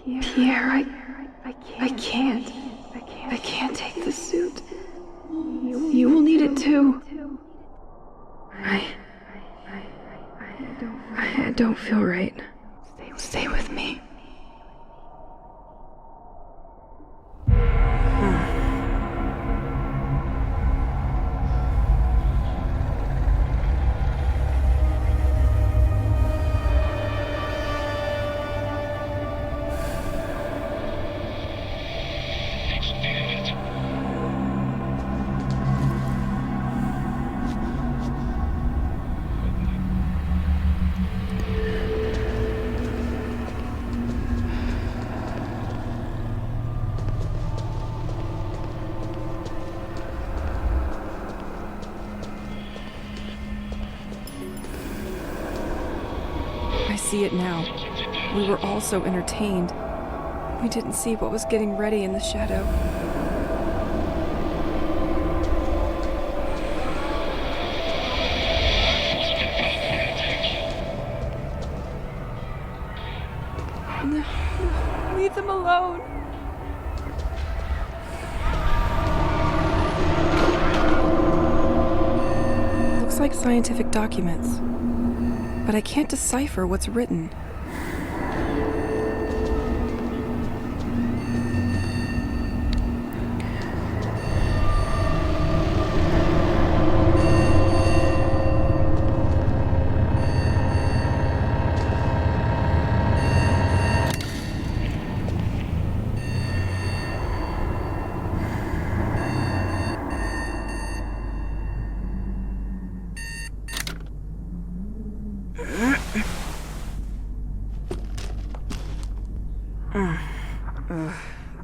Pierre, I can't take the suit. You will need it too. I don't feel right. Stay with me. See it now. We were all so entertained. We didn't see what was getting ready in the shadow. No, leave them alone. Looks like scientific documents. But I can't decipher what's written.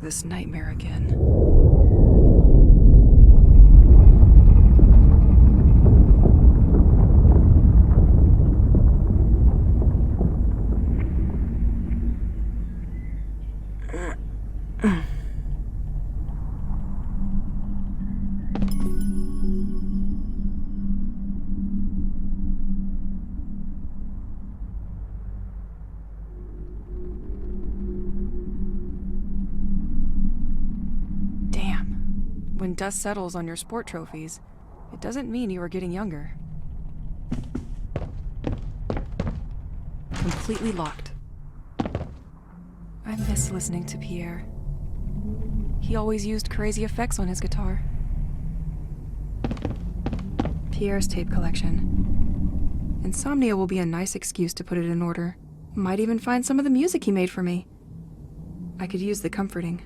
This nightmare again. When dust settles on your sport trophies, it doesn't mean you are getting younger. Completely locked. I miss listening to Pierre. He always used crazy effects on his guitar. Pierre's tape collection. Insomnia will be a nice excuse to put it in order. Might even find some of the music he made for me. I could use the comforting.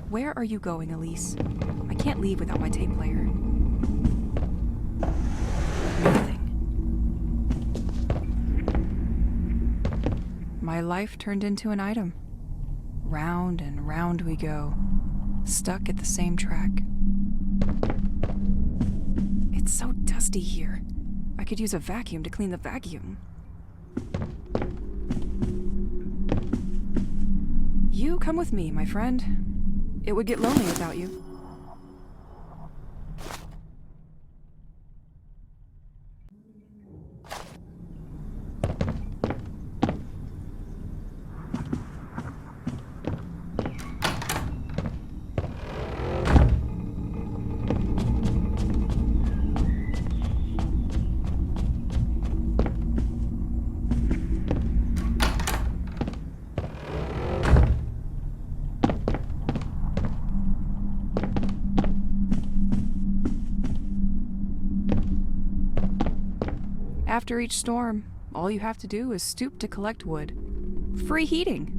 Where are you going, Elise? I can't leave without my tape player. Nothing. My life turned into an item. Round and round we go, stuck at the same track. It's so dusty here. I could use a vacuum to clean the vacuum. You come with me, my friend. It would get lonely without you. After each storm, all you have to do is stoop to collect wood. Free heating.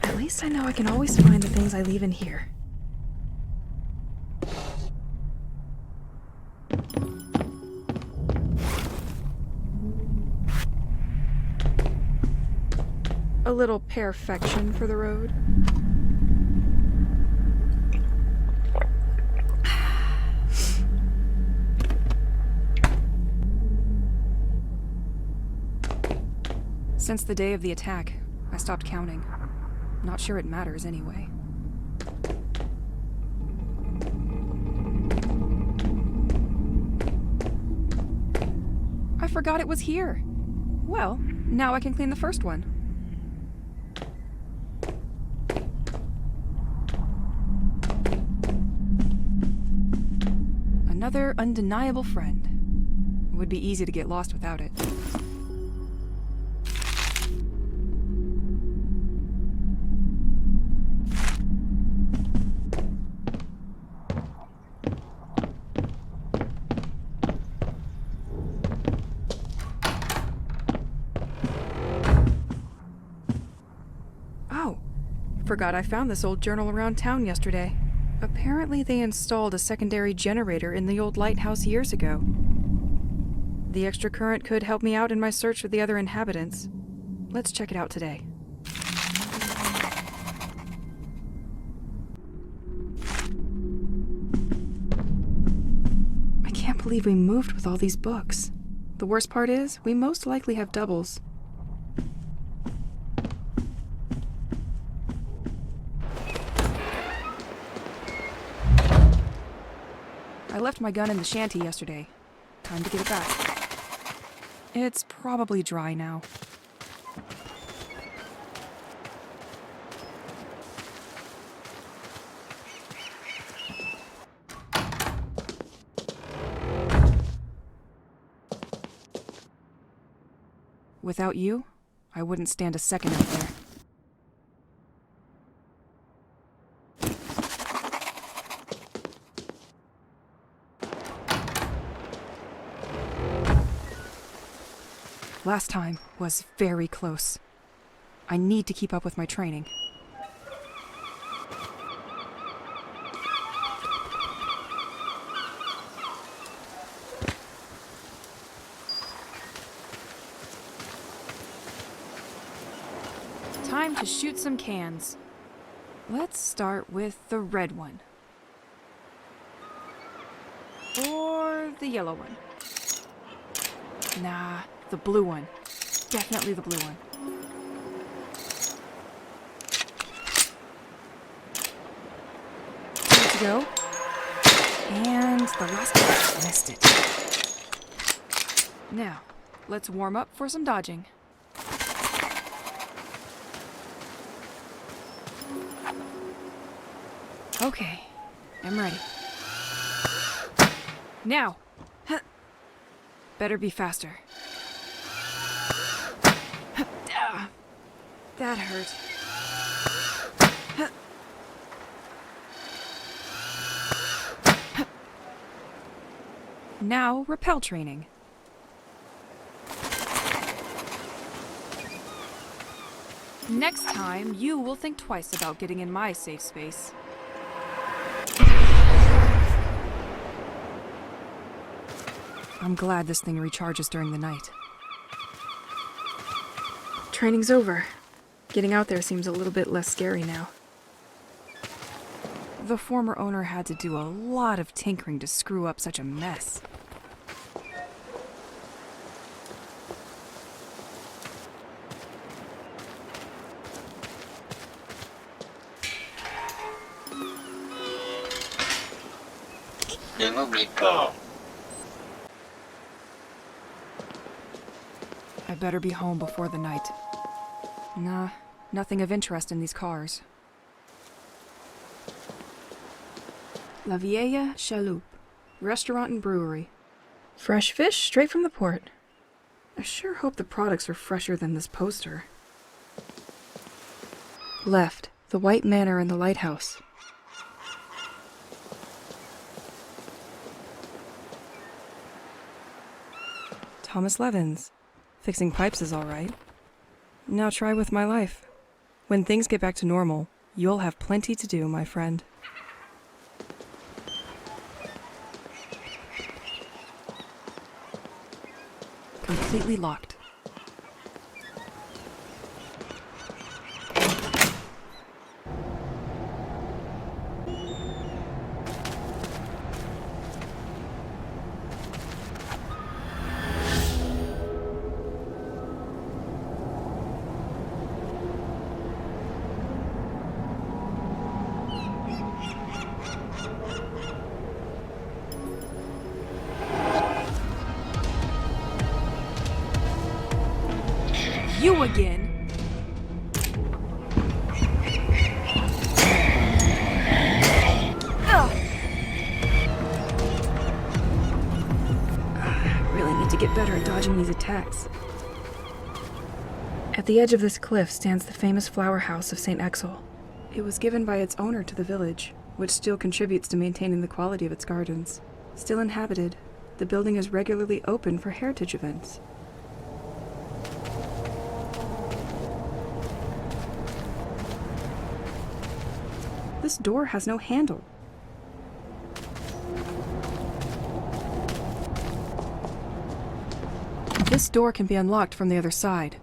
At least I know I can always find the things I leave in here. A little perfection for the road. Since the day of the attack, I stopped counting. Not sure it matters anyway. I forgot it was here. Well, now I can clean the first one. Another undeniable friend. It would be easy to get lost without it. Oh, forgot I found this old journal around town yesterday. Apparently they installed a secondary generator in the old lighthouse years ago. The extra current could help me out in my search for the other inhabitants. Let's check it out today. I can't believe we moved with all these books. The worst part is, we most likely have doubles. I left my gun in the shanty yesterday. Time to get it back. It's probably dry now. Without you, I wouldn't stand a second out there. Last time was very close. I need to keep up with my training. Time to shoot some cans. Let's start with the red one. Or the yellow one. Nah. The blue one. Definitely the blue one. Ready to go. And the last one missed it. Now, let's warm up for some dodging. Okay, I'm ready. Now! Better be faster. That hurt. Now, rappel training. Next time, you will think twice about getting in my safe space. I'm glad this thing recharges during the night. Training's over. Getting out there seems a little bit less scary now. The former owner had to do a lot of tinkering to screw up such a mess. I better be home before the night. Nah, nothing of interest in these cars. La Vieille Chaloupe, restaurant and brewery. Fresh fish straight from the port. I sure hope the products are fresher than this poster. Left, the White Manor and the lighthouse. Thomas Levan's. Fixing pipes is all right. Now try with my life. When things get back to normal, you'll have plenty to do, my friend. Completely locked. You again! To get better at dodging these attacks. At the edge of this cliff stands the famous flower house of Saint-Exil. It was given by its owner to the village, which still contributes to maintaining the quality of its gardens. Still inhabited, the building is regularly open for heritage events. This door has no handle. This door can be unlocked from the other side.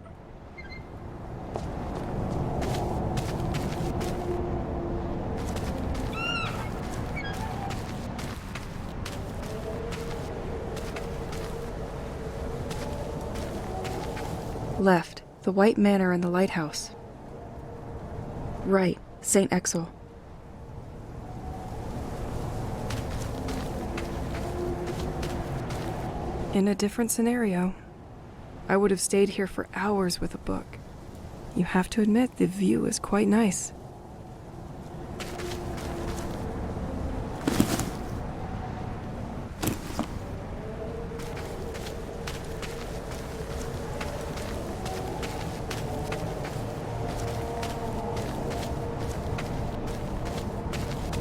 Left, the White Manor and the lighthouse. Right, Saint-Exil. In a different scenario, I would have stayed here for hours with a book. You have to admit, the view is quite nice.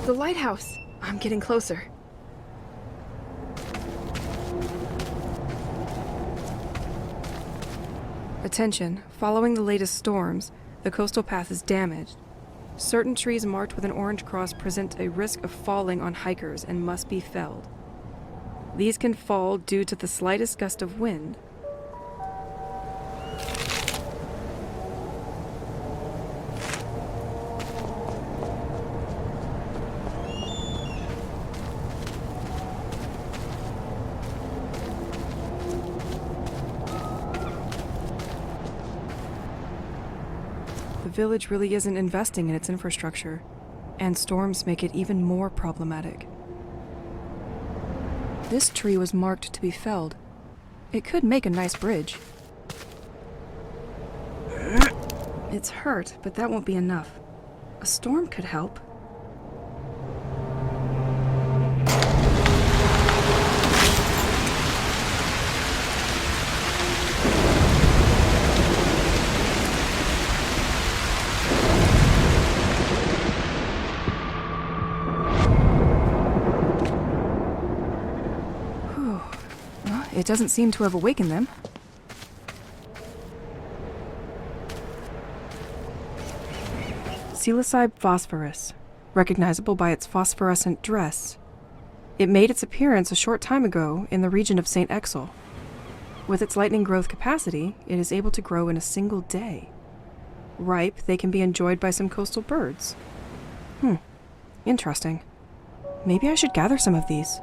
The lighthouse! I'm getting closer. Attention, following the latest storms, the coastal path is damaged. Certain trees marked with an orange cross present a risk of falling on hikers and must be felled. These can fall due to the slightest gust of wind. The village really isn't investing in its infrastructure, and storms make it even more problematic. This tree was marked to be felled. It could make a nice bridge. It's hurt, but that won't be enough. A storm could help. It doesn't seem to have awakened them. Psilocybe phosphorus, recognizable by its phosphorescent dress. It made its appearance a short time ago in the region of Saint-Exil. With its lightning growth capacity, it is able to grow in a single day. Ripe, they can be enjoyed by some coastal birds. Interesting. Maybe I should gather some of these.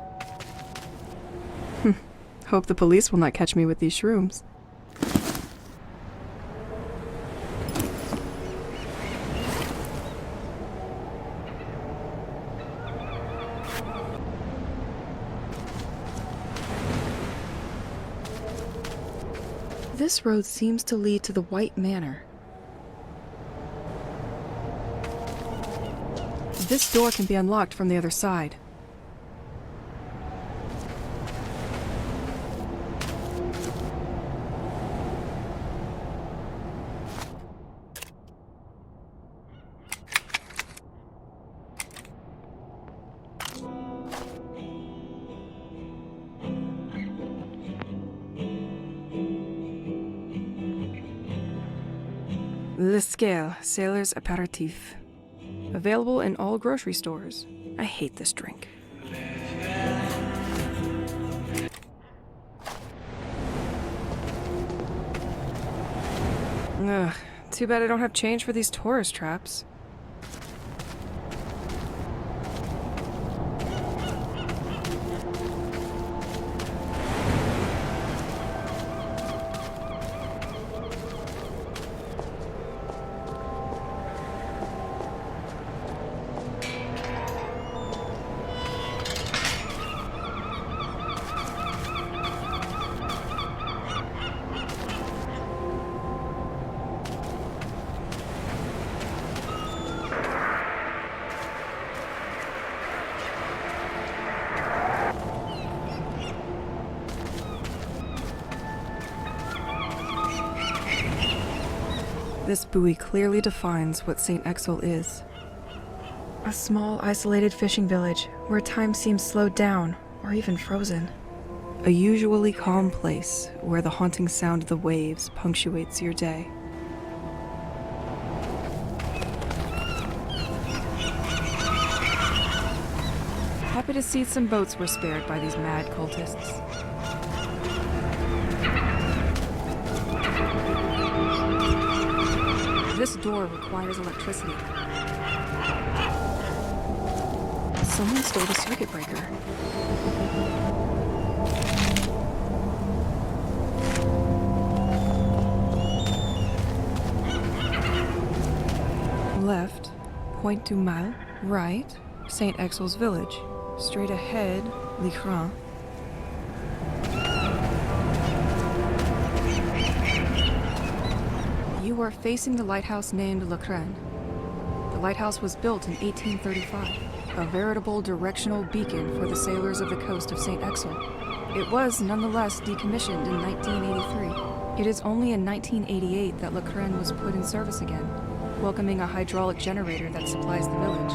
Hope the police will not catch me with these shrooms. This road seems to lead to the White Manor. This door can be unlocked from the other side. Le Scale, Sailor's Aperitif. Available in all grocery stores. I hate this drink. Ugh, too bad I don't have change for these tourist traps. This buoy clearly defines what Saint-Exil is. A small, isolated fishing village where time seems slowed down or even frozen. A usually calm place where the haunting sound of the waves punctuates your day. Happy to see some boats were spared by these mad cultists. This door requires electricity. Someone stole the circuit breaker. Left, Pointe du Mal. Right, Saint-Exil's village. Straight ahead, Lighthouse. You are facing the lighthouse named Le Crane. The lighthouse was built in 1835, a veritable directional beacon for the sailors of the coast of Saint-Exil. It was nonetheless decommissioned in 1983. It is only in 1988 that Le Crane was put in service again, welcoming a hydraulic generator that supplies the village.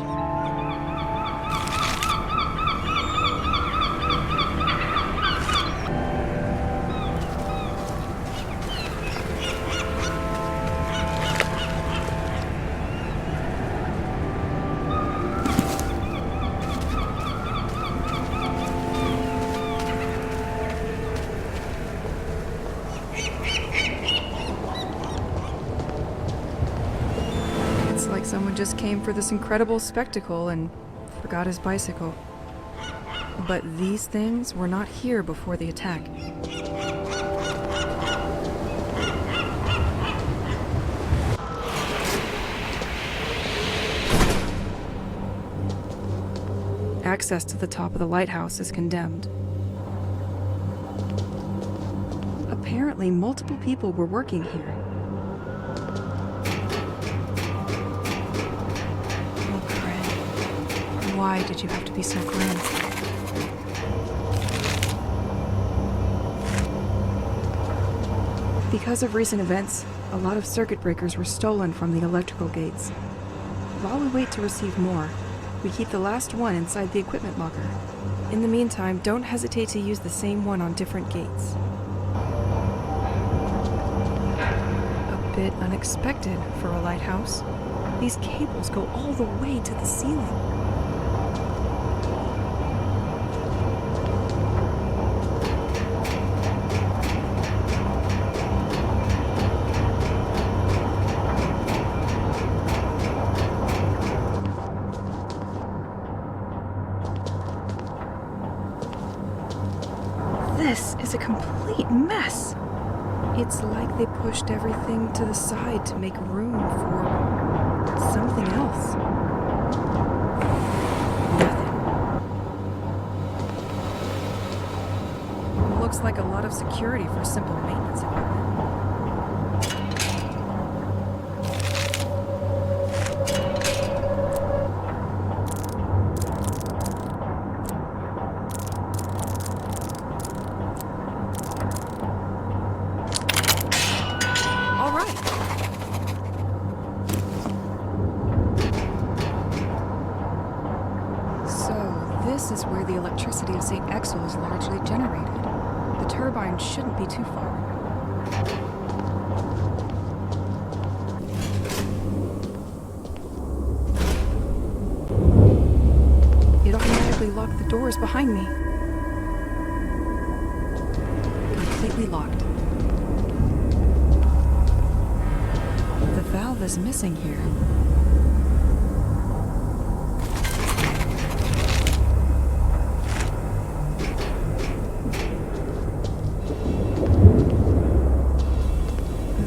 Someone just came for this incredible spectacle and forgot his bicycle. But these things were not here before the attack. Access to the top of the lighthouse is condemned. Apparently, multiple people were working here. Why did you have to be so grim? Because of recent events, a lot of circuit breakers were stolen from the electrical gates. While we wait to receive more, we keep the last one inside the equipment locker. In the meantime, don't hesitate to use the same one on different gates. A bit unexpected for a lighthouse. These cables go all the way to the ceiling. This is a complete mess. It's like they pushed everything to the side to make room for something else. Nothing. Looks like a lot of security for simple maintenance equipment. This is where the electricity of Saint-Exil is largely generated. The turbine shouldn't be too far. It automatically locked the doors behind me. Completely locked. The valve is missing here.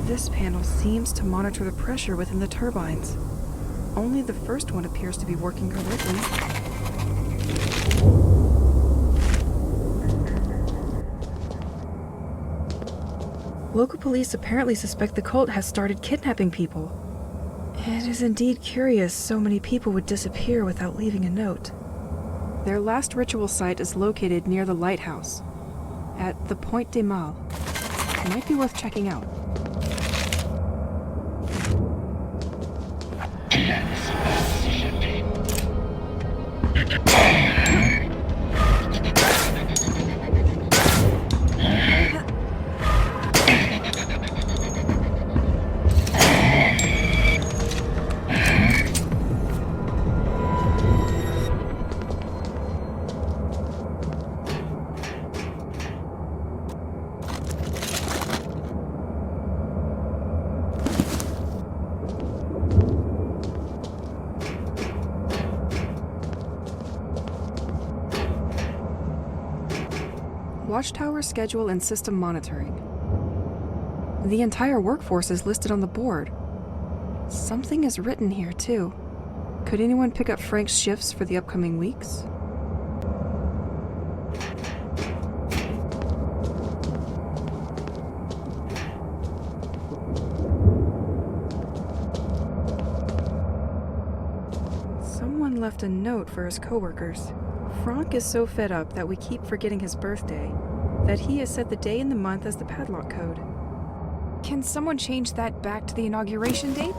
This panel seems to monitor the pressure within the turbines. Only the first one appears to be working correctly. Local police apparently suspect the cult has started kidnapping people. It is indeed curious so many people would disappear without leaving a note. Their last ritual site is located near the lighthouse, at the Pointe du Mal. It might be worth checking out. Watchtower schedule and system monitoring. The entire workforce is listed on the board. Something is written here, too. Could anyone pick up Frank's shifts for the upcoming weeks? Someone left a note for his coworkers. Frank is so fed up that we keep forgetting his birthday that he has set the day and the month as the padlock code. Can someone change that back to the inauguration date?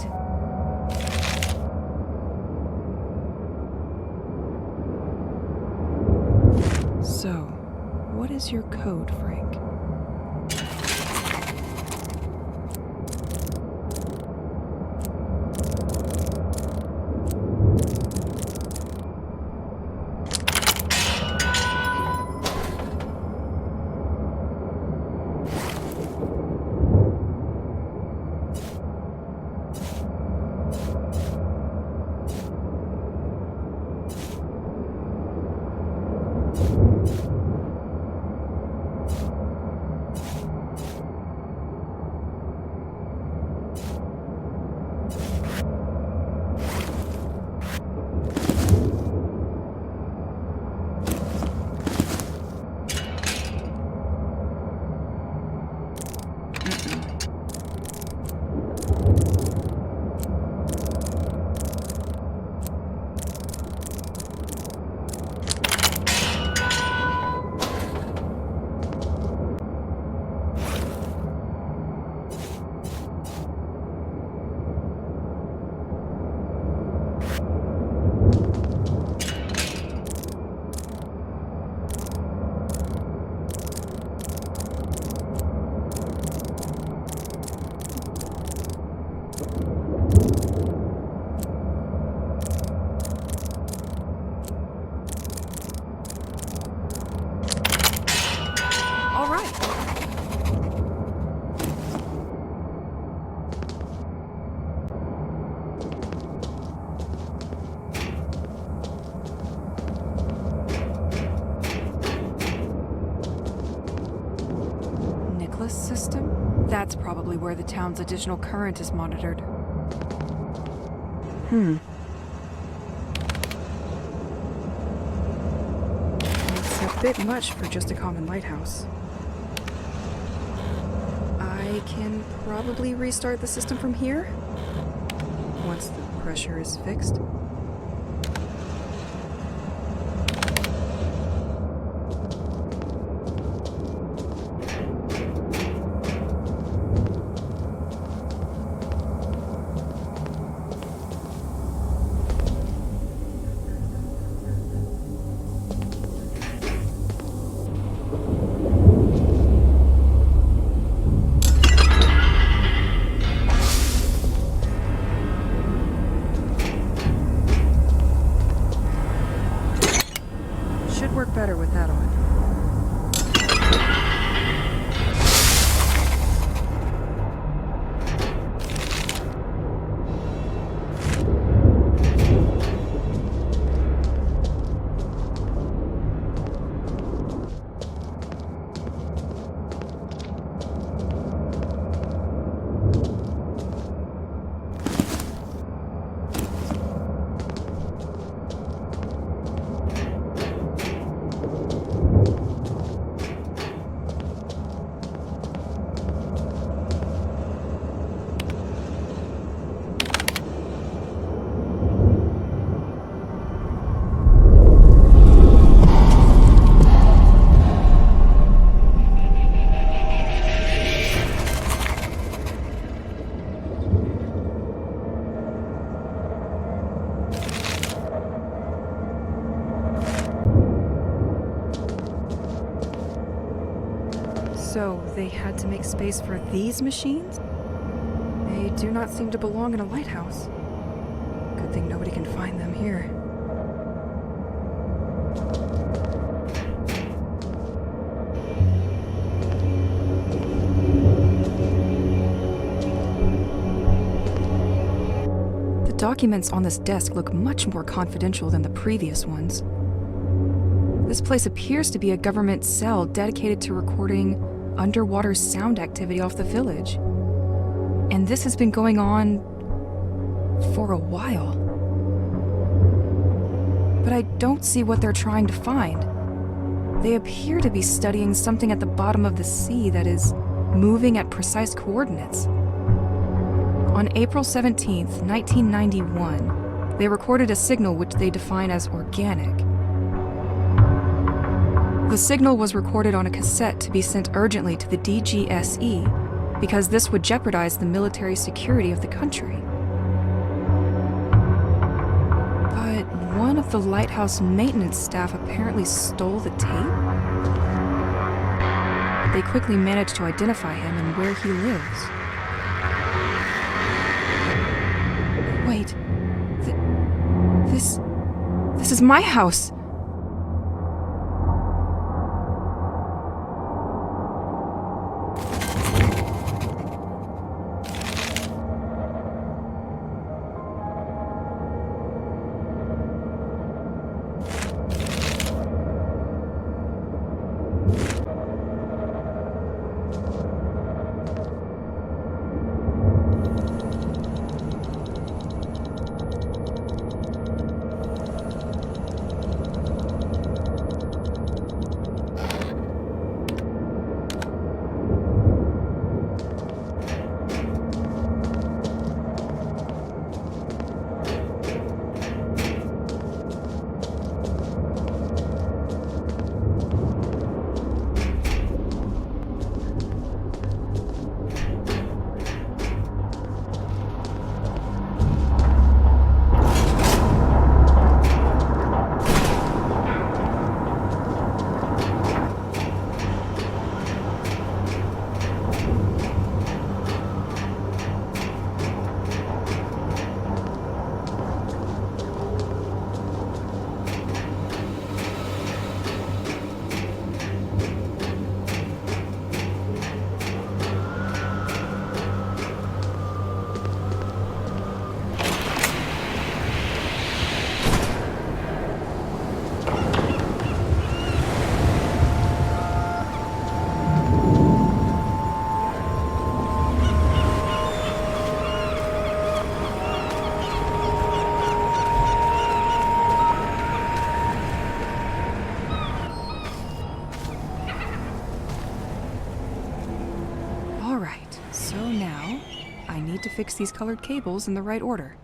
So, what is your code, Frank? System? That's probably where the town's additional current is monitored. It's a bit much for just a common lighthouse. I can probably restart the system from here, once the pressure is fixed. they had to make space for these machines? They do not seem to belong in a lighthouse. Good thing nobody can find them here. The documents on this desk look much more confidential than the previous ones. This place appears to be a government cell dedicated to recording underwater sound activity off the village. And this has been going on for a while. But I don't see what they're trying to find. They appear to be studying something at the bottom of the sea that is moving at precise coordinates. On April 17th, 1991, they recorded a signal which they define as organic. The signal was recorded on a cassette to be sent urgently to the DGSE because this would jeopardize the military security of the country. But one of the lighthouse maintenance staff apparently stole the tape. They quickly managed to identify him and where he lives. Wait, this is my house. To fix these colored cables in the right order.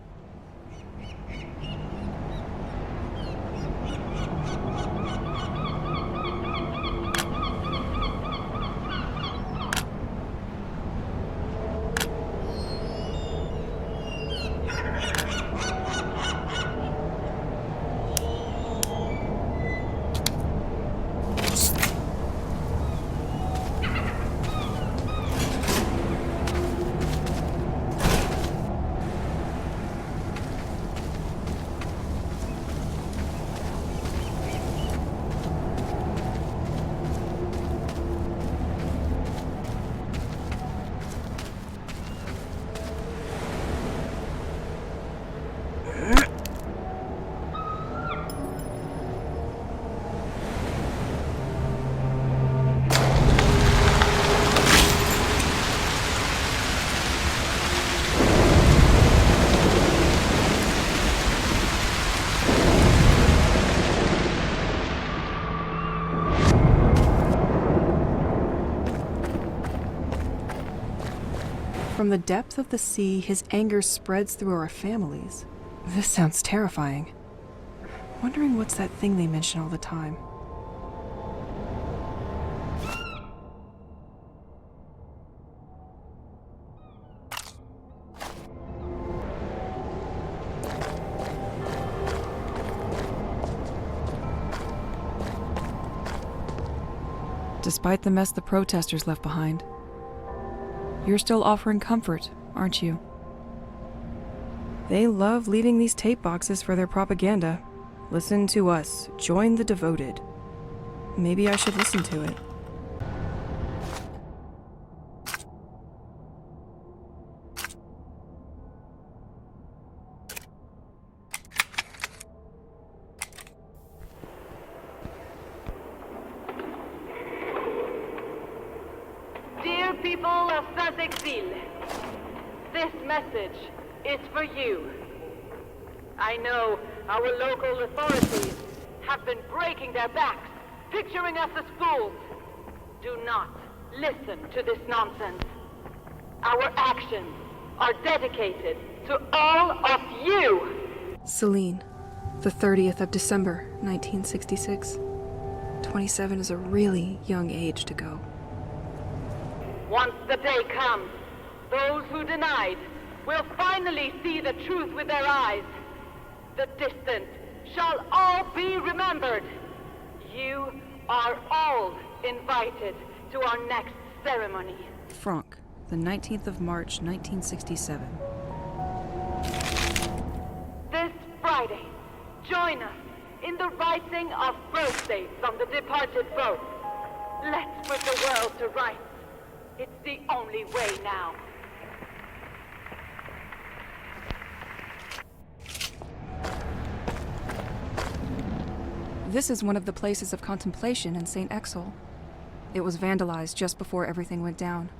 From the depth of the sea, his anger spreads through our families. This sounds terrifying. Wondering what's that thing they mention all the time. Despite the mess the protesters left behind, You're still offering comfort, aren't you? They love leaving these tape boxes for their propaganda. Listen to us. Join the devoted. Maybe I should listen to it. Dear people of Saint-Exil, this message is for you. I know our local authorities have been breaking their backs, picturing us as fools. Do not listen to this nonsense. Our actions are dedicated to all of you. Celine, the 30th of December, 1966. 27 is a really young age to go. Once the day comes, those who denied will finally see the truth with their eyes. The distant shall all be remembered. You are all invited to our next ceremony. Franck, the 19th of March, 1967. This Friday, join us in the writing of birth dates on the departed boat. Let's put the world to rights. It's the only way now. This is one of the places of contemplation in Saint-Exil. It was vandalized just before everything went down.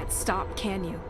Stop, can you?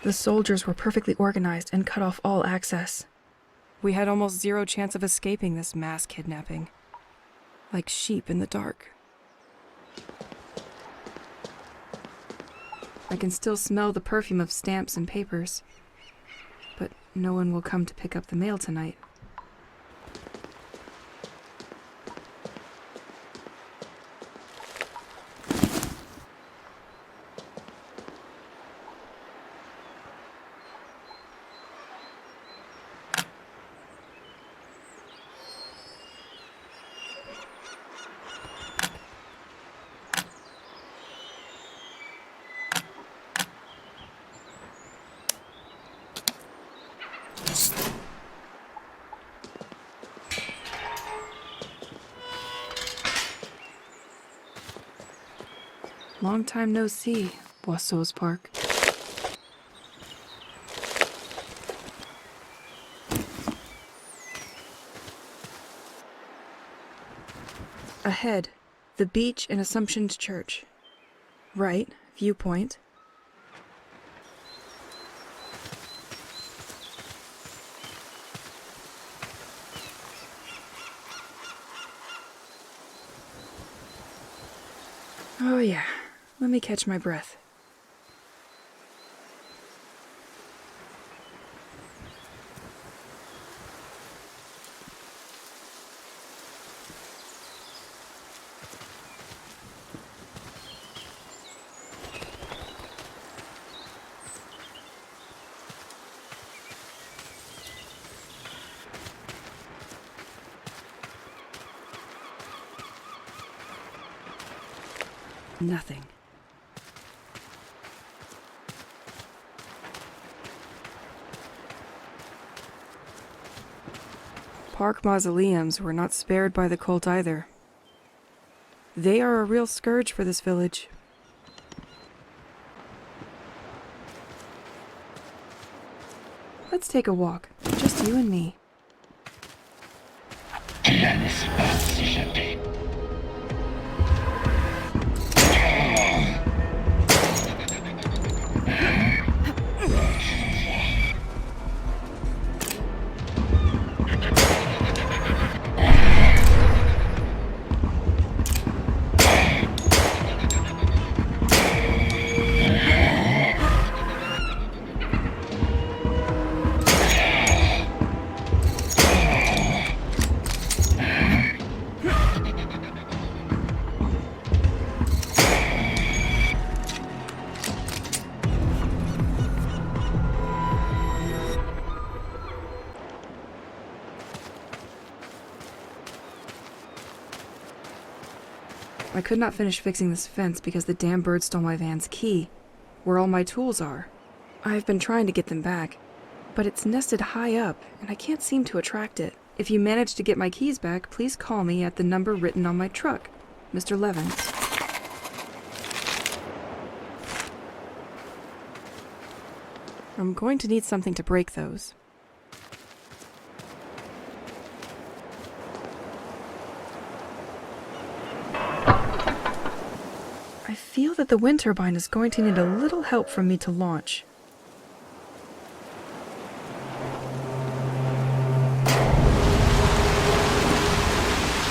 The soldiers were perfectly organized and cut off all access. We had almost zero chance of escaping this mass kidnapping. Like sheep in the dark. I can still smell the perfume of stamps and papers. But no one will come to pick up the mail tonight. Long time no see, Boismet's Park. Ahead, the beach and Assumption Church. Right, viewpoint. Oh yeah, let me catch my breath. Nothing. Park mausoleums were not spared by the cult either. They are a real scourge for this village. Let's take a walk. Just you and me. I could not finish fixing this fence because the damn bird stole my van's key, where all my tools are. I've been trying to get them back, but it's nested high up, and I can't seem to attract it. If you manage to get my keys back, please call me at the number written on my truck, Mr. Levan's. I'm going to need something to break those. I feel that the wind turbine is going to need a little help from me to launch.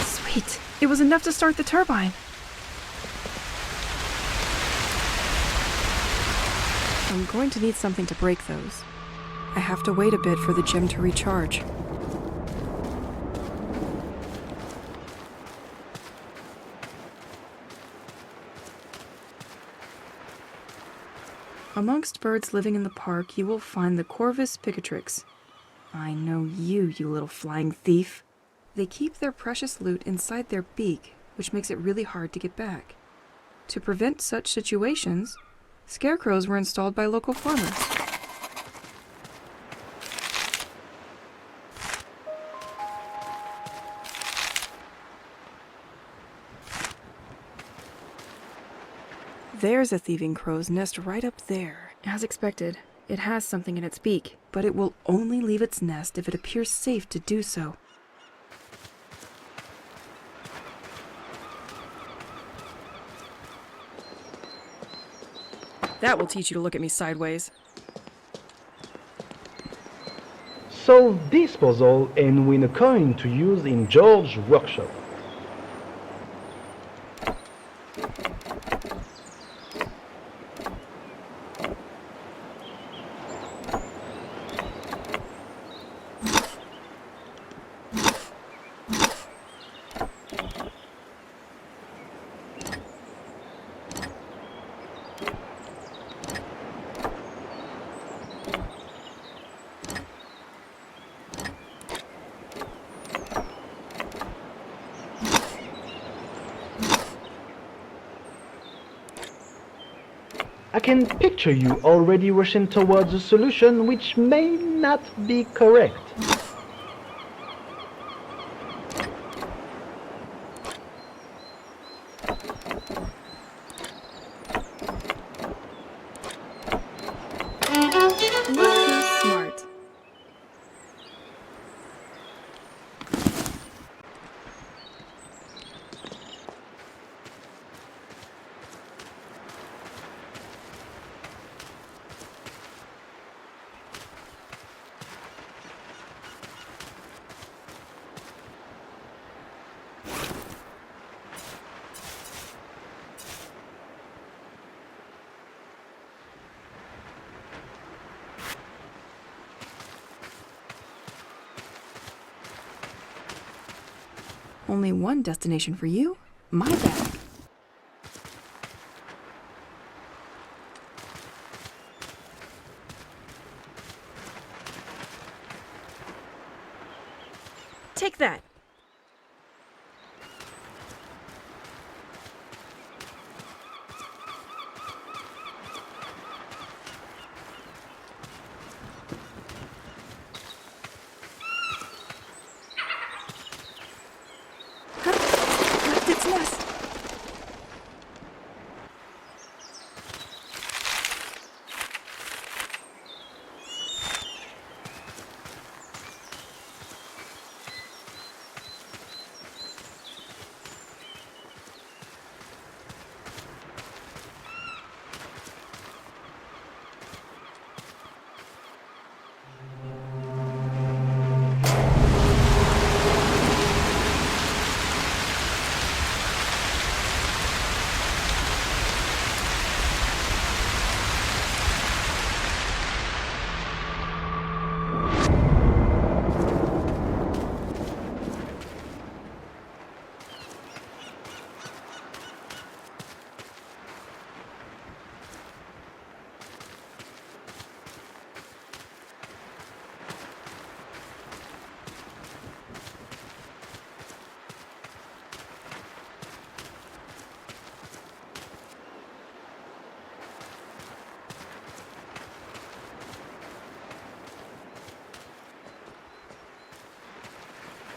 Sweet! It was enough to start the turbine! I'm going to need something to break those. I have to wait a bit for the gem to recharge. Amongst birds living in the park, you will find the Corvus picatrix. I know you, you little flying thief. They keep their precious loot inside their beak, which makes it really hard to get back. To prevent such situations, scarecrows were installed by local farmers. There's a thieving crow's nest right up there. As expected, it has something in its beak, but it will only leave its nest if it appears safe to do so. That will teach you to look at me sideways. Solve this puzzle and win a coin to use in George's workshop. I can picture you already rushing towards a solution which may not be correct. You're smart. Only one destination for you? My bag. Take that. It's a mess.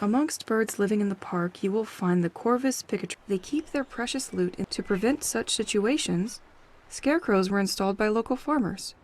Amongst birds living in the park, you will find the Corvus picatry. They keep their precious loot to prevent such situations. Scarecrows were installed by local farmers.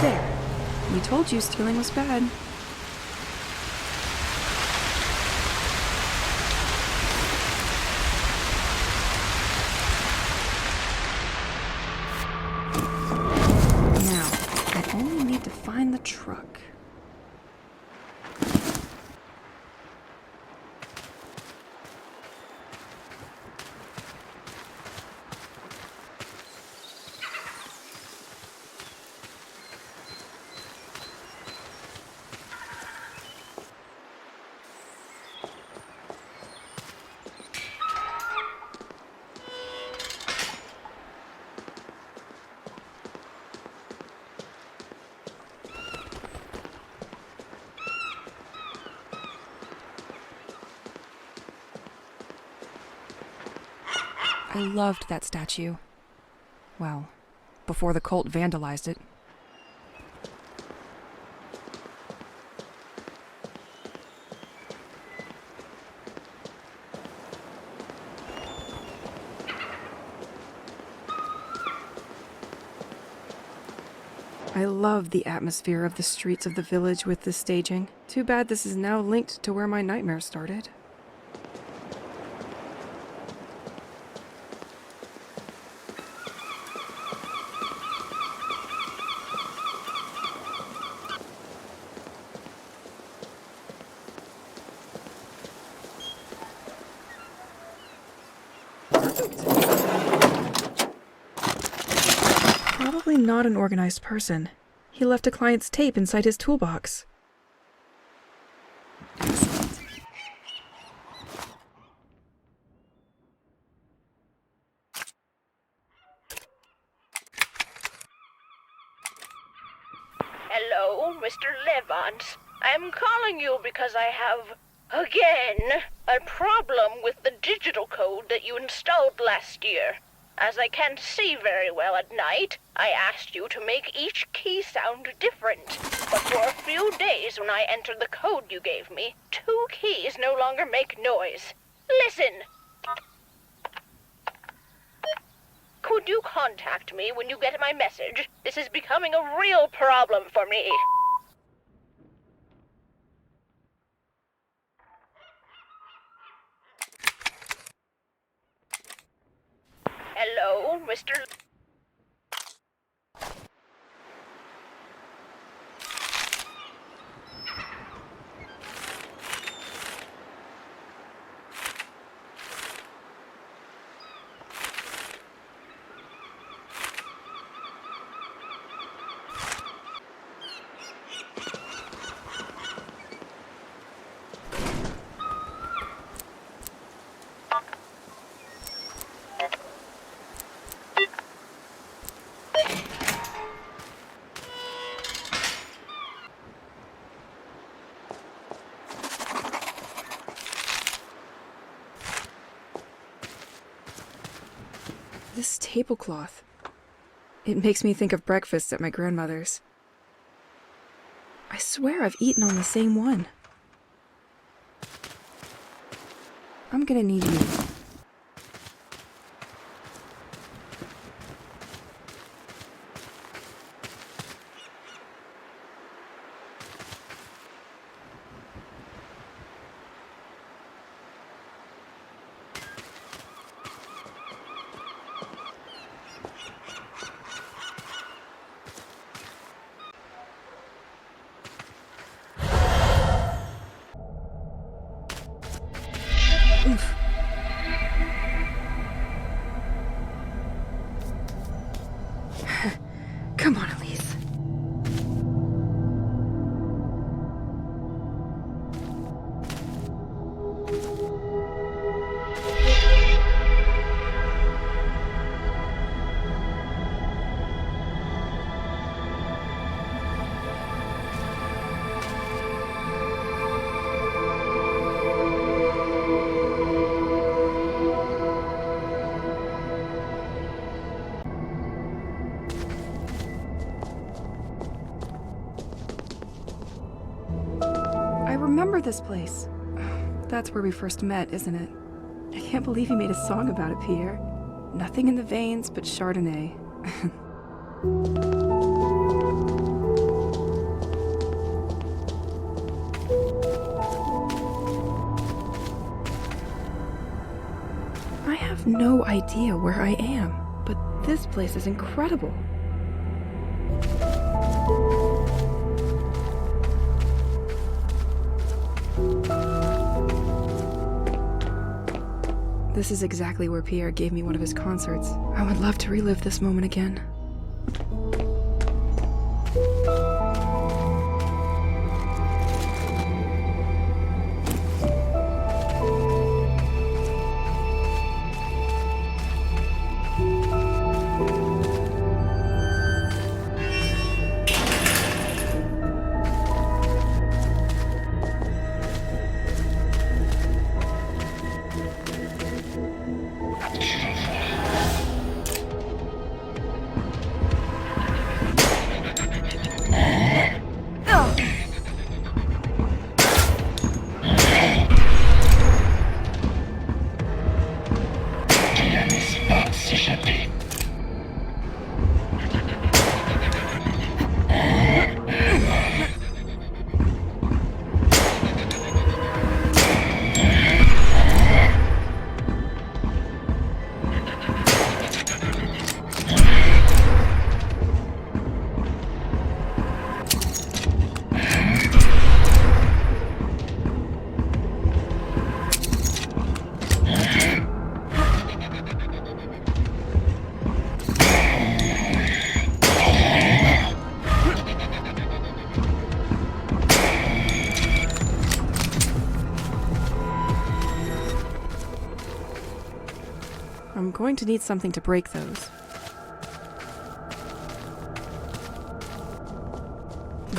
There. We told you stealing was bad. Now, I only need to find the truck. I loved that statue. Well, before the cult vandalized it. I love the atmosphere of the streets of the village with this staging. Too bad this is now linked to where my nightmare started. Probably not an organized person. He left a client's tape inside his toolbox. Hello, Mr. Levan. I'm calling you because I have, again, a problem with the digital code that you installed last year. As I can't see very well at night, I asked you to make each key sound different. But for a few days when I entered the code you gave me, 2 keys no longer make noise. Listen! Could you contact me when you get my message? This is becoming a real problem for me. Hello, Mr. This tablecloth. It makes me think of breakfasts at my grandmother's. I swear I've eaten on the same one. I'm gonna need you. Oof. Come on, Elise. I remember this place. That's where we first met, isn't it? I can't believe you made a song about it, Pierre. Nothing in the veins but Chardonnay. I have no idea where I am, but this place is incredible. This is exactly where Pierre gave me one of his concerts. I would love to relive this moment again. I'm going to need something to break those.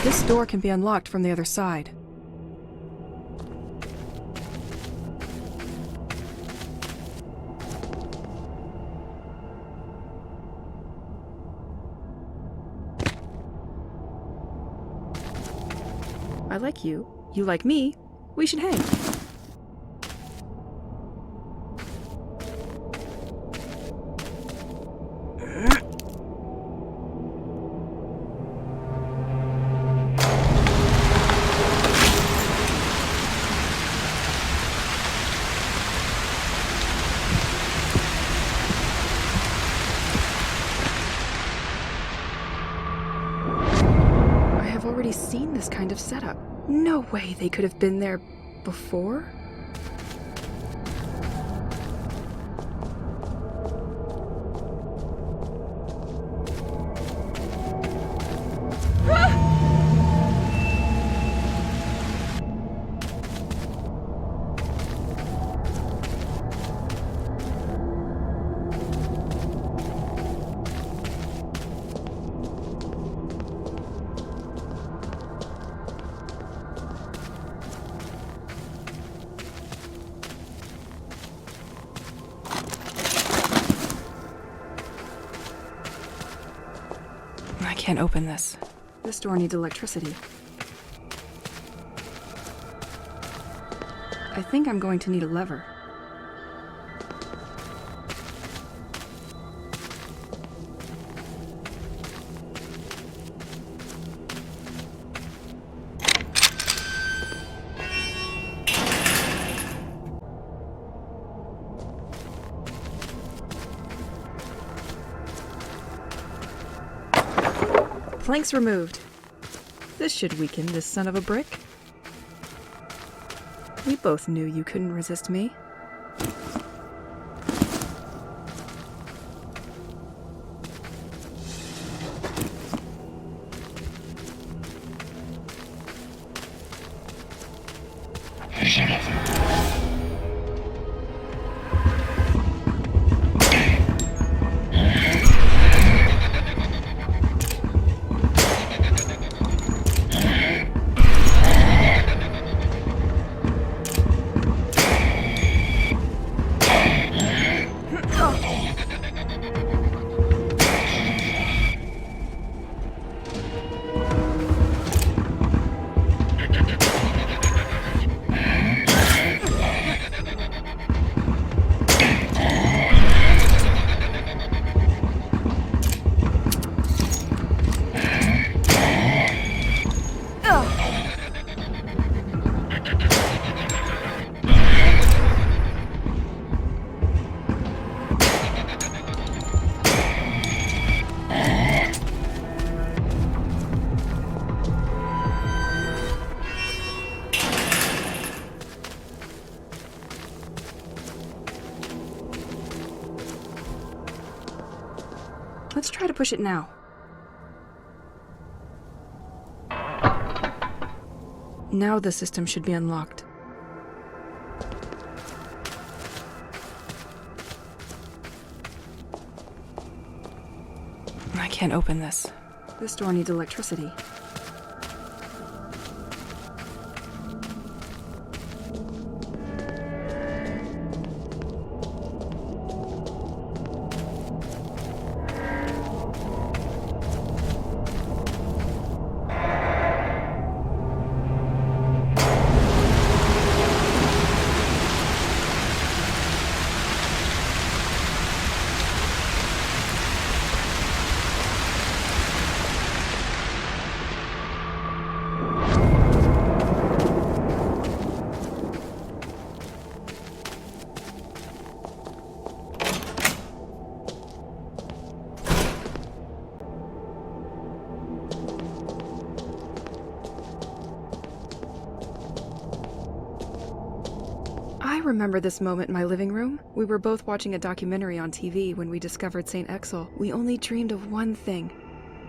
This door can be unlocked from the other side. I like you. You like me. We should hang. I've already seen this kind of setup. No way they could have been there before? can't open this. This door needs electricity. I think I'm going to need a lever. Planks removed. This should weaken this son of a brick. We both knew you couldn't resist me. Let's try to push it now. Now the system should be unlocked. I can't open this. This door needs electricity. I remember this moment in my living room. We were both watching a documentary on TV when we discovered Saint-Exil. We only dreamed of one thing: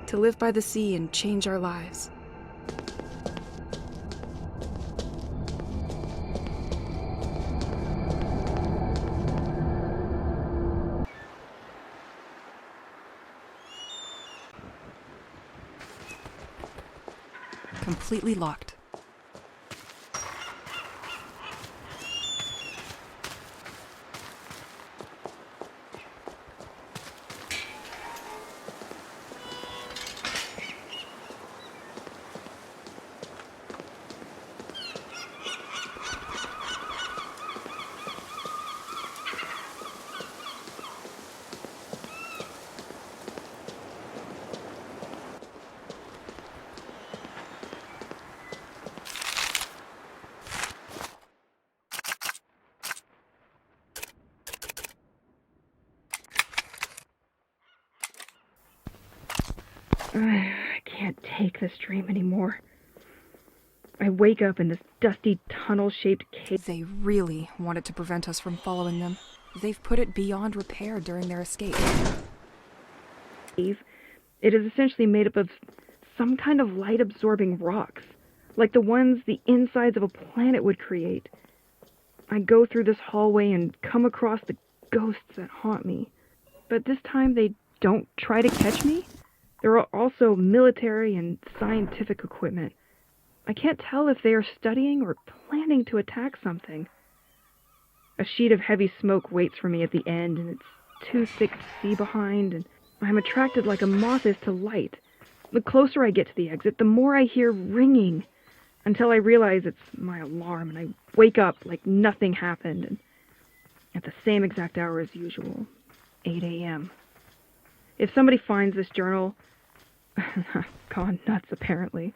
to live by the sea and change our lives. Completely locked. I can't take this dream anymore. I wake up in this dusty tunnel-shaped cave. They really wanted to prevent us from following them. They've put it beyond repair during their escape. It is essentially made up of some kind of light-absorbing rocks, like the ones the insides of a planet would create. I go through this hallway and come across the ghosts that haunt me. But this time they don't try to catch me. There are also military and scientific equipment. I can't tell if they are studying or planning to attack something. A sheet of heavy smoke waits for me at the end, and it's too thick to see behind, and I'm attracted like a moth is to light. The closer I get to the exit, the more I hear ringing, until I realize it's my alarm, and I wake up like nothing happened, and at the same exact hour as usual, 8 a.m. If somebody finds this journal, gone nuts apparently.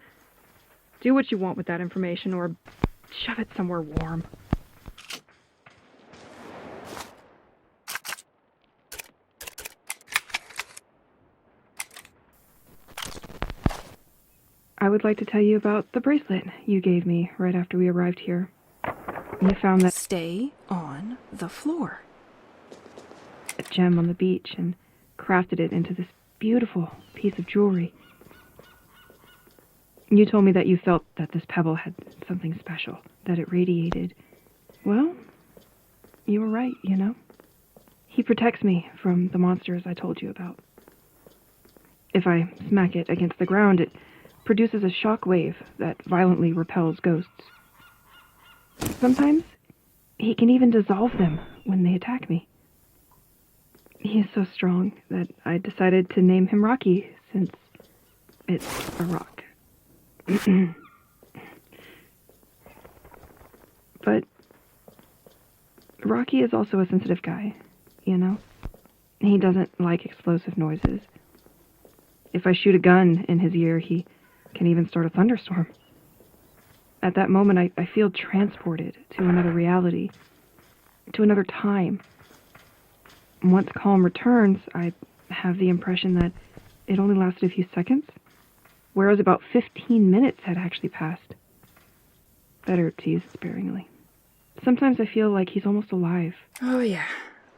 Do what you want with that information, or shove it somewhere warm. I would like to tell you about the bracelet you gave me right after we arrived here. You found that Stay on the floor. gem on the beach and crafted it into this beautiful piece of jewelry. You told me that you felt that this pebble had something special, that it radiated. Well, you were right, you know. He protects me from the monsters I told you about. If I smack it against the ground, it produces a shock wave that violently repels ghosts. Sometimes he can even dissolve them when they attack me. He is so strong that I decided to name him Rocky, since it's a rock. But Rocky is also a sensitive guy, you know? He doesn't like explosive noises. If I shoot a gun in his ear, he can even start a thunderstorm. At that moment, I feel transported to another reality, to another time. Once calm returns, I have the impression that it only lasted a few seconds, whereas about 15 minutes had actually passed. Better to use it sparingly. Sometimes I feel like he's almost alive. Oh yeah,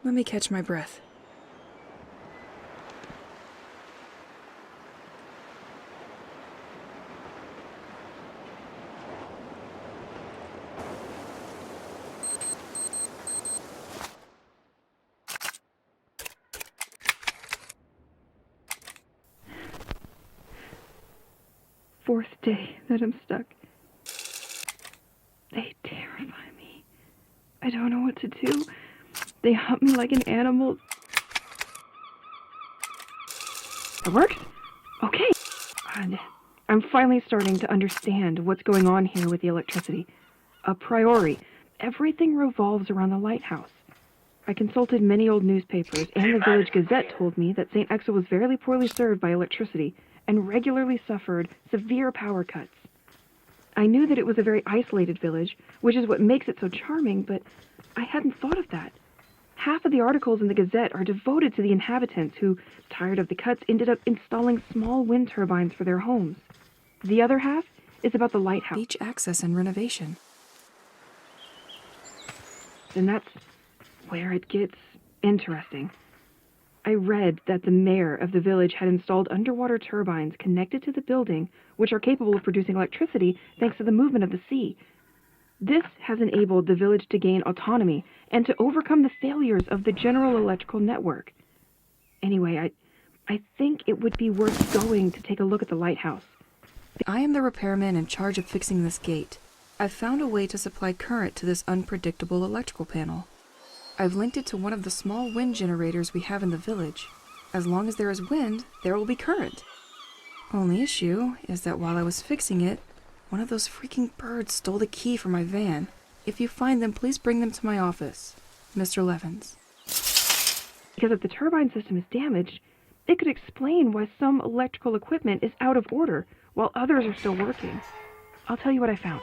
let me catch my breath. Fourth day that I'm stuck. They terrify me. I don't know what to do. They hunt me like an animal. It works? Okay. And I'm finally starting to understand what's going on here with the electricity. A priori, everything revolves around the lighthouse. I consulted many old newspapers, and the village Gazette told me that Saint-Exil was very poorly served by electricity and regularly suffered severe power cuts. I knew that it was a very isolated village, which is what makes it so charming, but I hadn't thought of that. Half of the articles in the Gazette are devoted to the inhabitants who, tired of the cuts, ended up installing small wind turbines for their homes. The other half is about the lighthouse. Beach access and renovation. And that's where it gets interesting. I read that the mayor of the village had installed underwater turbines connected to the building, which are capable of producing electricity thanks to the movement of the sea. This has enabled the village to gain autonomy and to overcome the failures of the general electrical network. Anyway, I think it would be worth going to take a look at the lighthouse. I am the repairman in charge of fixing this gate. I've found a way to supply current to this unpredictable electrical panel. I've linked it to one of the small wind generators we have in the village. As long as there is wind, there will be current. Only issue is that while I was fixing it, one of those freaking birds stole the key from my van. If you find them, please bring them to my office, Mr. Levan's. Because if the turbine system is damaged, it could explain why some electrical equipment is out of order while others are still working. I'll tell you what I found.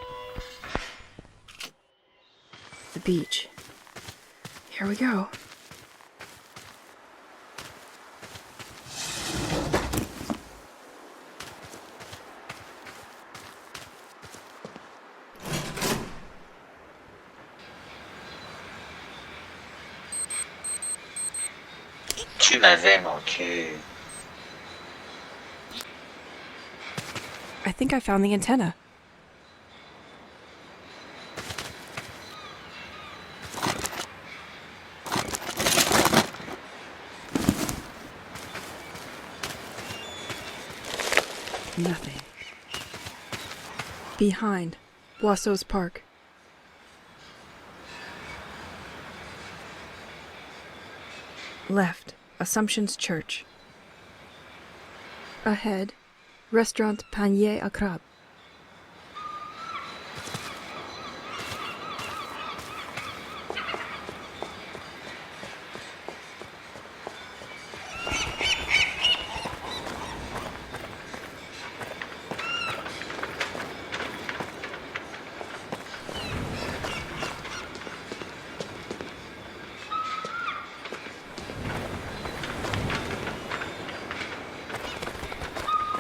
The beach. Here we go. Tu m'avais manqué. I think I found the antenna. Nothing. Behind Boismet's Park. Left, Assumption's Church. Ahead, Restaurant Panier à Crabe.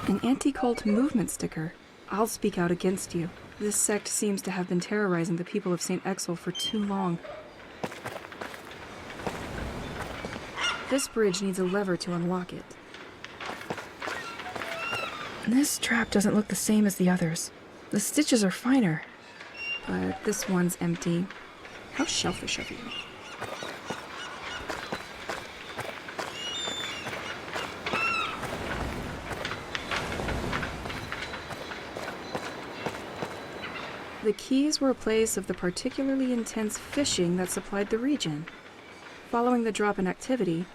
An anti-cult movement sticker. I'll speak out against you. This sect seems to have been terrorizing the people of Saint-Exil for too long. This bridge needs a lever to unlock it. This trap doesn't look the same as the others. The stitches are finer. But this one's empty. How shellfish of you. The keys were a place of the particularly intense fishing that supplied the region. Following the drop in activity,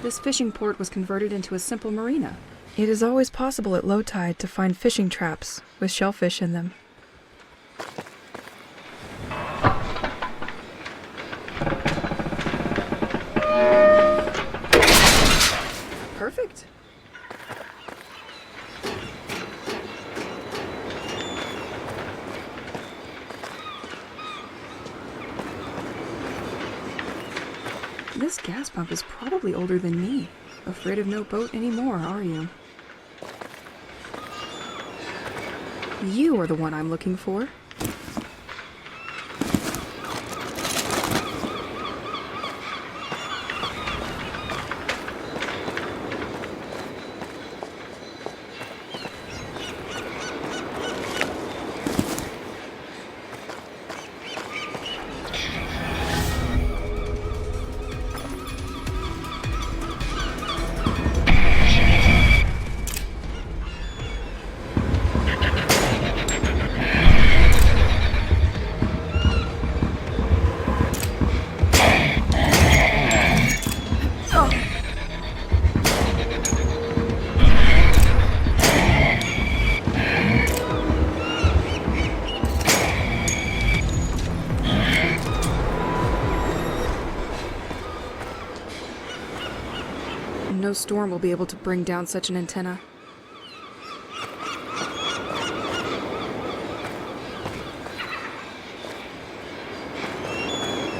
this fishing port was converted into a simple marina. It is always possible at low tide to find fishing traps with shellfish in them. Perfect. This gas pump is probably older than me. Afraid of no boat anymore, are you? You are the one I'm looking for. No storm will be able to bring down such an antenna.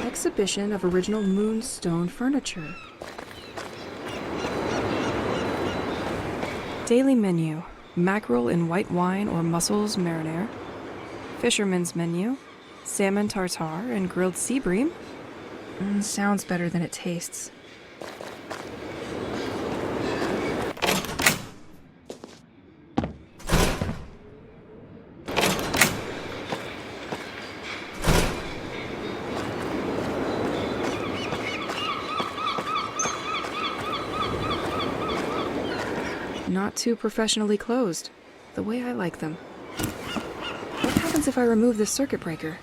Exhibition of original moonstone furniture. Daily menu. Mackerel in white wine or mussels marinara. Fisherman's menu. Salmon tartare and grilled sea bream. Sounds better than it tastes. Not too professionally closed. The way I like them. What happens if I remove this circuit breaker?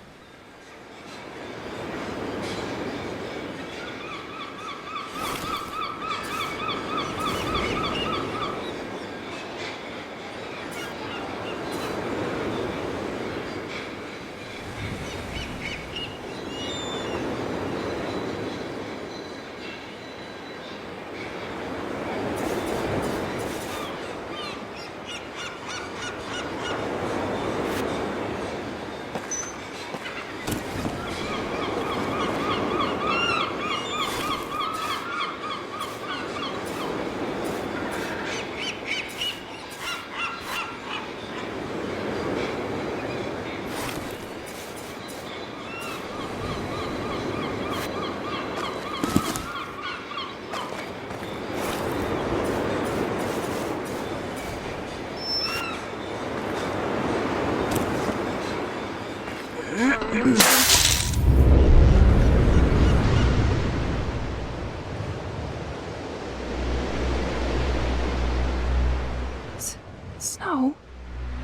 Snow?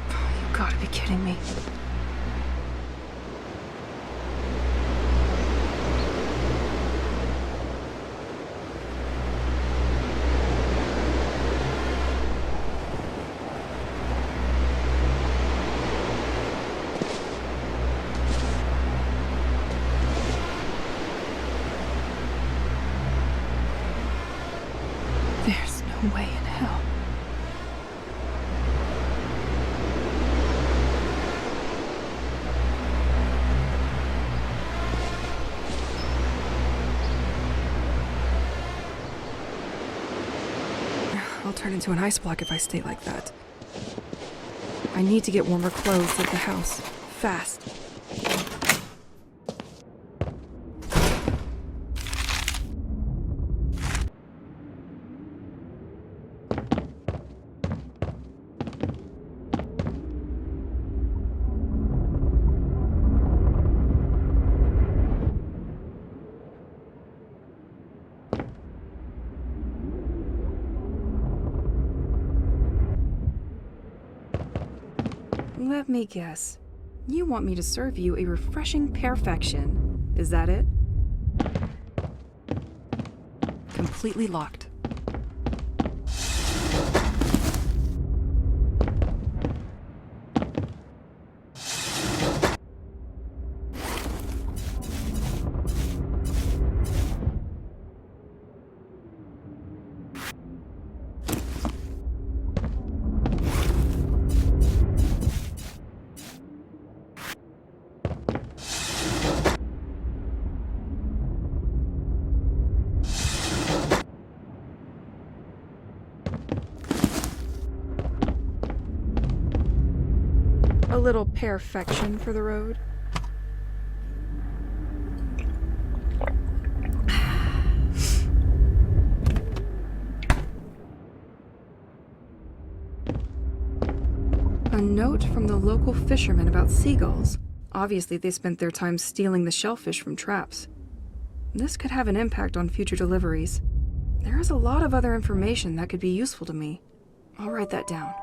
You gotta be kidding me. No way in hell. I'll turn into an ice block if I stay like that. I need to get warmer clothes at the house. Fast. Let me guess. You want me to serve you a refreshing perfection. Is that it? Completely locked. A little perfection for the road. A note from the local fishermen about seagulls. Obviously, they spent their time stealing the shellfish from traps. This could have an impact on future deliveries. There is a lot of other information that could be useful to me. I'll write that down.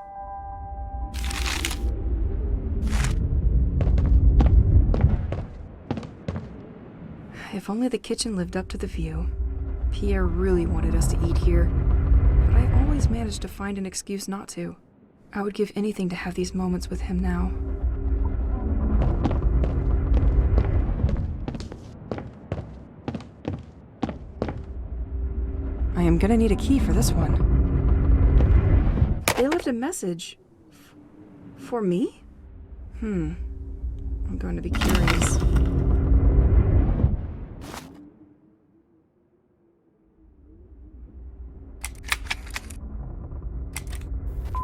If only the kitchen lived up to the view. Pierre really wanted us to eat here, but I always managed to find an excuse not to. I would give anything to have these moments with him now. I am gonna need a key for this one. They left a message. For me? I'm going to be curious.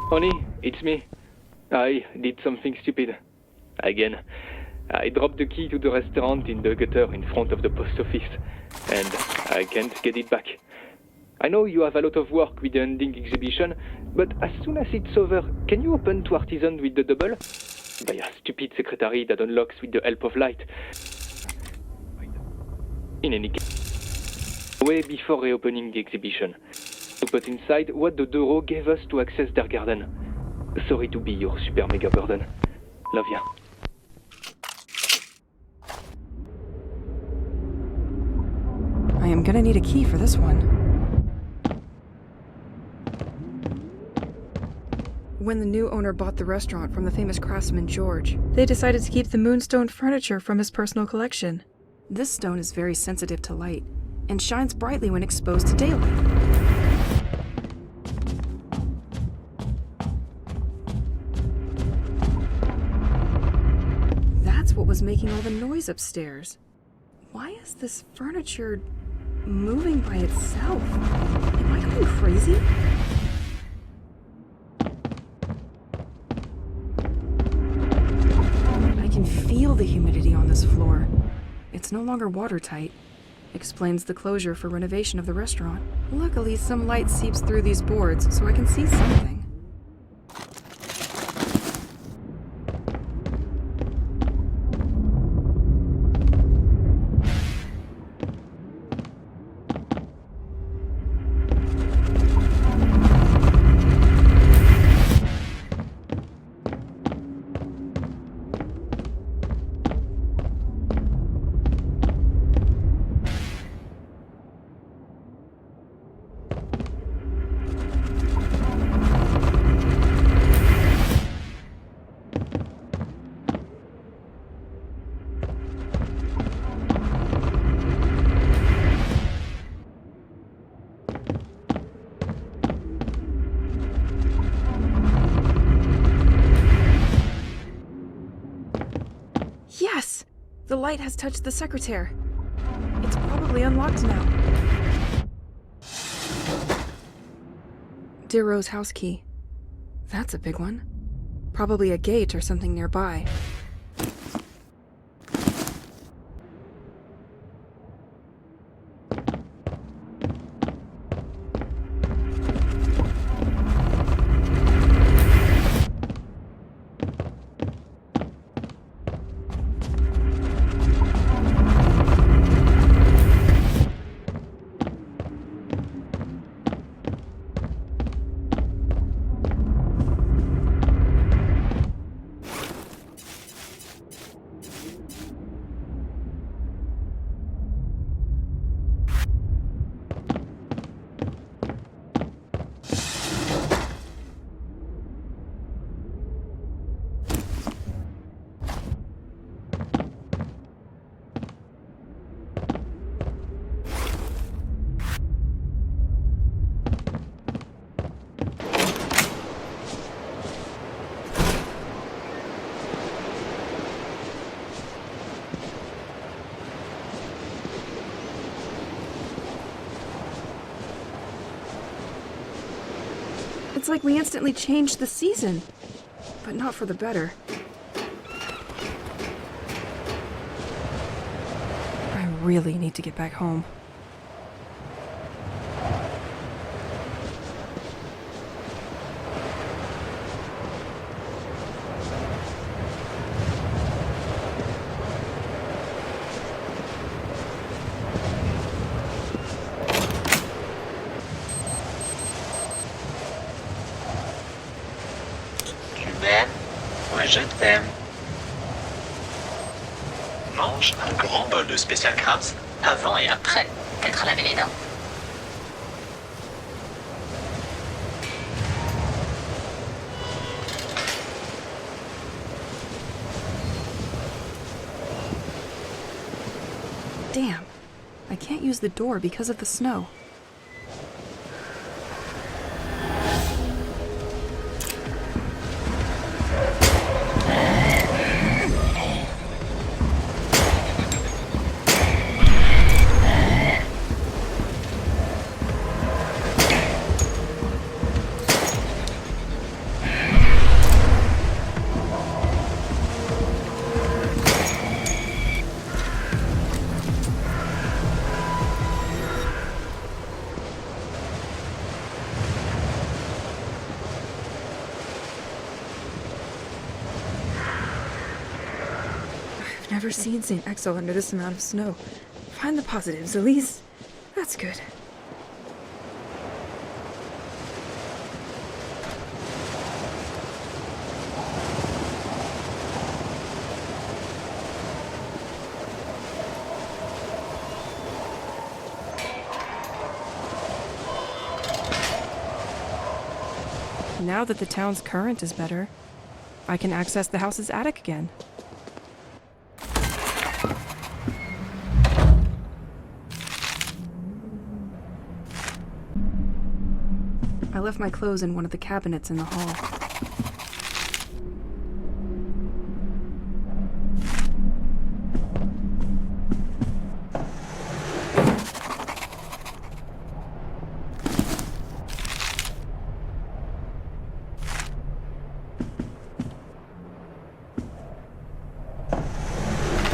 Honey, it's me. I did something stupid. Again. I dropped the key to the restaurant in the gutter in front of the post office, and I can't get it back. I know you have a lot of work with the ending exhibition, but as soon as it's over, can you open to Artisan with the double? Via stupid secretary that unlocks with the help of light. In any case, way before reopening the exhibition, to put inside what the Doro gave us to access their garden. Sorry to be your super mega burden. Love ya. I am gonna need a key for this one. When the new owner bought the restaurant from the famous craftsman George, they decided to keep the moonstone furniture from his personal collection. This stone is very sensitive to light, and shines brightly when exposed to daylight. That's what was making all the noise upstairs. Why is this furniture moving by itself? Am I going crazy? I can feel the humidity on this floor. It's no longer watertight. Explains the closure for renovation of the restaurant. Luckily, some light seeps through these boards, so I can see something. light has touched the secretaire. It's probably unlocked now. Dear Rose house key. That's a big one. Probably a gate or something nearby. It's like we instantly changed the season, but not for the better. I really need to get back home. Moi je t'aime. Mange un grand bol de spécial crabs avant et après être lavé les dents. Damn. I can't use the door because of the snow. Never seen Saint-Exil under this amount of snow. Find the positives, Elise. That's good. Now that the town's current is better, I can access the house's attic again. I left my clothes in one of the cabinets in the hall.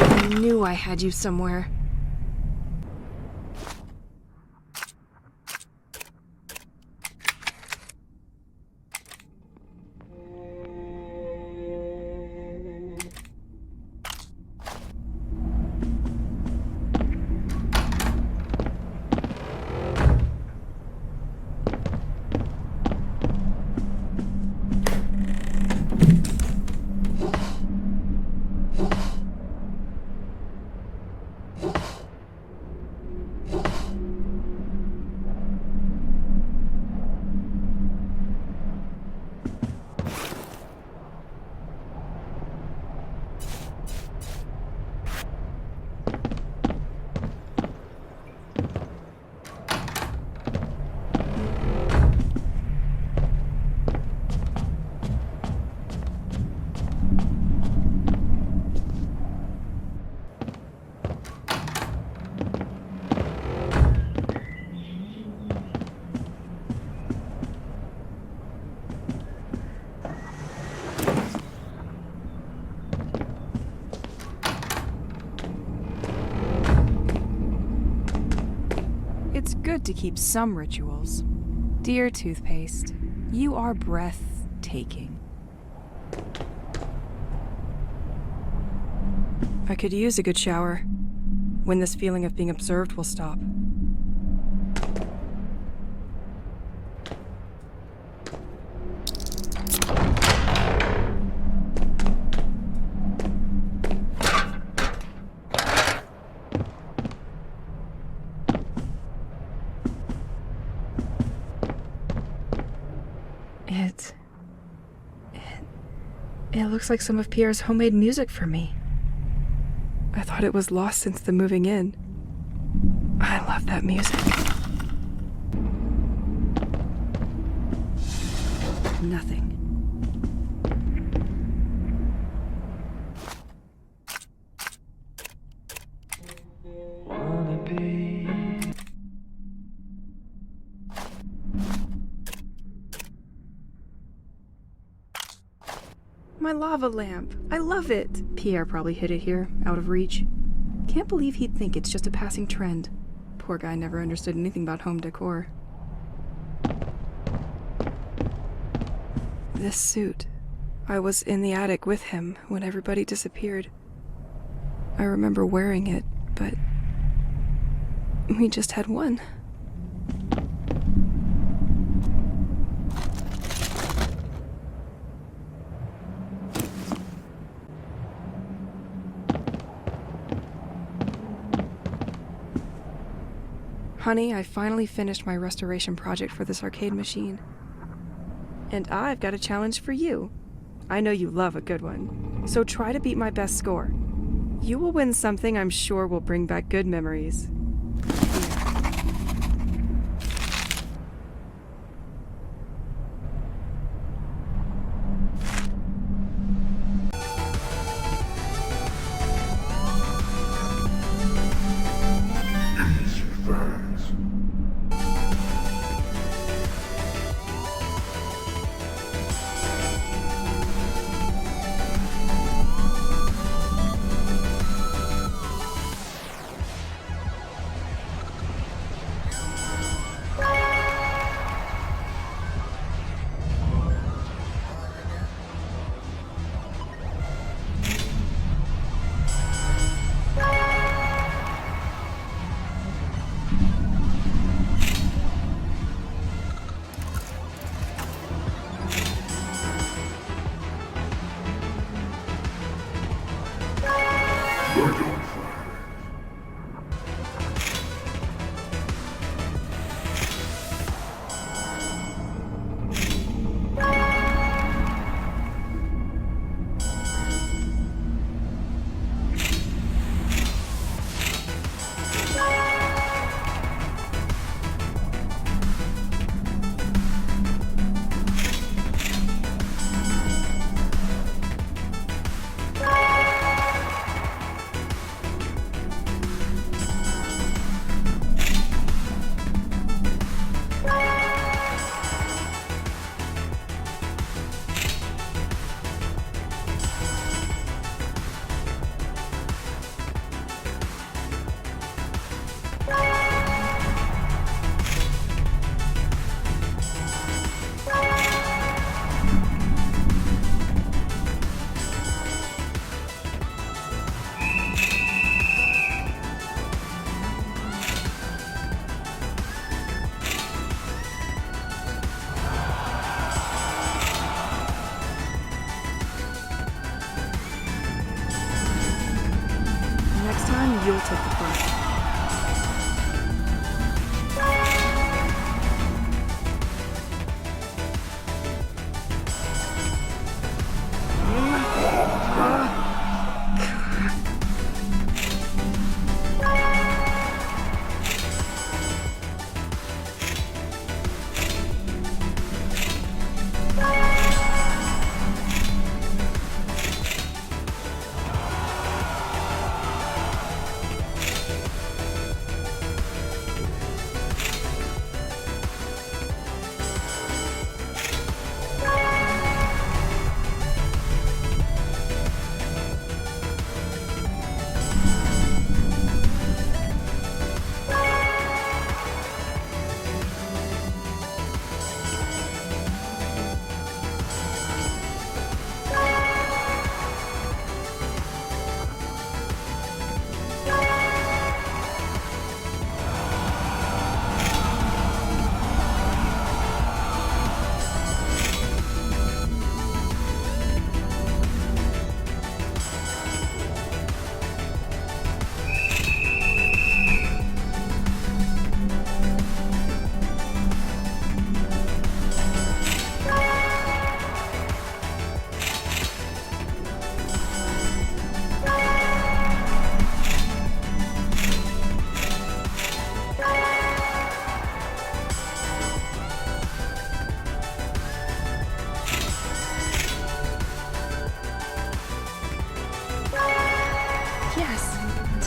I knew I had you somewhere. good to keep some rituals. Dear toothpaste, you are breathtaking. I could use a good shower. When this feeling of being observed will stop. It looks like some of Pierre's homemade music for me. I thought it was lost since the moving in. I love that music. Nothing. My lava lamp. I love it. Pierre probably hid it here, out of reach. Can't believe he'd think it's just a passing trend. Poor guy never understood anything about home decor. This suit. I was in the attic with him when everybody disappeared. I remember wearing it, but we just had one. Honey, I finally finished my restoration project for this arcade machine. And I've got a challenge for you. I know you love a good one, so try to beat my best score. You will win something I'm sure will bring back good memories. You'll take the front.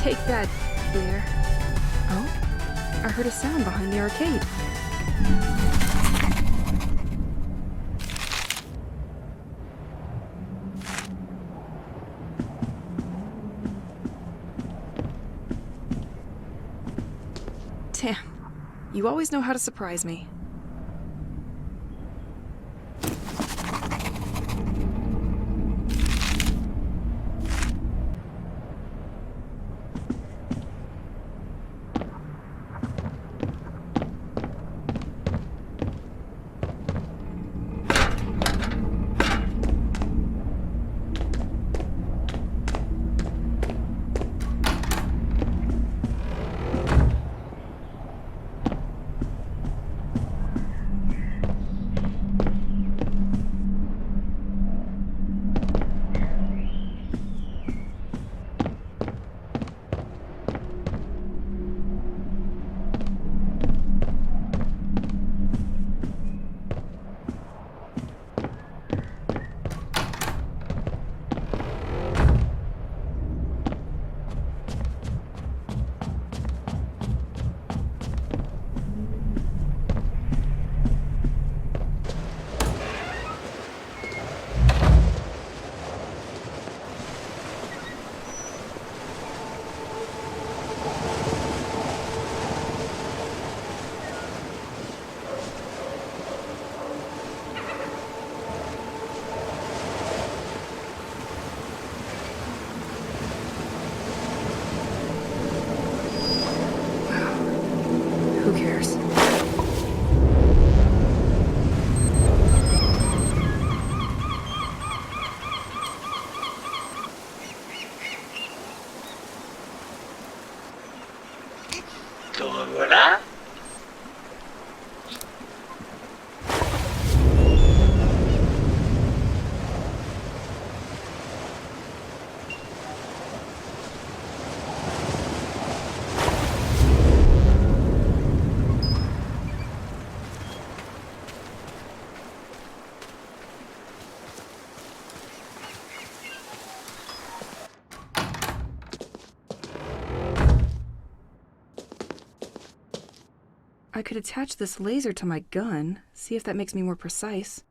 Take that, Pierre. Oh? I heard a sound behind the arcade. Damn. You always know how to surprise me. Who cares? Te revoilà. I could attach this laser to my gun, see if that makes me more precise.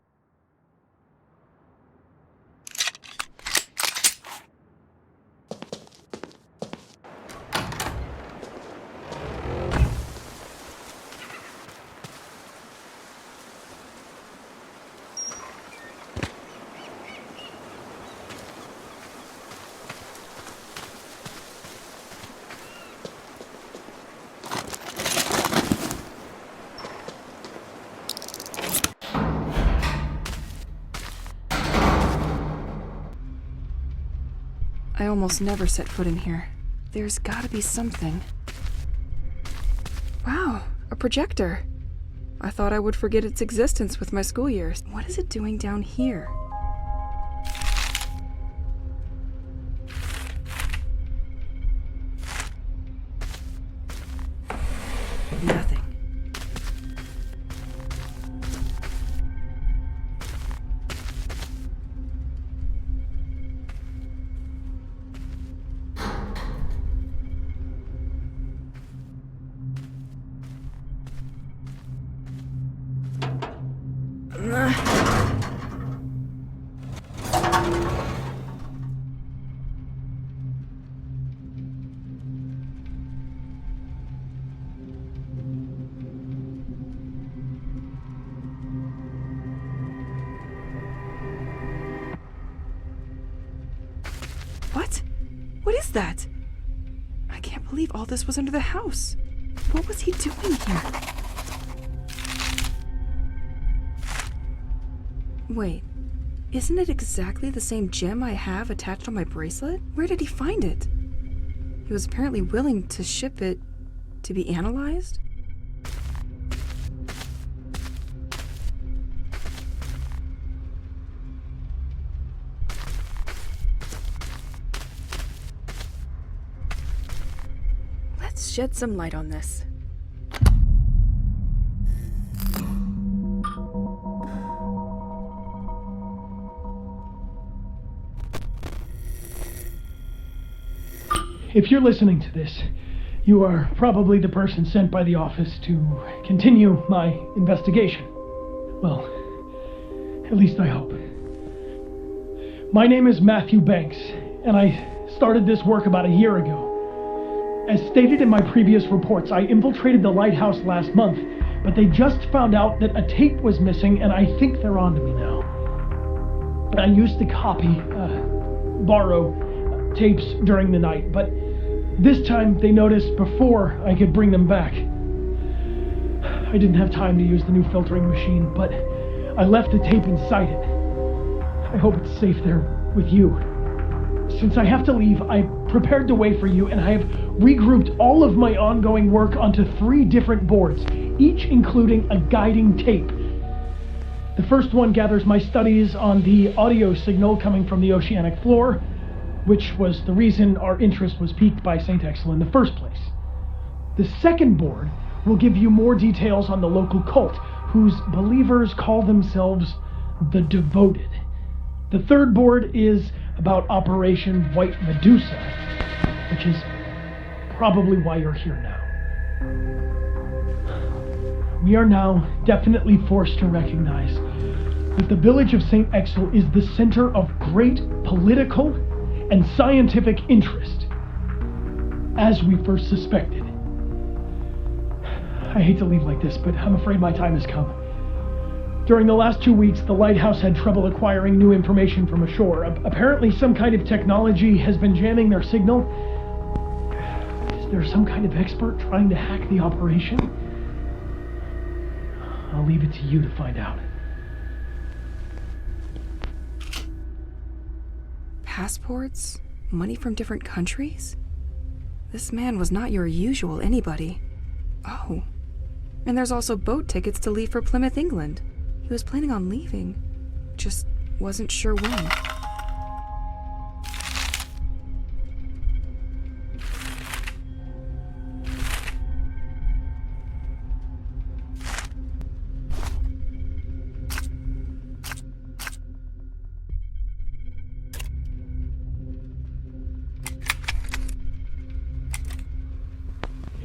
I almost never set foot in here. There's gotta be something. Wow, a projector. I thought I would forget its existence with my school years. What is it doing down here? Nothing. What? What is that? I can't believe all this was under the house. What was he doing here? Wait, isn't it exactly the same gem I have attached on my bracelet? Where did he find it? He was apparently willing to ship it to be analyzed? Let's shed some light on this. If you're listening to this, you are probably the person sent by the office to continue my investigation. Well, at least I hope. My name is Matthew Banks, and I started this work about a year ago. As stated in my previous reports, I infiltrated the lighthouse last month, but they just found out that a tape was missing, and I think they're on to me now. I used to borrow tapes during the night, but this time they noticed before I could bring them back. I didn't have time to use the new filtering machine, but I left the tape inside it. I hope it's safe there with you. Since I have to leave, I prepared the way for you, and I have regrouped all of my ongoing work onto 3 different boards, each including a guiding tape. The first one gathers my studies on the audio signal coming from the oceanic floor, which was the reason our interest was piqued by Saint-Exil in the first place. The second board will give you more details on the local cult, whose believers call themselves the Devoted. The third board is about Operation White Medusa, which is probably why you're here now. We are now definitely forced to recognize that the village of Saint-Exil is the center of great political and scientific interest, as we first suspected. I hate to leave like this, but I'm afraid my time has come. During the last 2 weeks, the lighthouse had trouble acquiring new information from ashore. Apparently some kind of technology has been jamming their signal. Is there some kind of expert trying to hack the operation? I'll leave it to you to find out. Passports? Money from different countries? This man was not your usual anybody. Oh. And there's also boat tickets to leave for Plymouth, England. He was planning on leaving, just wasn't sure when.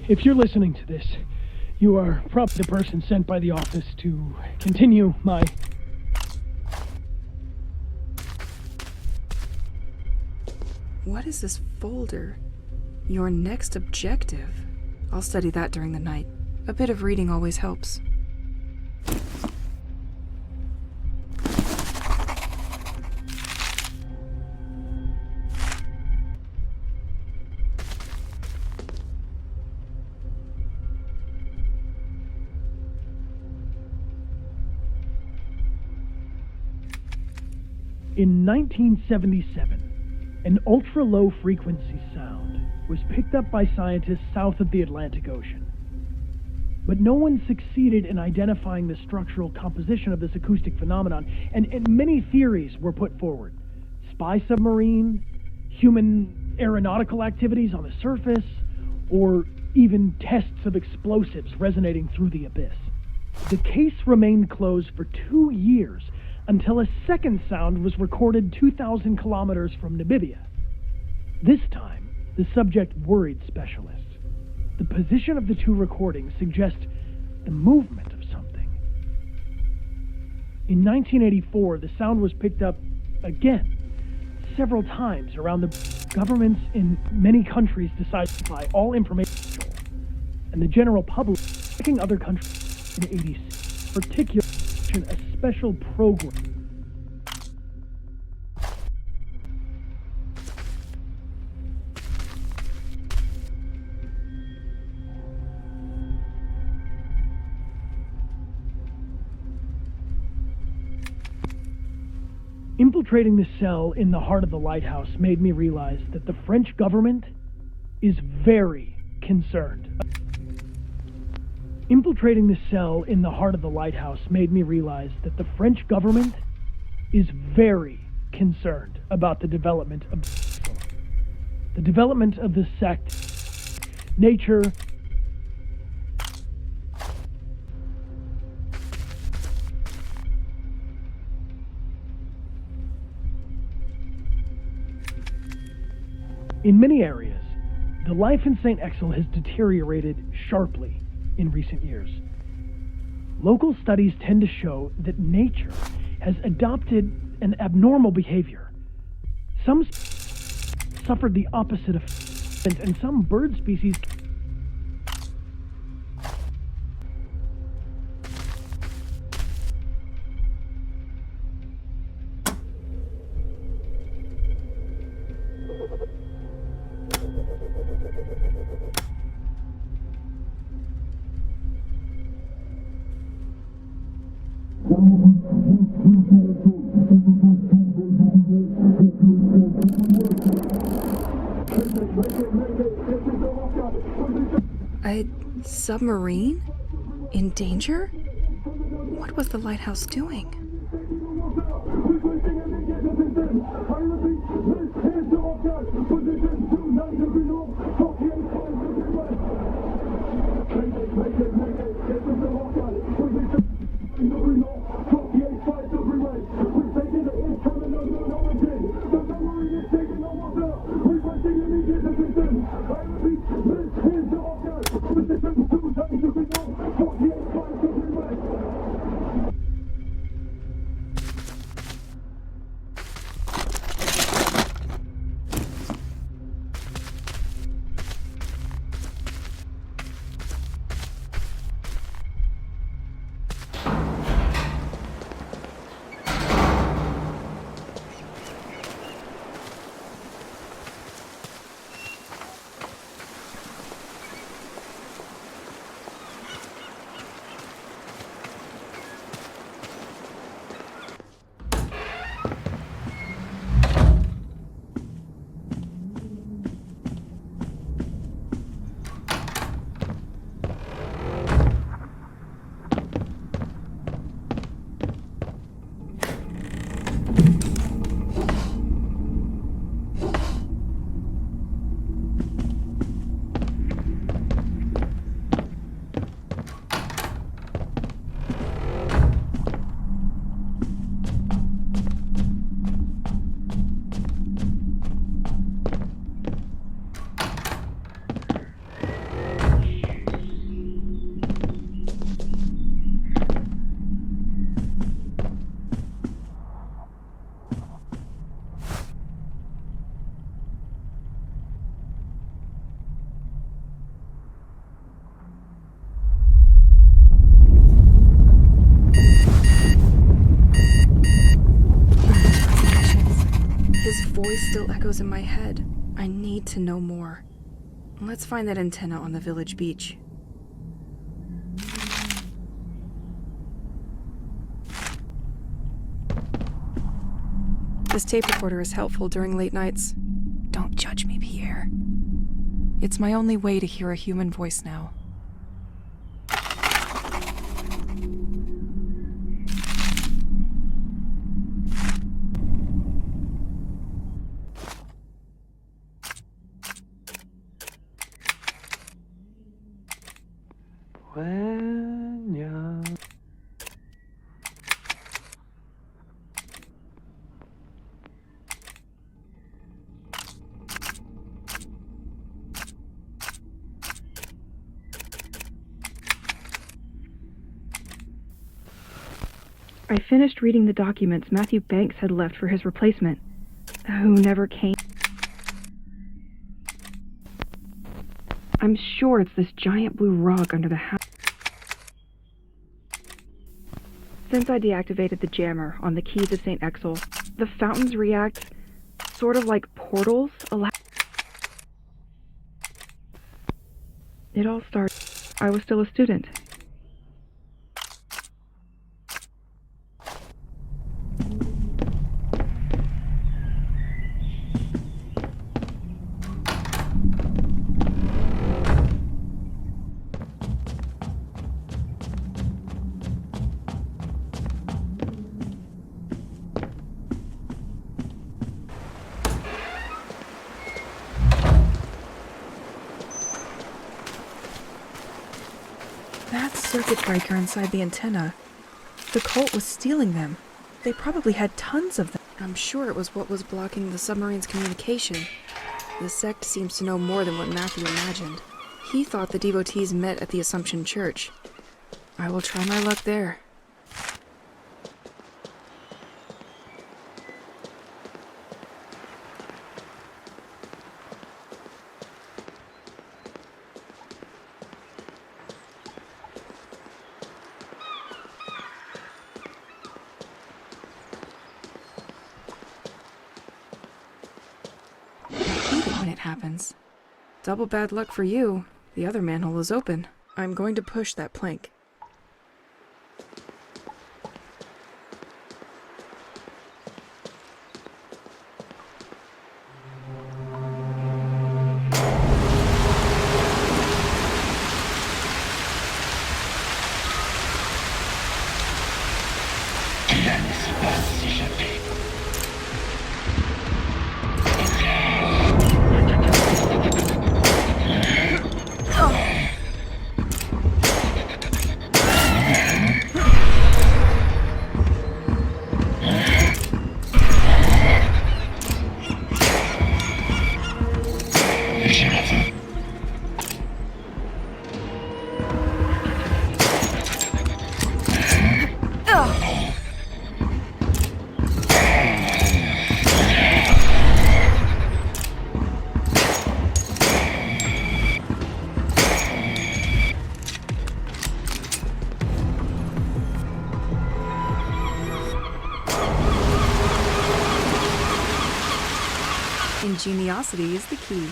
If you're listening to this, you are probably the person sent by the office to continue my... What is this folder? Your next objective. I'll study that during the night. A bit of reading always helps. In 1977, an ultra-low frequency sound was picked up by scientists south of the Atlantic Ocean. But no one succeeded in identifying the structural composition of this acoustic phenomenon, and many theories were put forward. Spy submarine, human aeronautical activities on the surface, or even tests of explosives resonating through the abyss. The case remained closed for 2 years, until a second sound was recorded 2,000 kilometers from Namibia. This time, the subject worried specialists. The position of the 2 recordings suggests the movement of something. In 1984, the sound was picked up again, several times around the governments in many countries decided to supply all information, and the general public checking other countries in the 80s, particularly a special program. Infiltrating the cell in the heart of the lighthouse made me realize that the French government is very concerned. Infiltrating the cell in the heart of the lighthouse made me realize that the French government is very concerned about the development of the Sect, nature, in many areas, The life in Saint-Exil has deteriorated sharply in recent years. Local studies tend to show that nature has adopted an abnormal behavior. Some suffered the opposite effect, and some bird species A submarine? In danger? What was the lighthouse doing? Still echoes in my head. I need to know more. Let's find that antenna on the village beach. This tape recorder is helpful during late nights. Don't judge me, Pierre. It's my only way to hear a human voice now. I finished reading the documents Matthew Banks had left for his replacement, who never came. I'm sure it's this giant blue rock under the house. Since I deactivated the jammer on the keys of Saint-Exil, the fountains react sort of like portals. It all started. I was still a student. That circuit breaker inside the antenna. The cult was stealing them. They probably had tons of them. I'm sure it was what was blocking the submarine's communication. The sect seems to know more than what Matthew imagined. He thought the devotees met at the Assumption Church. I will try my luck there. When it happens. Double bad luck for you. The other manhole is open. I'm going to push that plank. Ingeniosity is the key.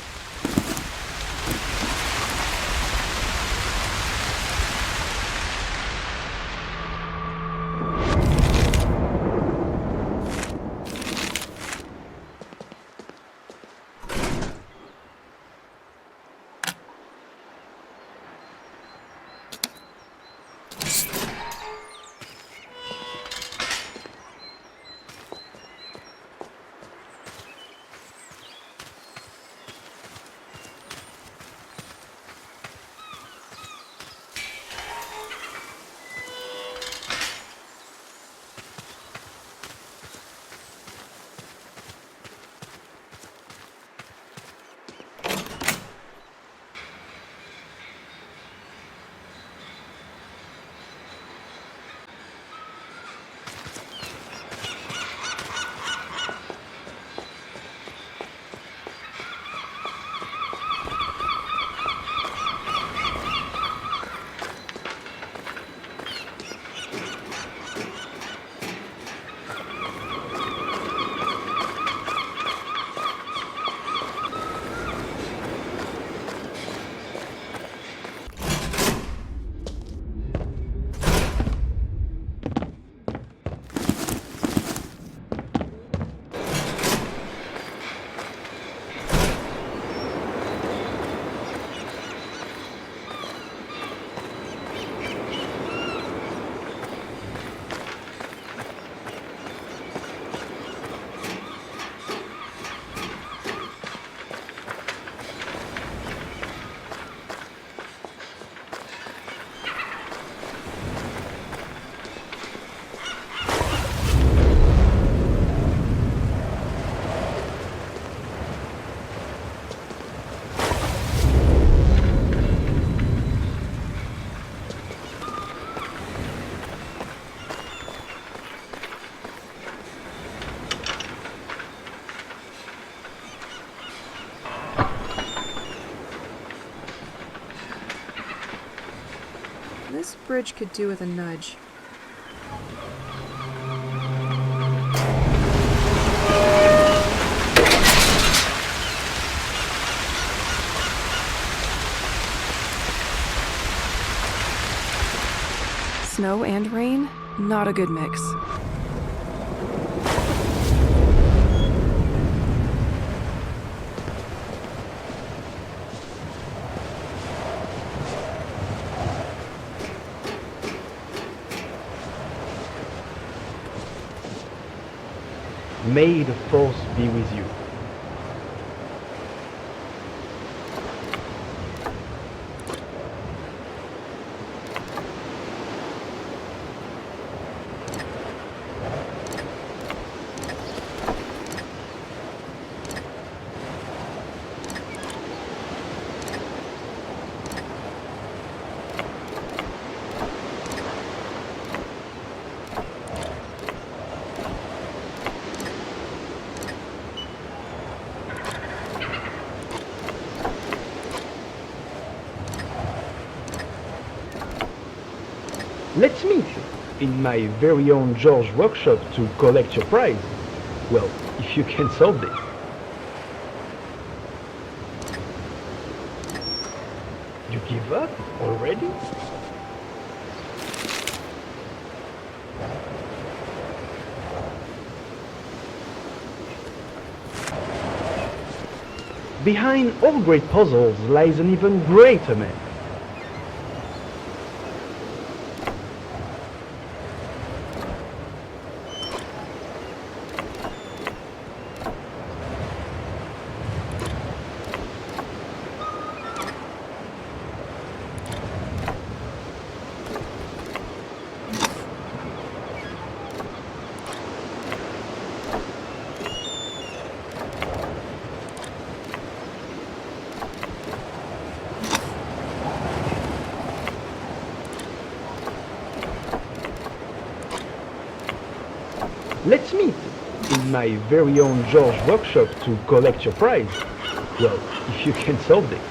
This bridge could do with a nudge. Snow and rain? Not a good mix. May the force be with you. Let's meet in my very own George workshop to collect your prize. Well, if you can solve this. You give up already? Behind all great puzzles lies an even greater man. Let's meet in my very own George workshop to collect your prize. Well, if you can solve this.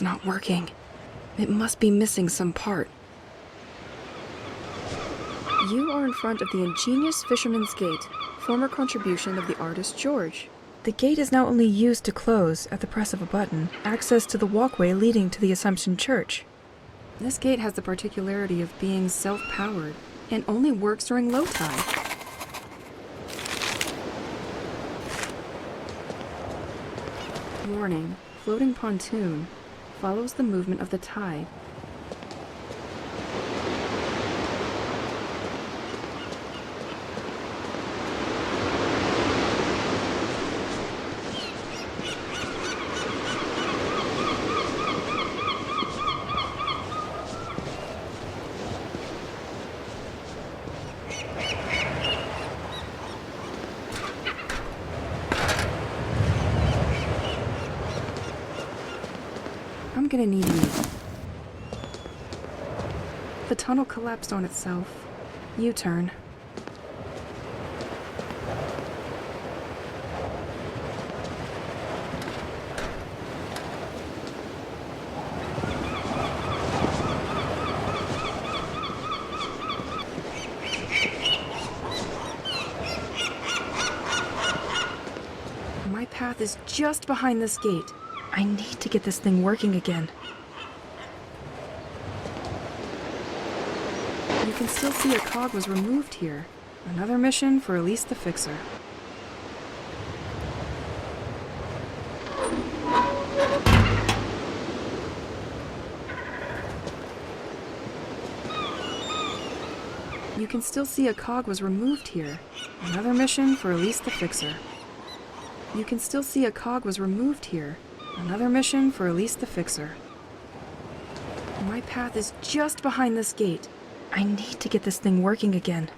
It's not working. It must be missing some part. You are in front of the ingenious Fisherman's Gate, former contribution of the artist George. The gate is now only used to close, at the press of a button, access to the walkway leading to the Assumption Church. This gate has the particularity of being self-powered, and only works during low tide. Warning, floating pontoon follows the movement of the tide. I'm gonna need you. The tunnel collapsed on itself. U-turn. My path is just behind this gate. I need to get this thing working again. You can still see a cog was removed here. Another mission for Elise the Fixer. You can still see a cog was removed here. Another mission for Elise the Fixer. You can still see a cog was removed here. Another mission for Elise the Fixer. My path is just behind this gate. I need to get this thing working again.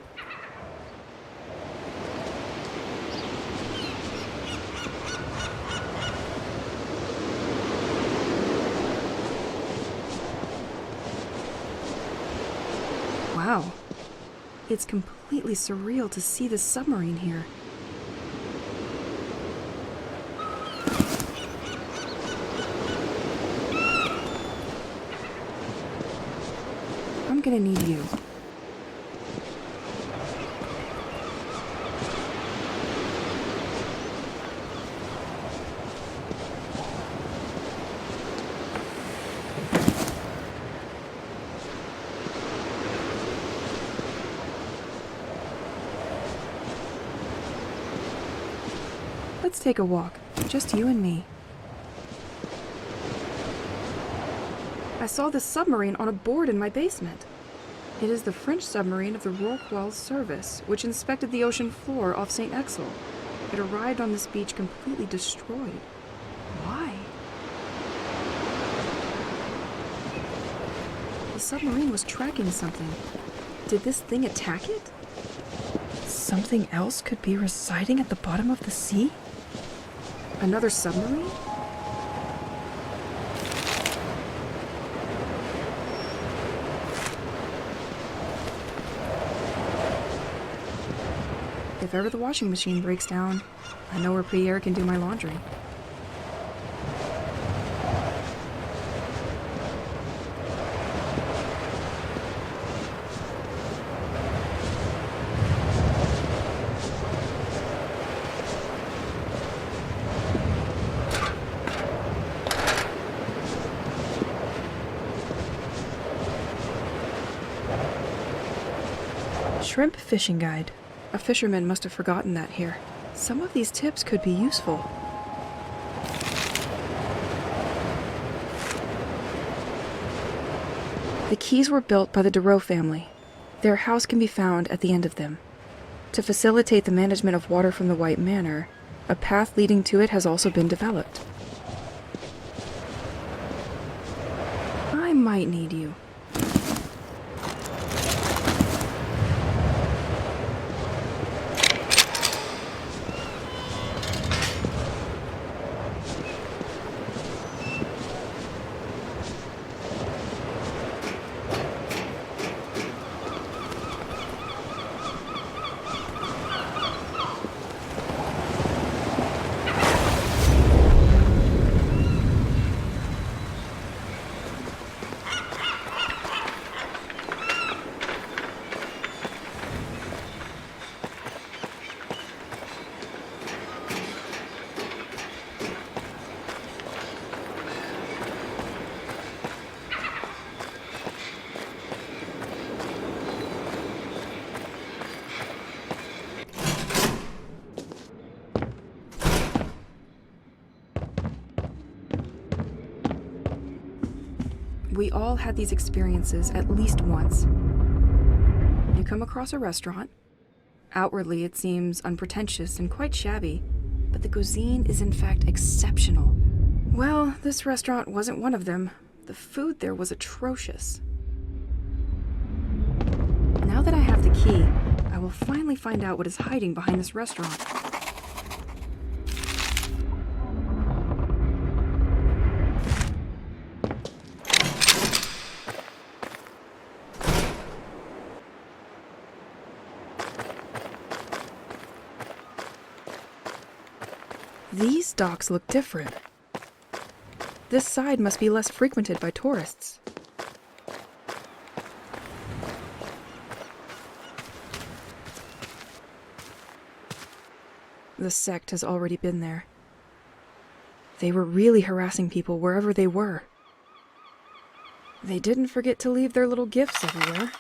Wow. It's completely surreal to see this submarine here. I'm gonna need you. Let's take a walk, just you and me. I saw this submarine on a board in my basement. It is the French submarine of the Rorqual service, which inspected the ocean floor off Saint-Exil. It arrived on this beach completely destroyed. Why? The submarine was tracking something. Did this thing attack it? Something else could be residing at the bottom of the sea? Another submarine? If ever the washing machine breaks down, I know where Pierre can do my laundry. Shrimp fishing guide. A fisherman must have forgotten that here. Some of these tips could be useful. The keys were built by the Dureau family. Their house can be found at the end of them. To facilitate the management of water from the White Manor, a path leading to it has also been developed. I might need you. We all had these experiences at least once. You come across a restaurant. Outwardly, it seems unpretentious and quite shabby, but the cuisine is in fact exceptional. Well, this restaurant wasn't one of them. The food there was atrocious. Now that I have the key, I will finally find out what is hiding behind this restaurant. These docks look different. This side must be less frequented by tourists. The Sect has already been there. They were really harassing people wherever they were. They didn't forget to leave their little gifts everywhere.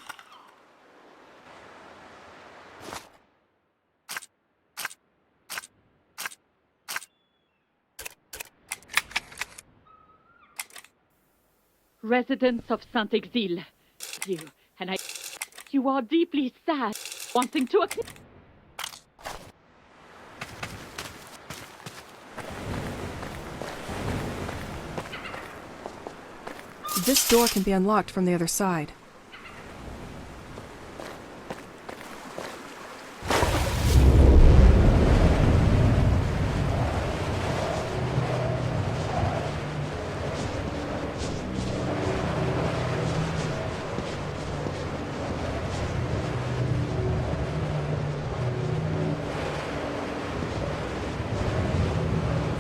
Residents of Saint-Exil, you you are deeply sad, wanting to... This door can be unlocked from the other side.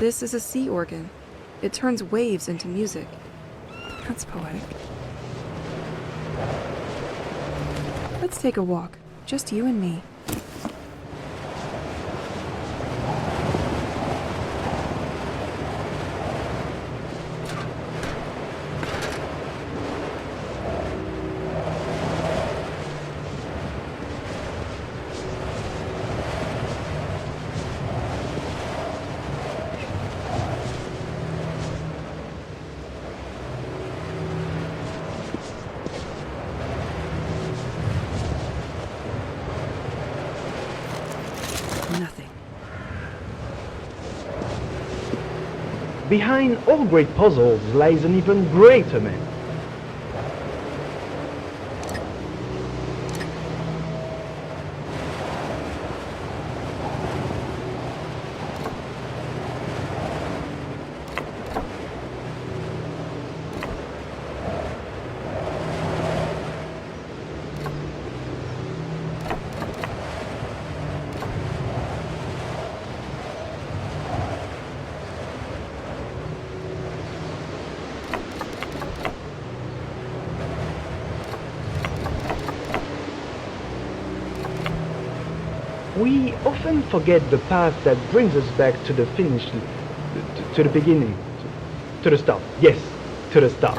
This is a sea organ. It turns waves into music. That's poetic. Let's take a walk. Just you and me. Nothing. Behind all great puzzles lies an even greater man. We often forget the path that brings us back to the finish, to the beginning, to the start. Yes, to the start.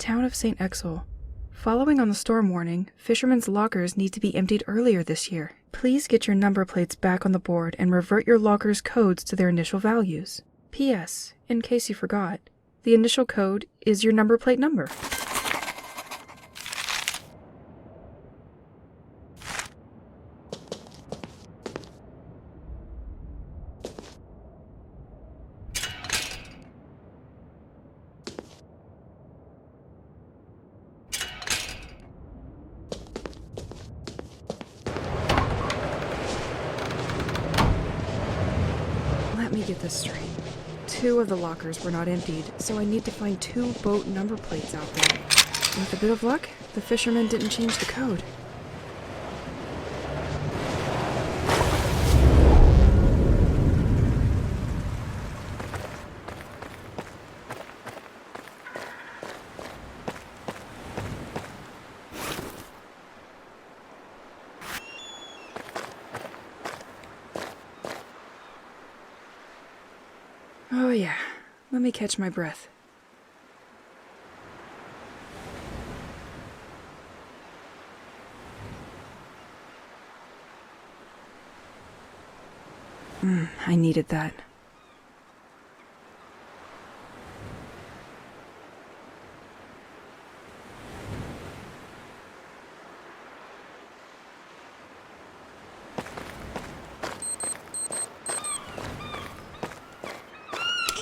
town of Saint-Exil. Following on the storm warning, fishermen's lockers need to be emptied earlier this year. Please get your number plates back on the board and revert your locker's codes to their initial values. P.S. In case you forgot, the initial code is your number plate number. Let me get this straight. 2 of the lockers were not emptied, so I need to find 2 boat number plates out there. With a bit of luck, the fishermen didn't change the code. Oh yeah, let me catch my breath. I needed that.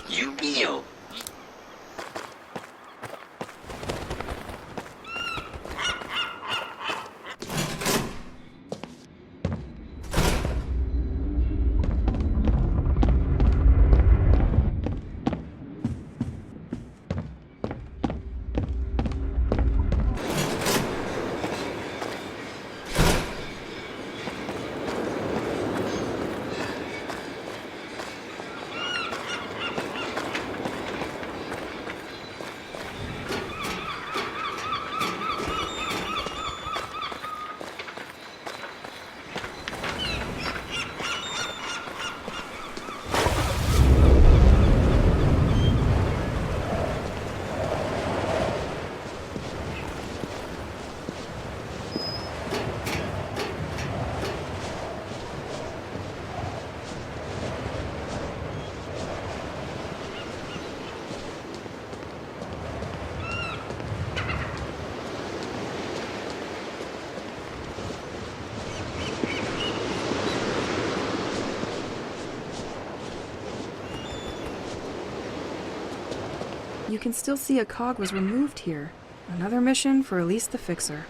Yu-Gi-Oh! You can still see a cog was removed here. Another mission for Elise the Fixer.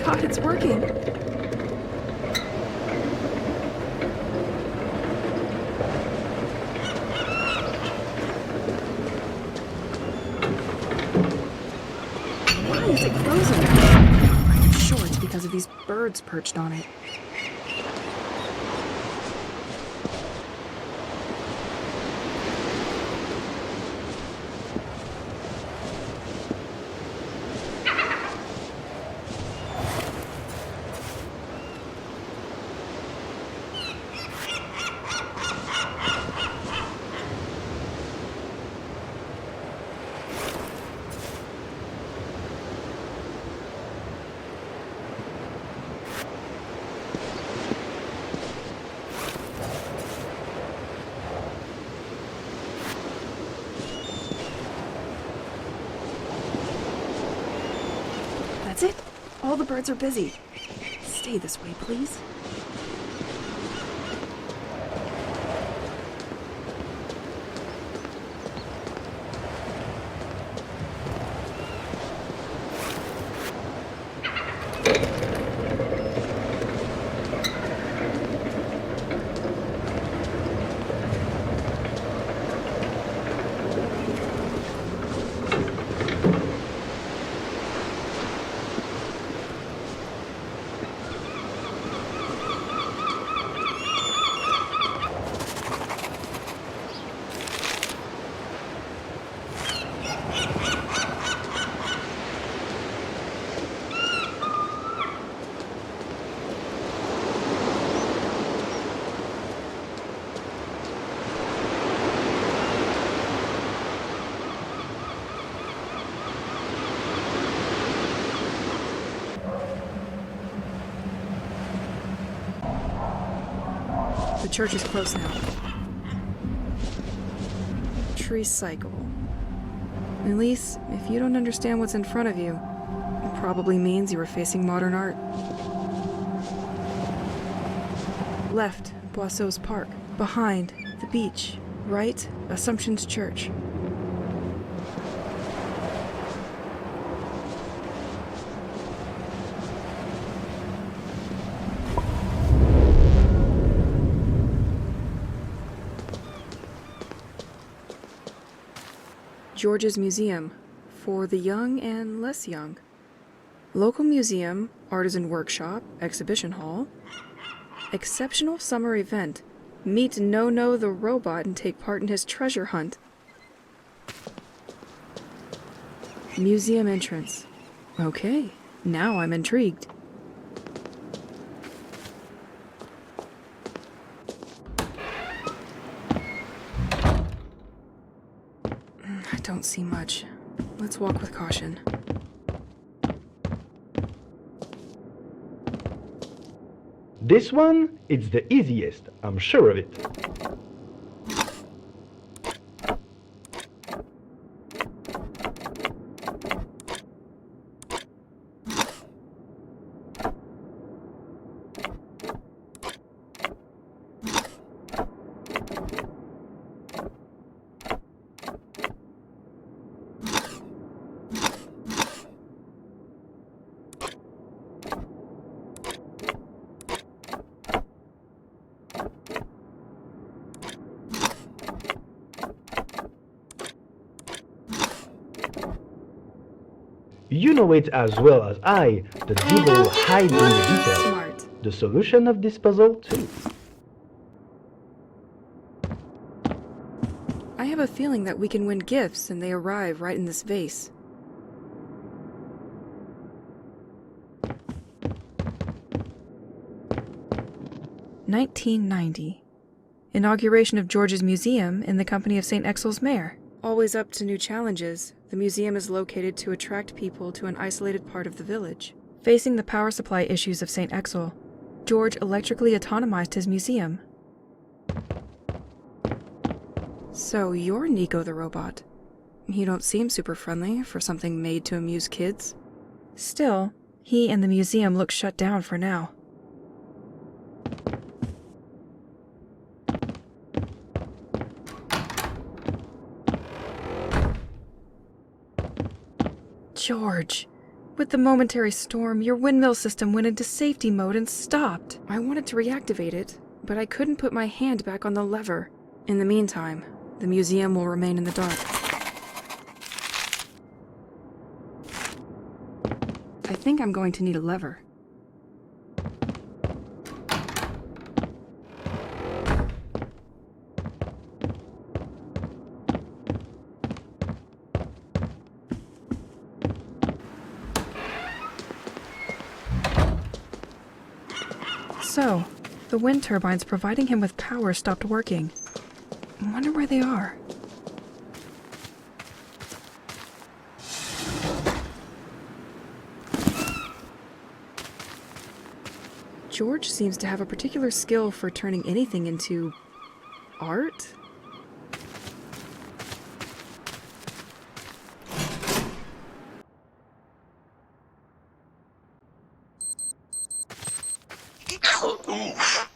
God, it's working! Why is it frozen? I'm sure it's because of these birds perched on it. That's it? All the birds are busy. Stay this way, please. The church is close now. Tree cycle. Elise, if you don't understand what's in front of you, it probably means you were facing modern art. Left, Boisseau's Park. Behind, the beach. Right, Assumption's Church. George's Museum, for the young and less young. Local museum, artisan workshop, exhibition hall. Exceptional summer event. Meet No the robot and take part in his treasure hunt. Museum entrance. Okay, now I'm intrigued. I don't see much. Let's walk with caution. This one, it's the easiest, I'm sure of it. You know it as well as I, the devil hides in the details. Smart. The solution of this puzzle, too. I have a feeling that we can win gifts and they arrive right in this vase. (1990) Inauguration of George's Museum in the company of Saint-Exil's mayor. Always up to new challenges, the museum is located to attract people to an isolated part of the village. Facing the power supply issues of Saint-Exil, George electrically autonomized his museum. So you're Nico the robot. You don't seem super friendly for something made to amuse kids. Still, he and the museum look shut down for now. George, with the momentary storm, your windmill system went into safety mode and stopped. I wanted to reactivate it, but I couldn't put my hand back on the lever. In the meantime, the museum will remain in the dark. I think I'm going to need a lever. So, the wind turbines providing him with power stopped working. I wonder where they are. George seems to have a particular skill for turning anything into art? Ouf.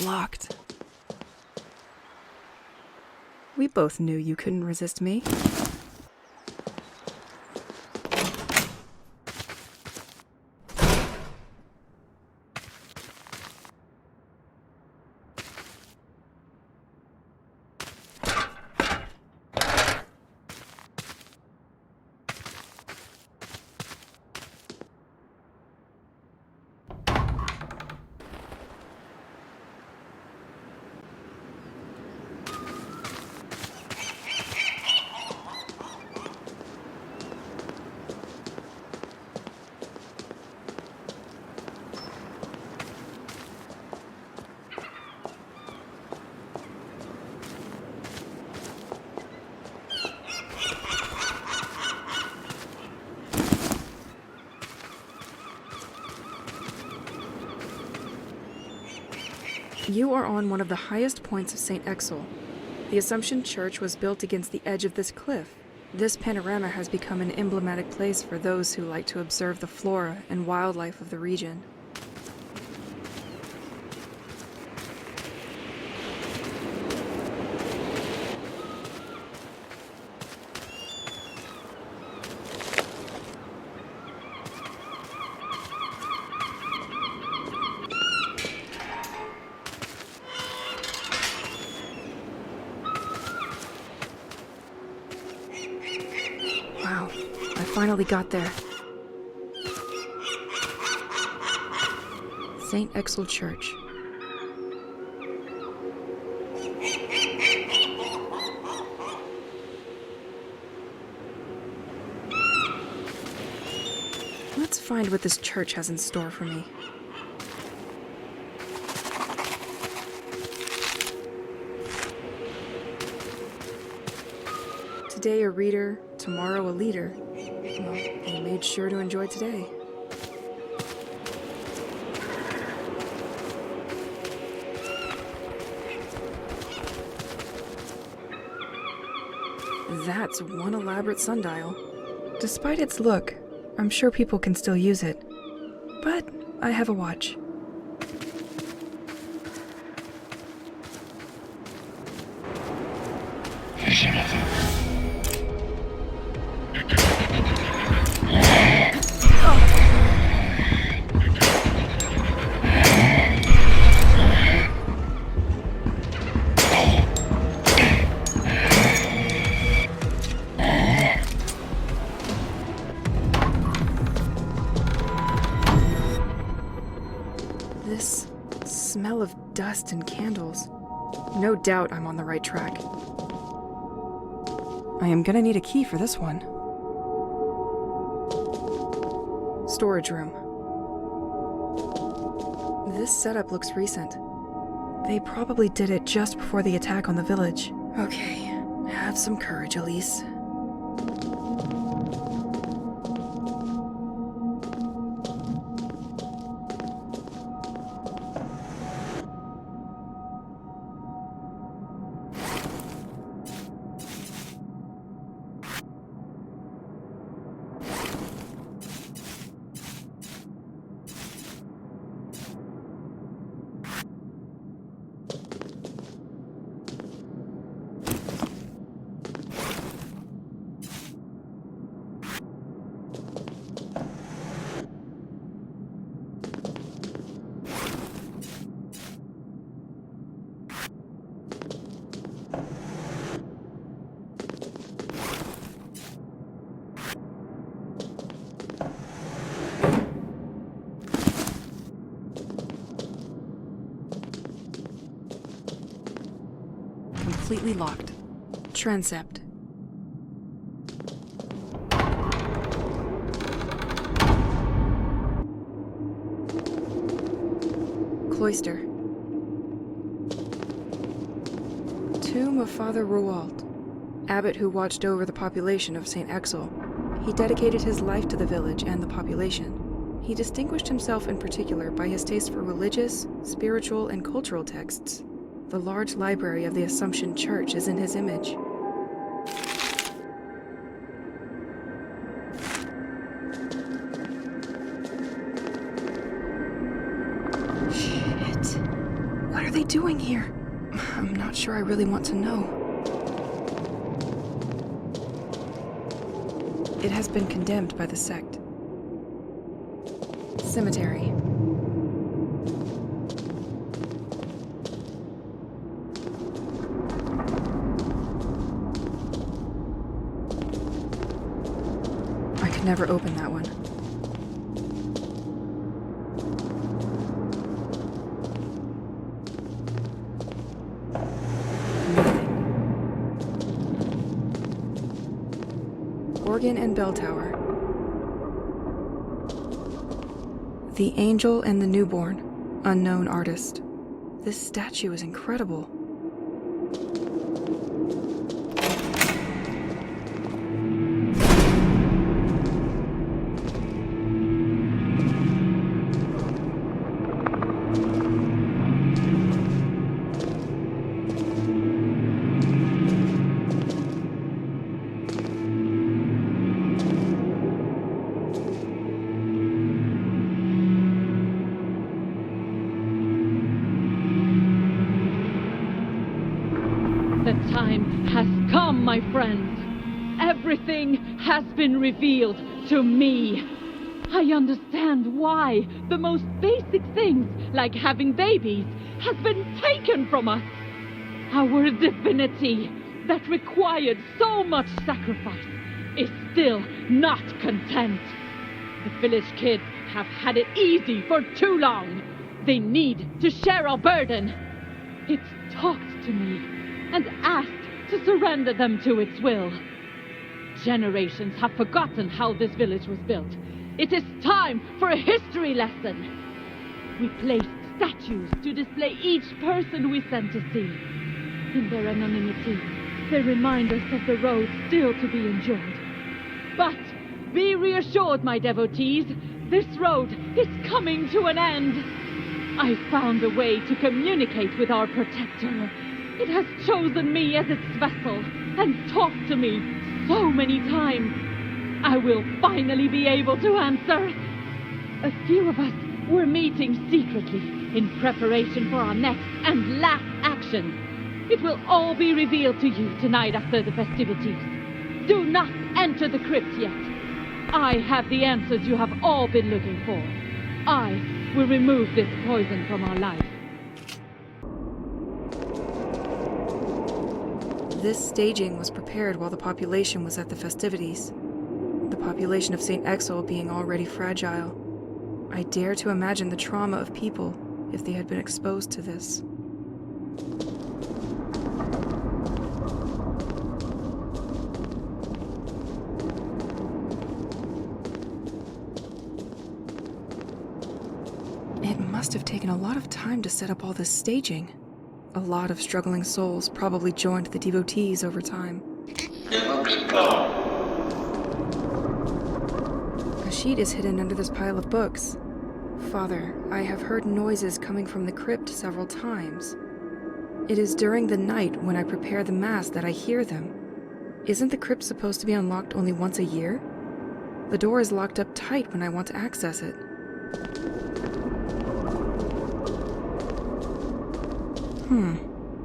Locked. We both knew you couldn't resist me. You are on one of the highest points of Saint-Exil. The Assumption Church was built against the edge of this cliff. This panorama has become an emblematic place for those who like to observe the flora and wildlife of the region. Wow, I finally got there. Saint-Exil Church. Let's find what this church has in store for me. Today a reader, tomorrow a leader. Well, I made sure to enjoy today. That's one elaborate sundial. Despite its look, I'm sure people can still use it. But I have a watch. This smell of dust and candles. No doubt I'm on the right track. I am gonna need a key for this one. Storage room. This setup looks recent. They probably did it just before the attack on the village. Okay, have some courage, Elise. completely locked. Transept. Cloister. Tomb of Father Roald, abbot who watched over the population of Saint-Exil. He dedicated his life to the village and the population. He distinguished himself in particular by his taste for religious, spiritual, and cultural texts. The large library of the Assumption Church is in his image. Shit. What are they doing here? I'm not sure I really want to know. It has been condemned by the Sect. Cemetery. I could never open that one. Organ and bell tower. The Angel and the Newborn, unknown artist. This statue is incredible. The time has come, my friend. Everything has been revealed to me. I understand why the most basic things, like having babies, has been taken from us. Our divinity, that required so much sacrifice, is still not content. The village kids have had it easy for too long. They need to share our burden. It talked to me and asked to surrender them to its will. Generations have forgotten how this village was built. It is time for a history lesson. We placed statues to display each person we sent to see. In their anonymity, they remind us of the road still to be endured. But be reassured, my devotees, this road is coming to an end. I found a way to communicate with our protector. It has chosen me as its vessel and talked to me so many times. I will finally be able to answer. A few of us were meeting secretly in preparation for our next and last action. It will all be revealed to you tonight after the festivities. Do not enter the crypt yet. I have the answers you have all been looking for. I will remove this poison from our life. This staging was prepared while the population was at the festivities. The population of Saint-Exil being already fragile. I dare to imagine the trauma of people if they had been exposed to this. It must have taken a lot of time to set up all this staging. A lot of struggling souls probably joined the devotees over time. A sheet is hidden under this pile of books. Father, I have heard noises coming from the crypt several times. It is during the night when I prepare the Mass that I hear them. Isn't the crypt supposed to be unlocked only once a year? The door is locked up tight when I want to access it.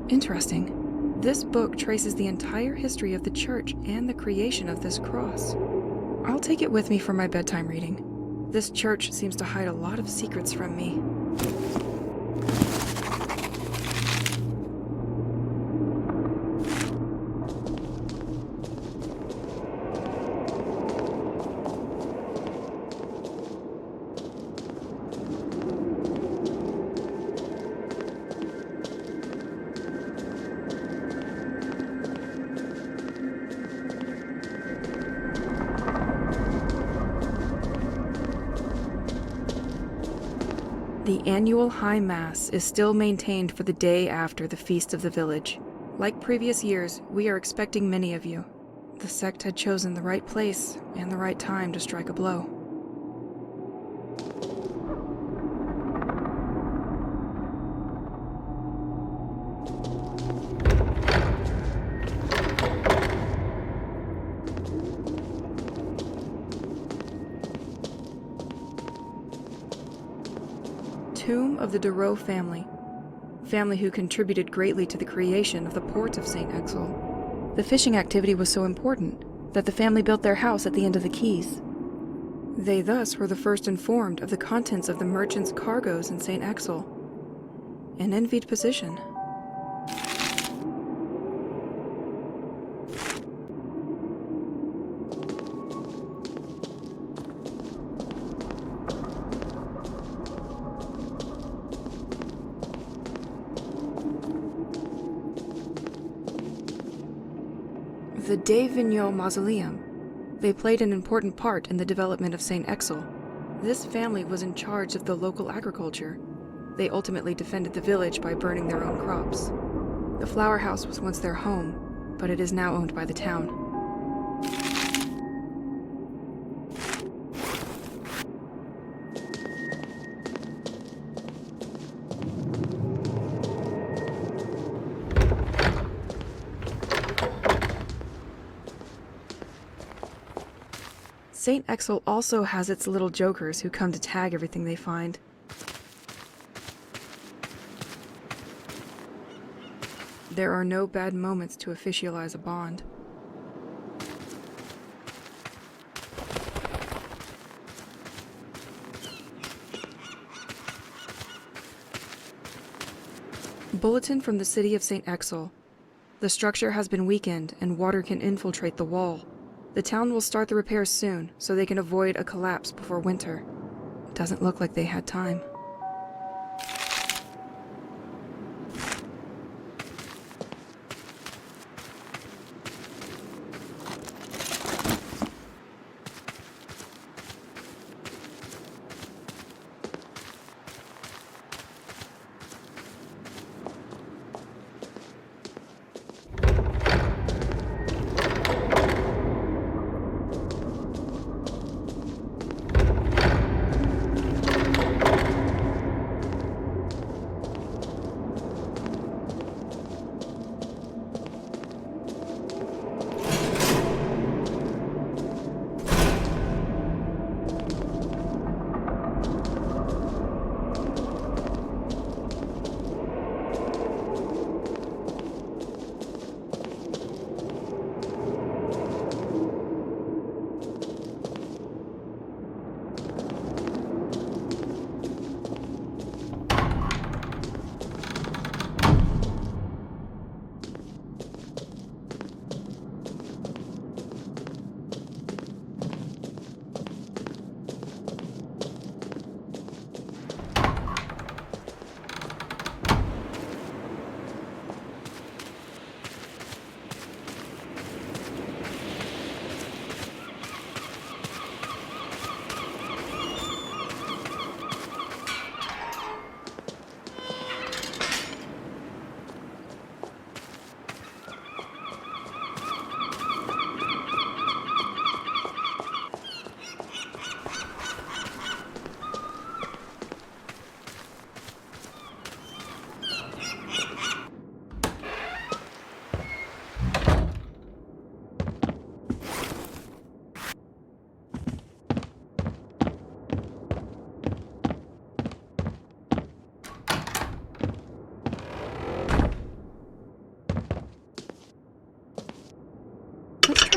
Interesting. This book traces the entire history of the church and the creation of this cross. I'll take it with me for my bedtime reading. This church seems to hide a lot of secrets from me. The annual High Mass is still maintained for the day after the Feast of the Village. Like previous years, we are expecting many of you. The Sect had chosen the right place and the right time to strike a blow. Tomb of the Dureau family who contributed greatly to the creation of the port of Saint-Exil. The fishing activity was so important that the family built their house at the end of the quays. They thus were the first informed of the contents of the merchants' cargoes in Saint-Exil. An envied position. The De Vigneault Mausoleum. They played an important part in the development of Saint-Exil. This family was in charge of the local agriculture. They ultimately defended the village by burning their own crops. The flower house was once their home, but it is now owned by the town. Saint-Exil also has its little jokers who come to tag everything they find. There are no bad moments to officialize a bond. Bulletin from the city of Saint-Exil. The structure has been weakened and water can infiltrate the wall. The town will start the repairs soon, so they can avoid a collapse before winter. Doesn't look like they had time.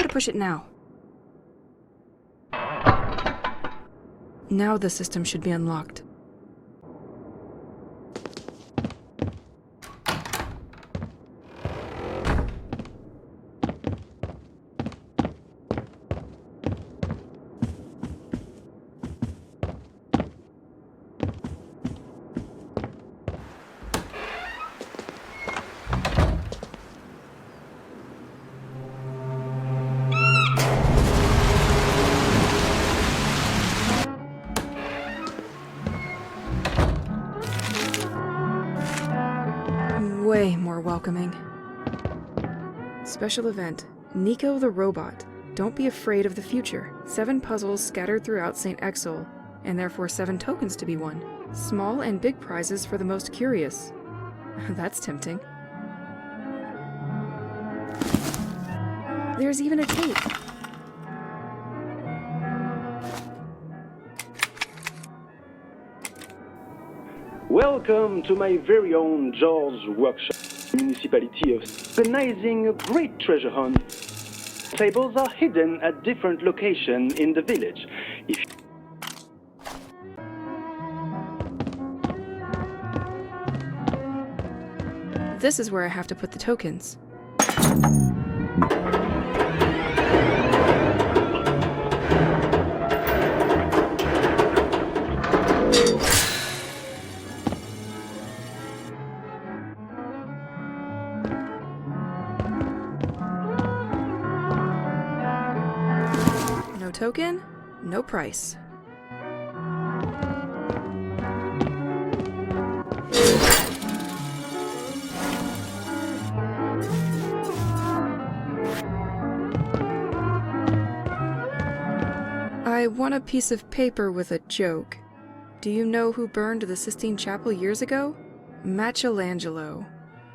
Push it now. Now the system should be unlocked. more welcoming. Special event. Nico the Robot. Don't be afraid of the future. 7 puzzles scattered throughout Saint-Exil, and therefore 7 tokens to be won. Small and big prizes for the most curious. That's tempting. There's even a tape. Welcome to my very own George workshop, municipality of organizing a great treasure hunt. Tables are hidden at different locations in the village. This is where I have to put the tokens. No token, no price. I want a piece of paper with a joke. Do you know who burned the Sistine Chapel years ago? Michelangelo.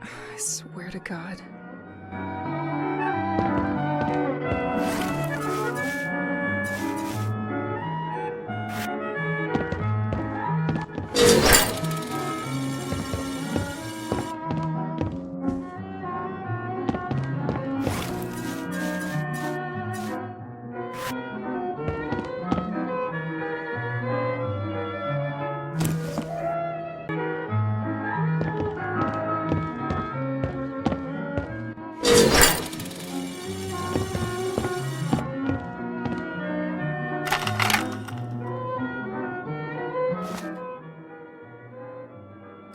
I swear to God.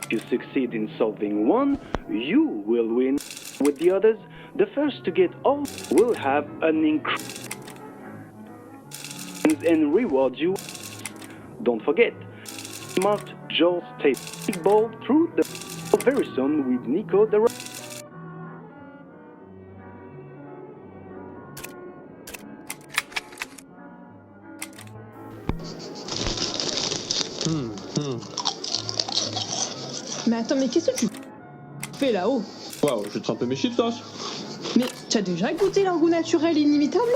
If you succeed in solving one, you will win. With the others, the first to get all will have an increase and reward you. Don't forget, marked Joel's tape ball through the very soon with Nico the Mais attends, mais qu'est-ce que tu fais là-haut? Waouh, je trempe mes Chipstos. Mais tu as déjà goûté leur goût naturel et inimitable?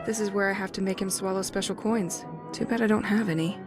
This is where I have to make him swallow special coins. Too bad I don't have any.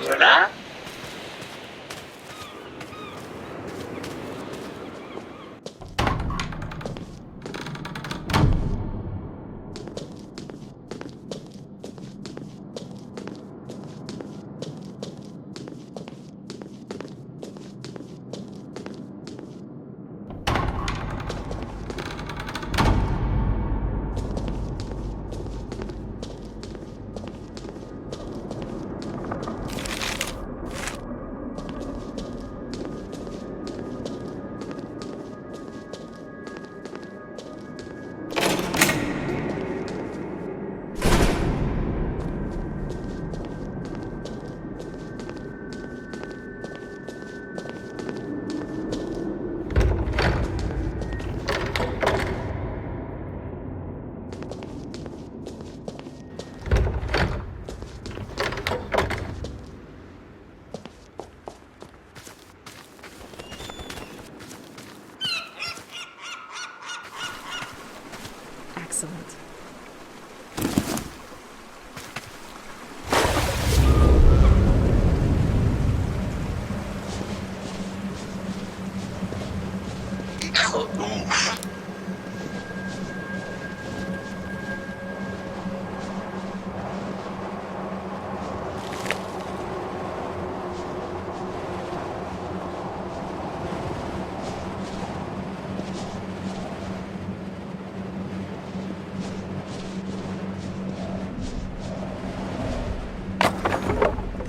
Voilà.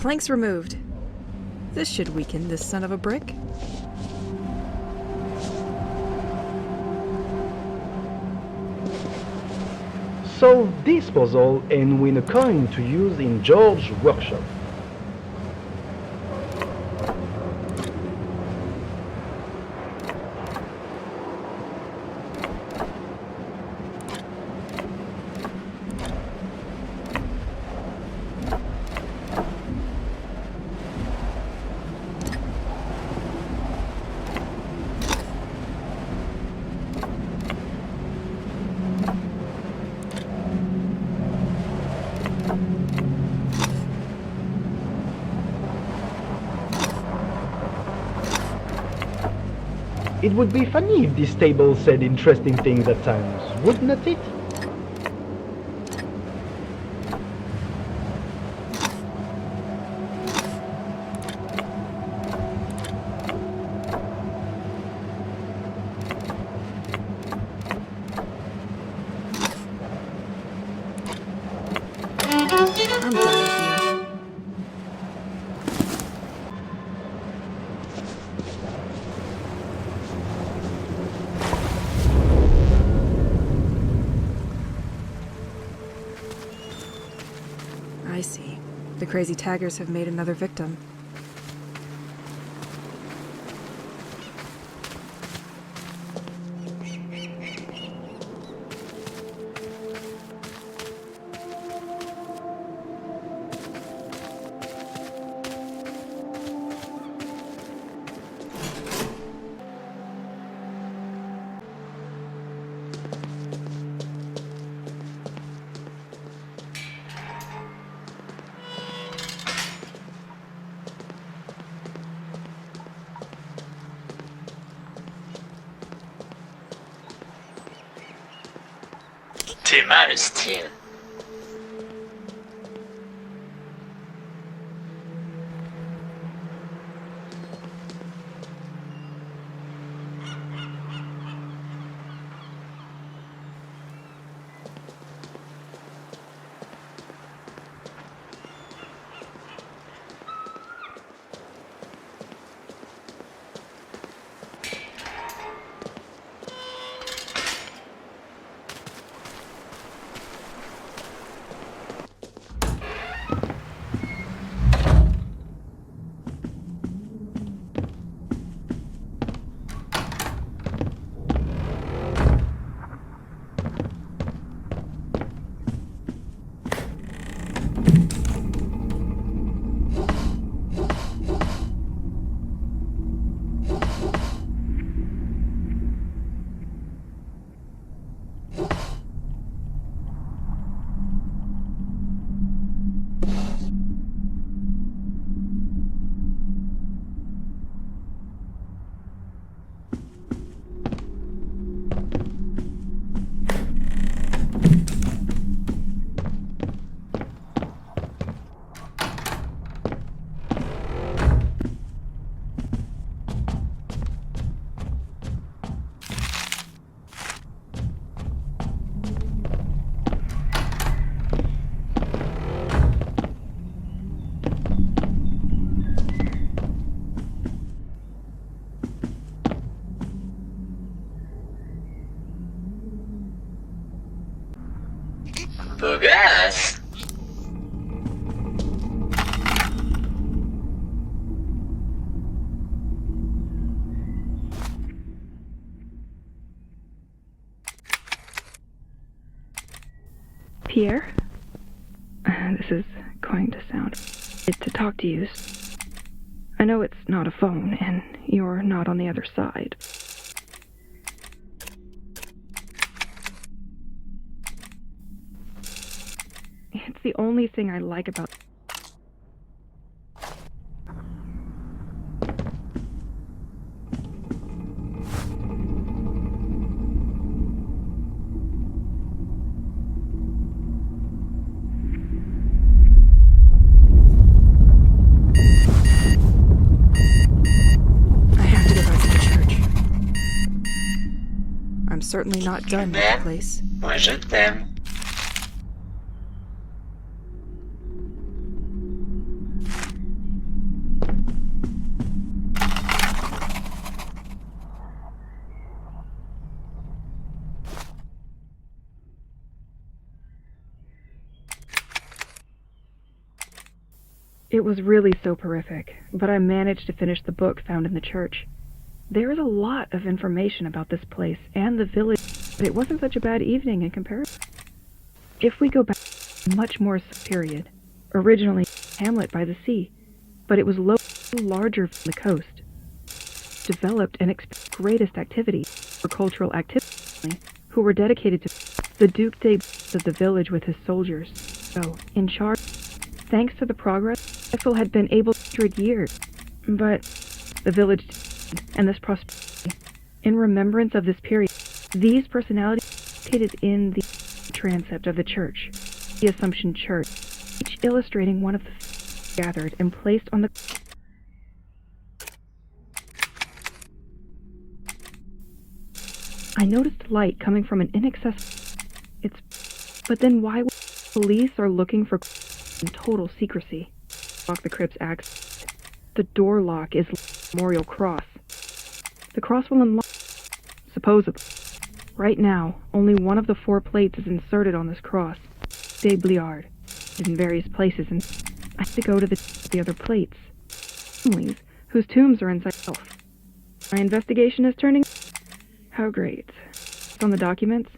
Planks removed. This should weaken this son of a brick. Solve this puzzle and win a coin to use in George's workshop. It would be funny if this table said interesting things at times, wouldn't it? I'm done with you. I see. The crazy taggers have made another victim. T'es mal, style. Bugas. Pierre? This is going to sound... to talk to you. I know it's not a phone, and you're not on the other side. It's the only thing I like about... I'm certainly not done with the place. Moi je t'aime. It was really soporific, but I managed to finish the book found in the church. There is a lot of information about this place and the village, but it wasn't such a bad evening in comparison. If we go back to a much more period, originally hamlet by the sea, but it was larger from the coast, developed and experienced greatest activity for cultural activity, who were dedicated to the Duc de of the village with his soldiers. So, in charge, thanks to the progress, Eiffel had been able to 100 years, but the village and this prosperity, in remembrance of this period, these personalities located in the transept of the church, the Assumption Church, each illustrating one of the gathered and placed on the. I noticed light coming from an inaccessible. But then why would police are looking for in total secrecy? Lock the crypt's access. The door lock is memorial cross. The cross will unlock, supposedly. Right now, only one of the 4 plates is inserted on this cross. De Bliard, in various places, and I have to go to the other plates. Families whose tombs are inside self. My investigation is turning. How great. On the documents.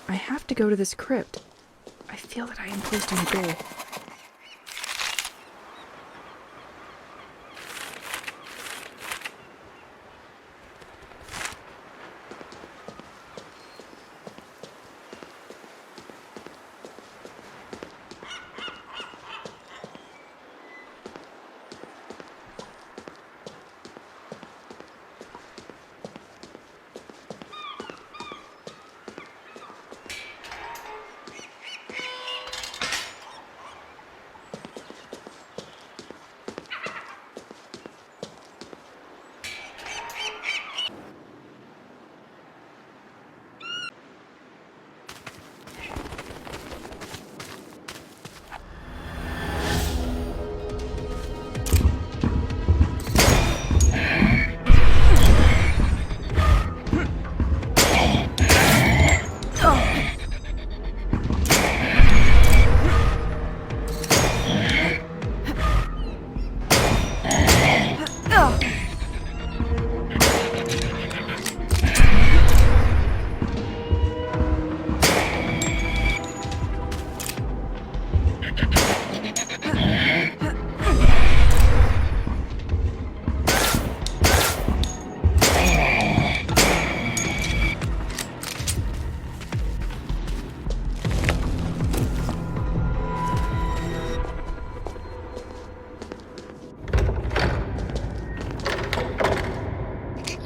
I have to go to this crypt. I feel that I am close to my goal.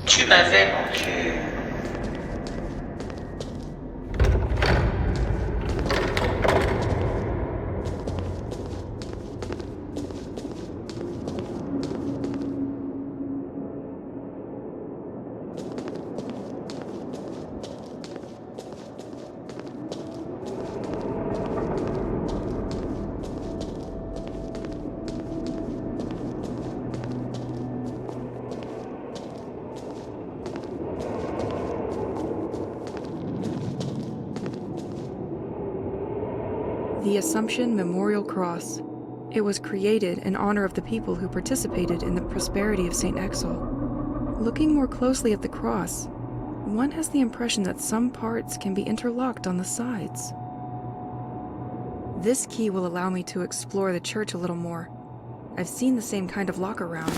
Tu m'avais manqué. The Assumption Memorial Cross. It was created in honor of the people who participated in the prosperity of Saint-Exil. Looking more closely at the cross, one has the impression that some parts can be interlocked on the sides. This key will allow me to explore the church a little more. I've seen the same kind of lock around.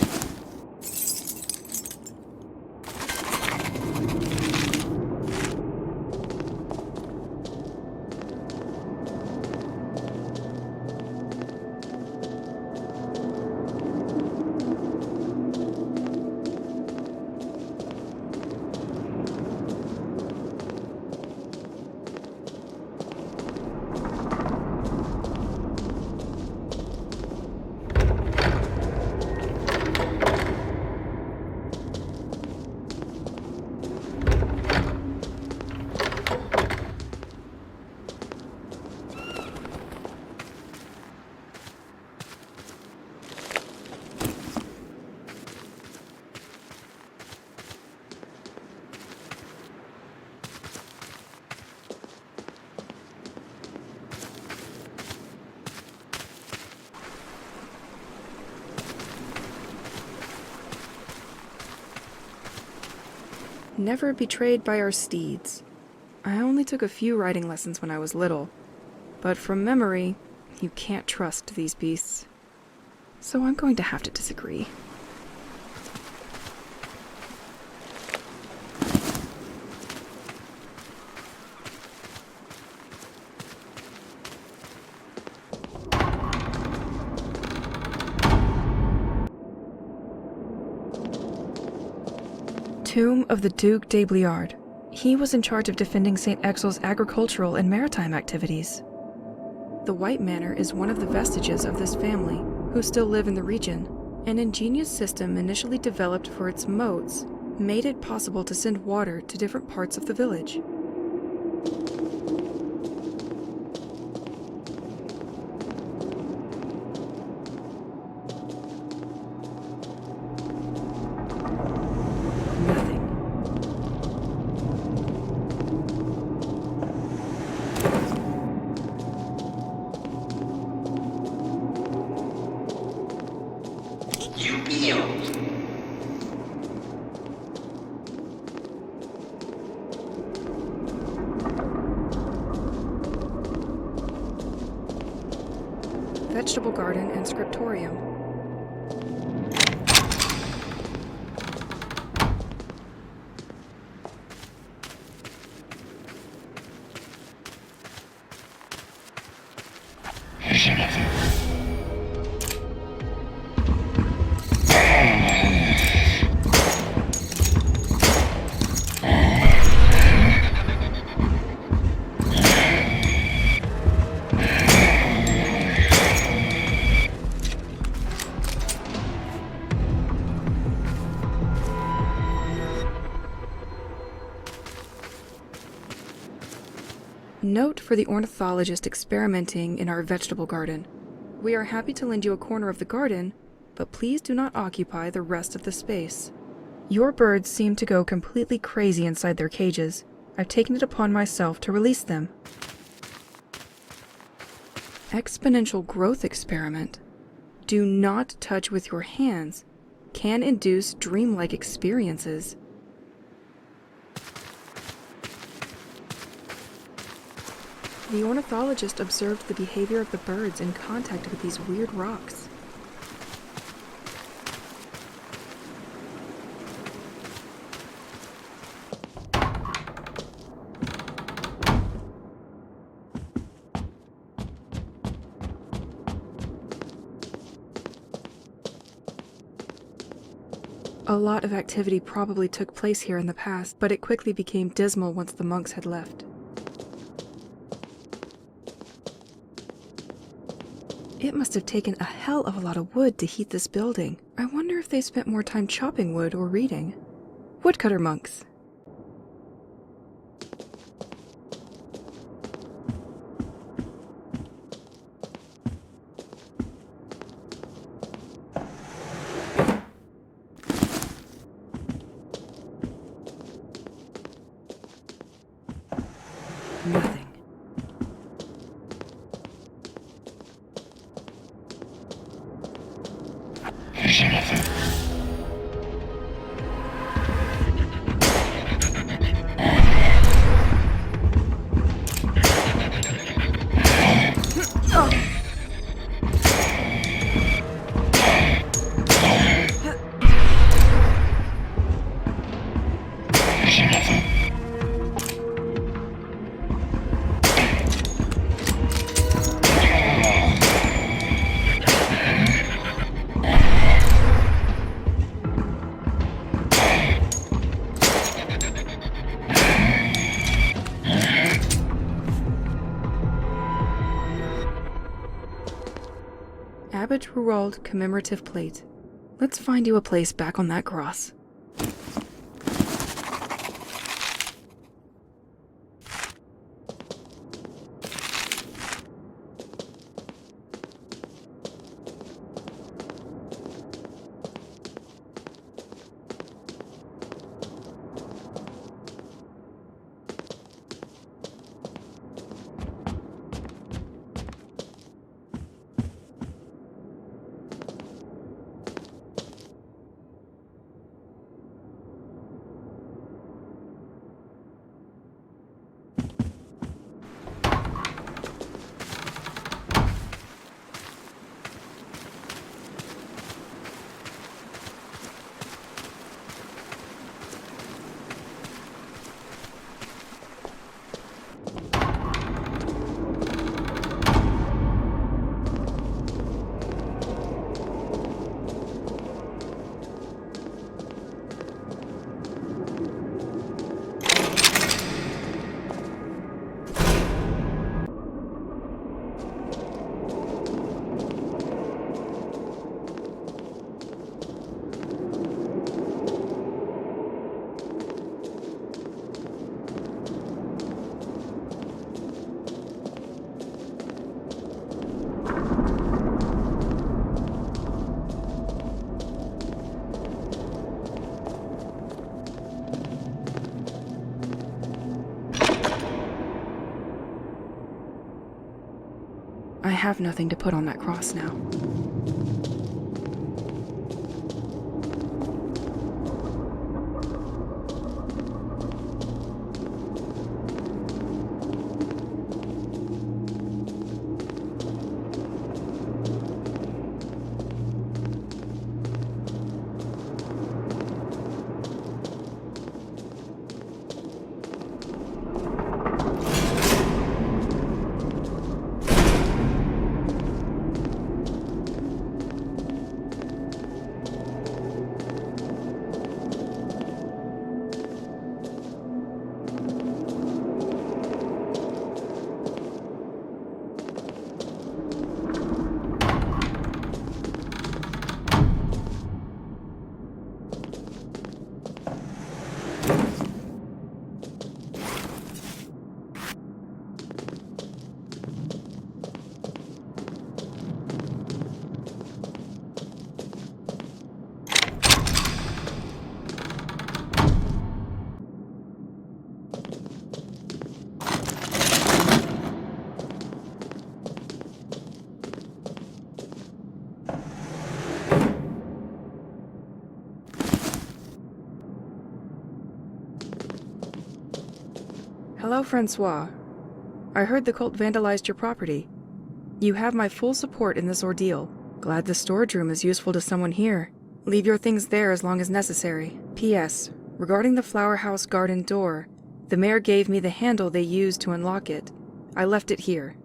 Never betrayed by our steeds. I only took a few riding lessons when I was little, but from memory, you can't trust these beasts. So I'm going to have to disagree. Tomb of the Duc de Bliard. He was in charge of defending Saint-Exil's agricultural and maritime activities. The White Manor is one of the vestiges of this family, who still live in the region. An ingenious system initially developed for its moats made it possible to send water to different parts of the village. Vegetable garden and scriptorium. Note for the ornithologist experimenting in our vegetable garden. We are happy to lend you a corner of the garden, but please do not occupy the rest of the space. Your birds seem to go completely crazy inside their cages. I've taken it upon myself to release them. Exponential growth experiment. Do not touch with your hands. Can induce dreamlike experiences. The ornithologist observed the behavior of the birds in contact with these weird rocks. A lot of activity probably took place here in the past, but it quickly became dismal once the monks had left. It must have taken a hell of a lot of wood to heat this building. I wonder if they spent more time chopping wood or reading. Woodcutter monks. Nothing. Abbot Roald commemorative plate. Let's find you a place back on that cross. have nothing to put on that cross now. Hello, Francois. I heard the cult vandalized your property. You have my full support in this ordeal. Glad the storage room is useful to someone here. Leave your things there as long as necessary. P.S. Regarding the flower house garden door, the mayor gave me the handle they used to unlock it. I left it here.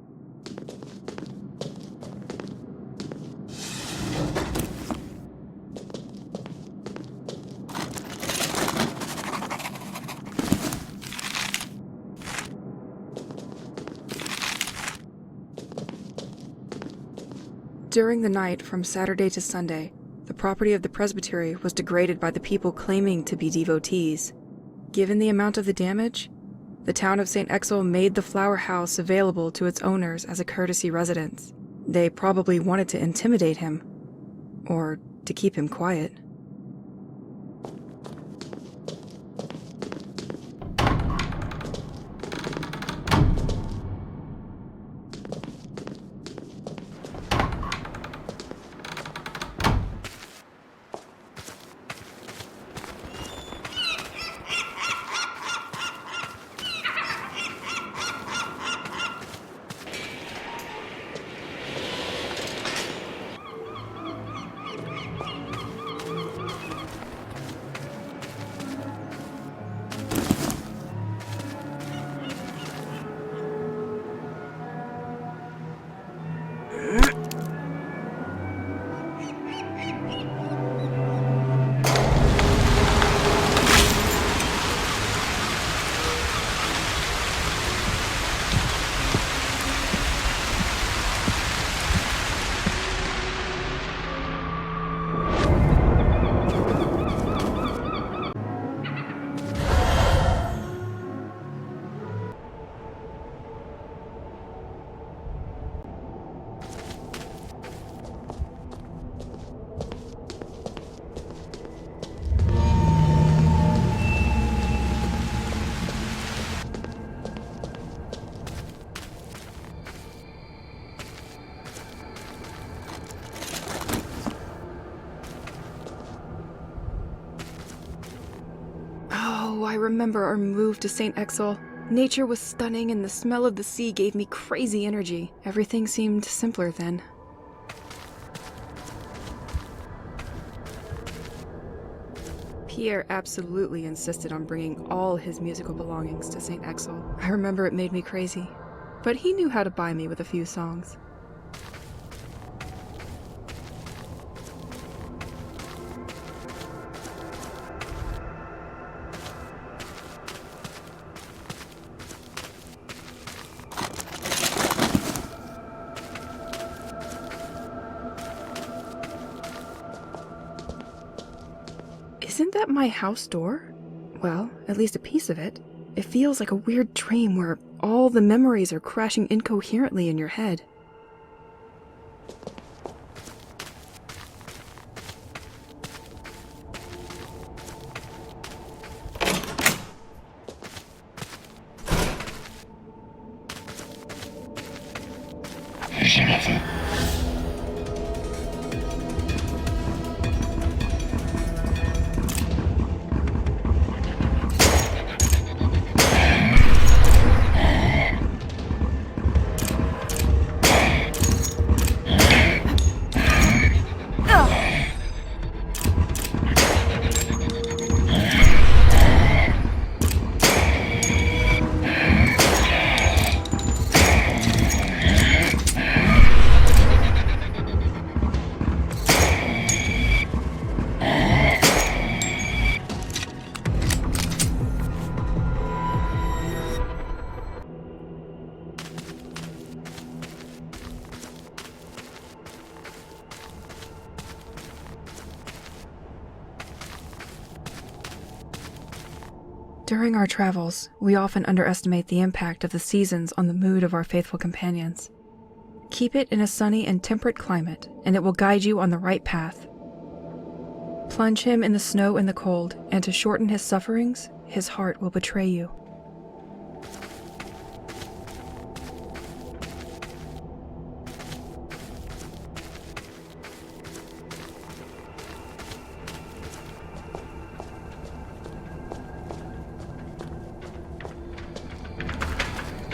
During the night from Saturday to Sunday, the property of the presbytery was degraded by the people claiming to be devotees. Given the amount of the damage, the town of Saint-Exil made the flower house available to its owners as a courtesy residence. They probably wanted to intimidate him, or to keep him quiet. I remember our move to Saint-Exil. Nature was stunning and the smell of the sea gave me crazy energy. Everything seemed simpler then. Pierre absolutely insisted on bringing all his musical belongings to Saint-Exil. I remember it made me crazy, but he knew how to buy me with a few songs. Isn't that my house door? Well, at least a piece of it. It feels like a weird dream where all the memories are crashing incoherently in your head. Je l'avais. During our travels, we often underestimate the impact of the seasons on the mood of our faithful companions. Keep it in a sunny and temperate climate, and it will guide you on the right path. Plunge him in the snow and the cold, and to shorten his sufferings, his heart will betray you.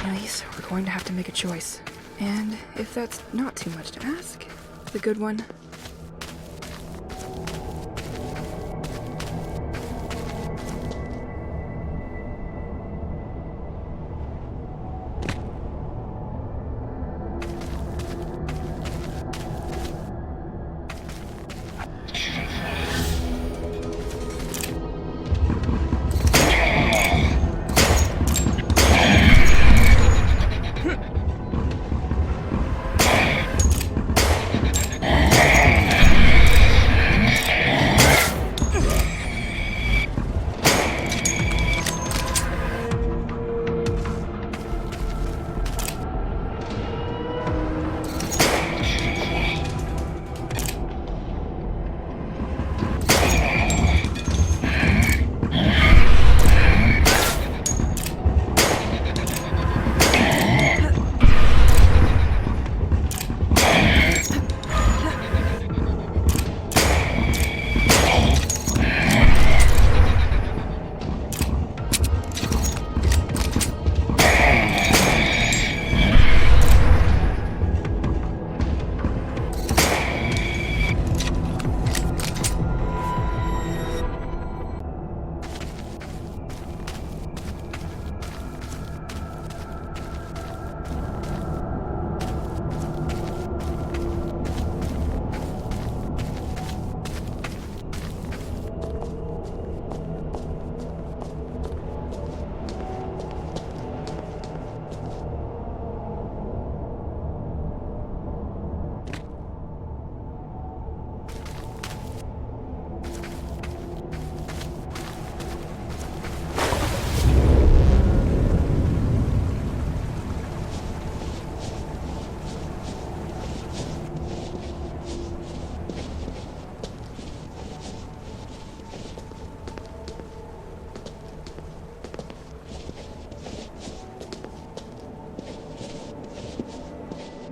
Elise, we're going to have to make a choice. And if that's not too much to ask, the good one.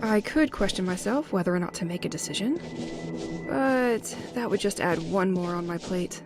I could question myself whether or not to make a decision, but that would just add one more on my plate.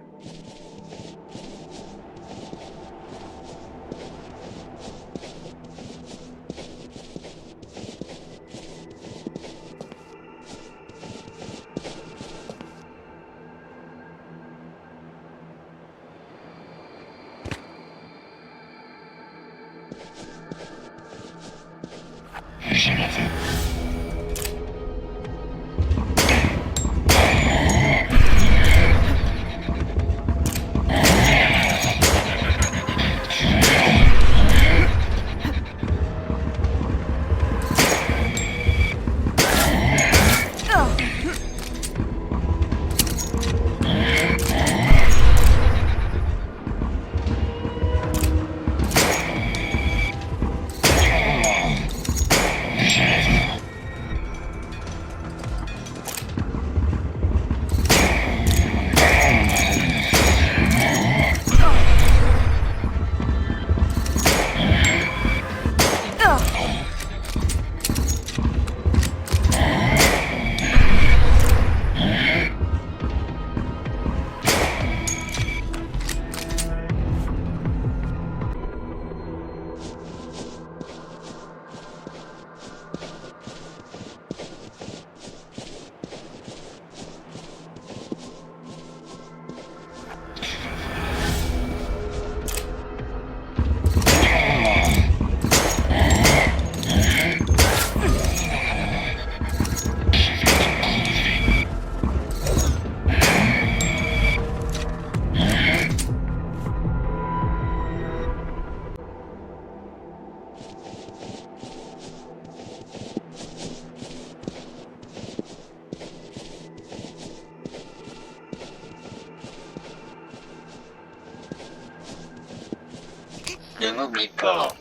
m'oublie pas.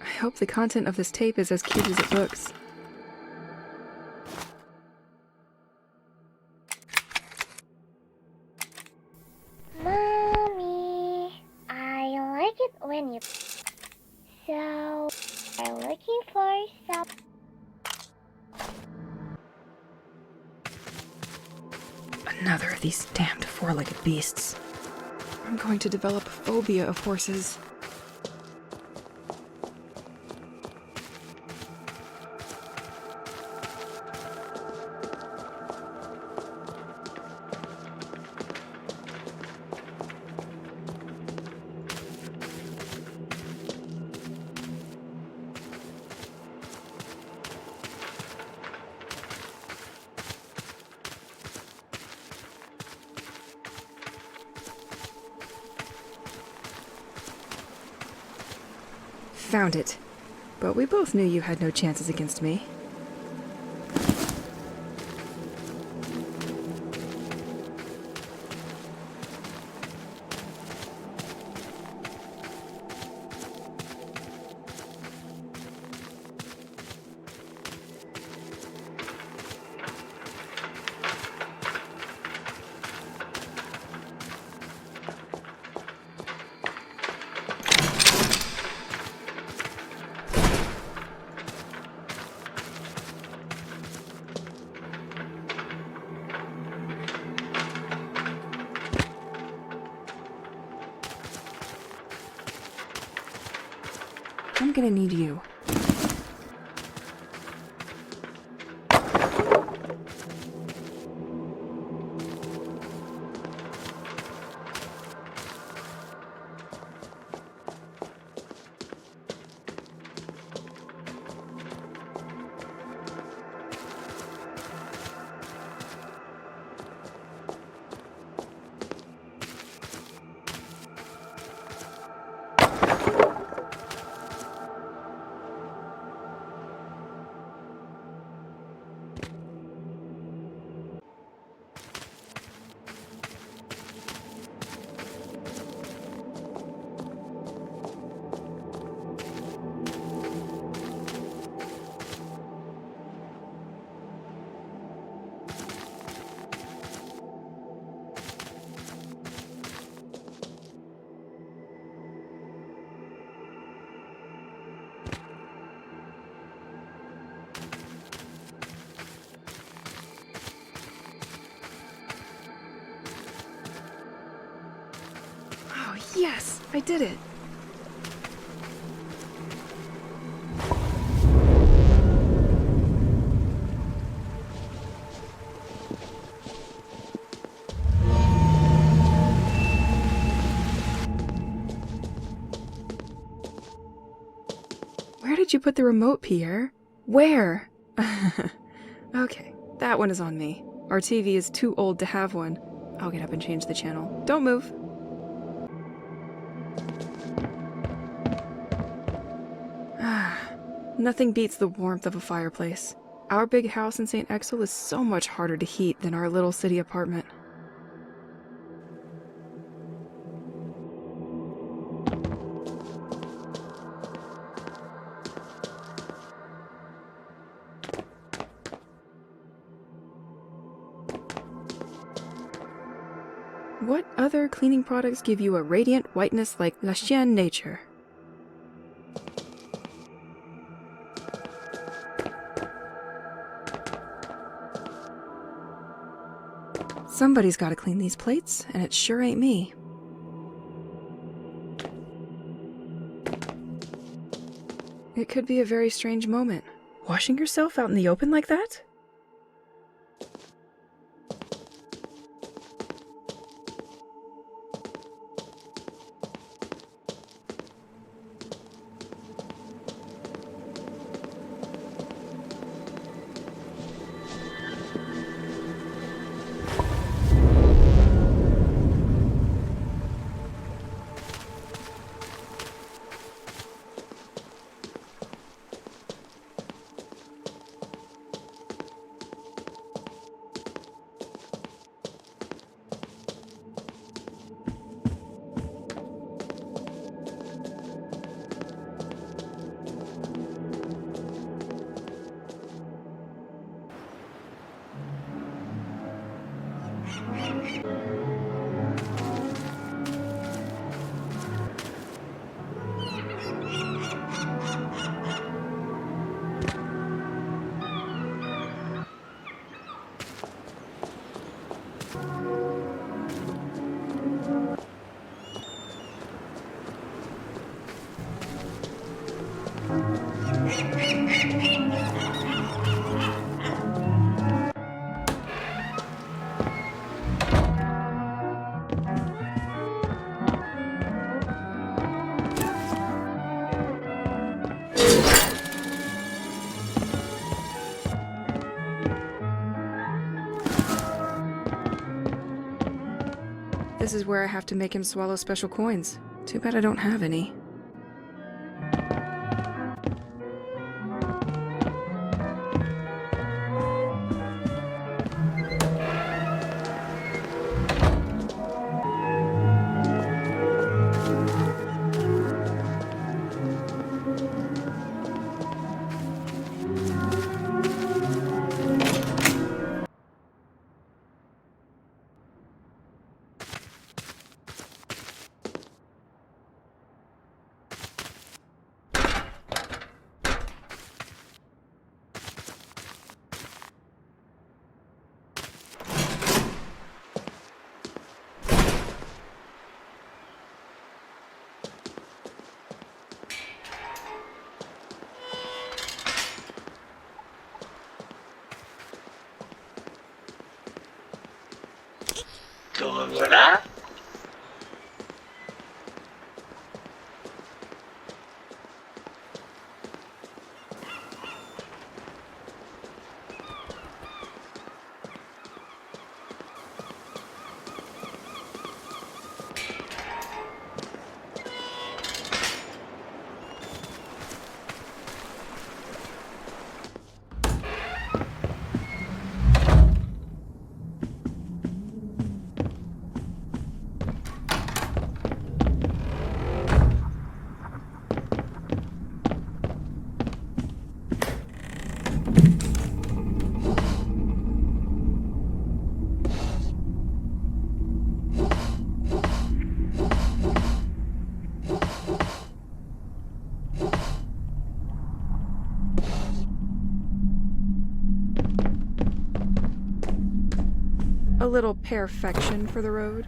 I hope the content of this tape is as cute as it looks. Mommy, I like it when you... So, I'm looking for some... Another of these damned four-legged beasts. I'm going to develop a phobia of horses. Found it. But we both knew you had no chances against me. I'm gonna need you. Yes, I did it. Where did you put the remote, Pierre? Where? Okay, that one is on me. Our TV is too old to have one. I'll get up and change the channel. Don't move. Nothing beats the warmth of a fireplace. Our big house in Saint-Exil is so much harder to heat than our little city apartment. What other cleaning products give you a radiant whiteness like La Chienne Nature? Somebody's gotta clean these plates, and it sure ain't me. It could be a very strange moment. Washing yourself out in the open like that? This is where I have to make him swallow special coins. Too bad I don't have any. Voilà. A little perfection for the road.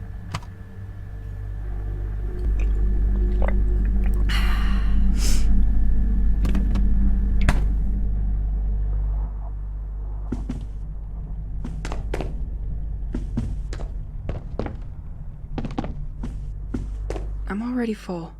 I'm already full.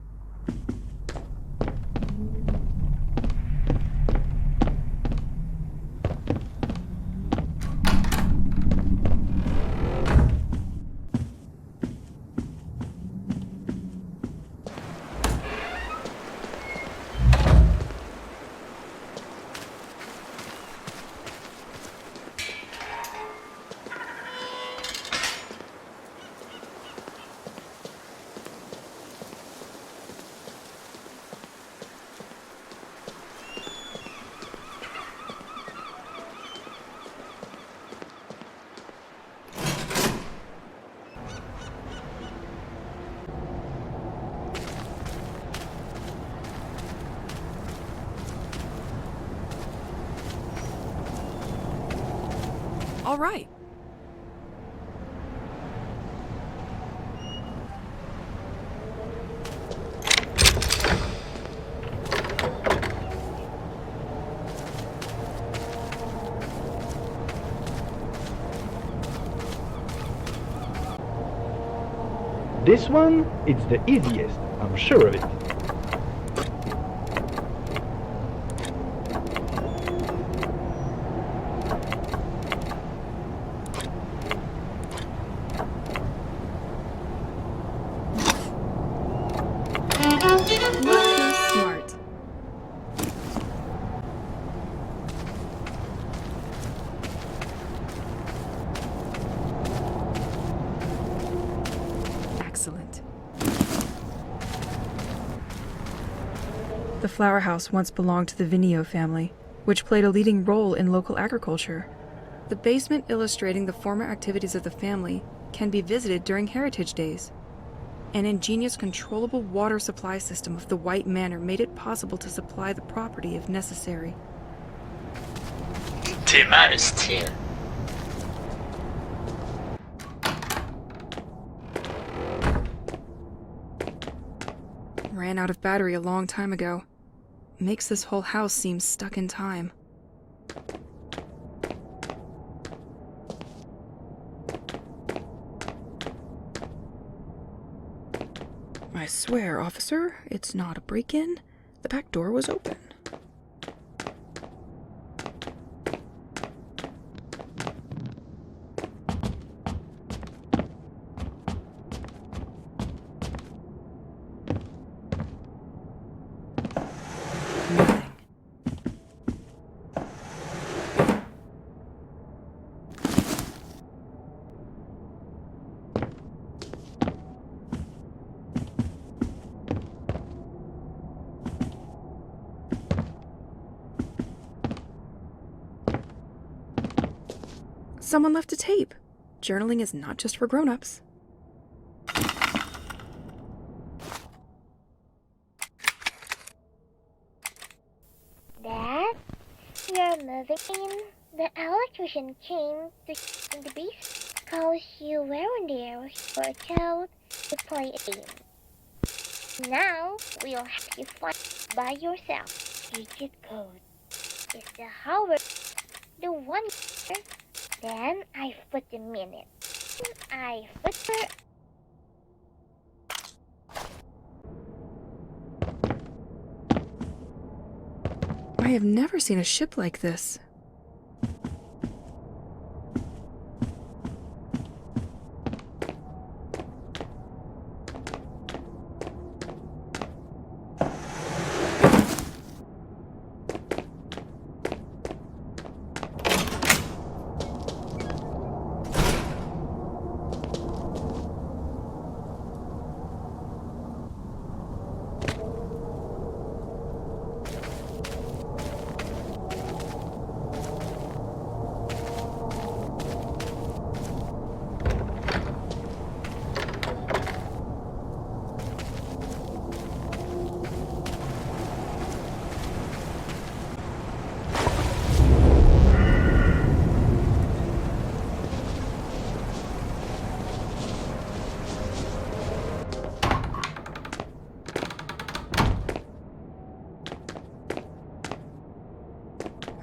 All right. This one, it's the easiest, I'm sure of it. Smart. Excellent. The flower house once belonged to the Vinio family, which played a leading role in local agriculture. The basement illustrating the former activities of the family can be visited during Heritage Days. An ingenious controllable water supply system of the White Manor made it possible to supply the property if necessary. T'es mal, style. Ran out of battery a long time ago. Makes this whole house seem stuck in time. I swear, officer, it's not a break-in. The back door was open. Nothing. Someone left a tape. Journaling is not just for grown-ups. Dad, you're moving in. The electrician came to the beast because you weren't there for a child to play a game. Now we'll have you find by yourself. Digit code is the hour, the 1 year. Then I put the minute. I put the... I have never seen a ship like this.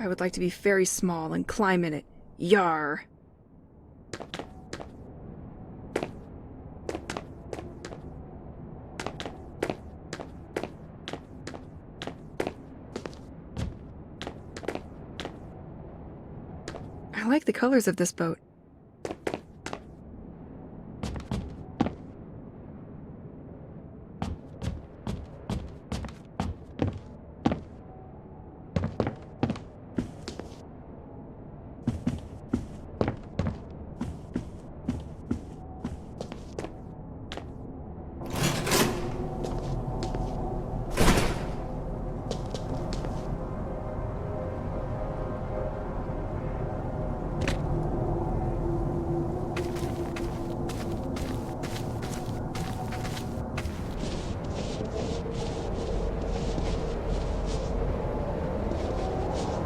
I would like to be very small and climb in it. Yar. I like the colors of this boat.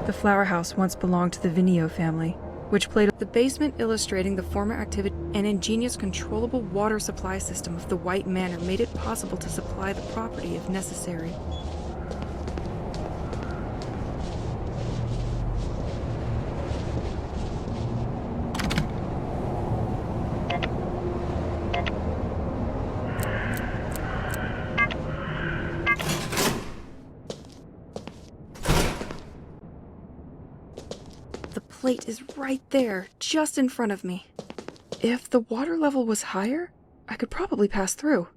The flower house once belonged to the Vinio family, which played the basement illustrating the former activity. An ingenious controllable water supply system of the White Manor made it possible to supply the property if necessary. plate is right there, just in front of me. If the water level was higher, I could probably pass through.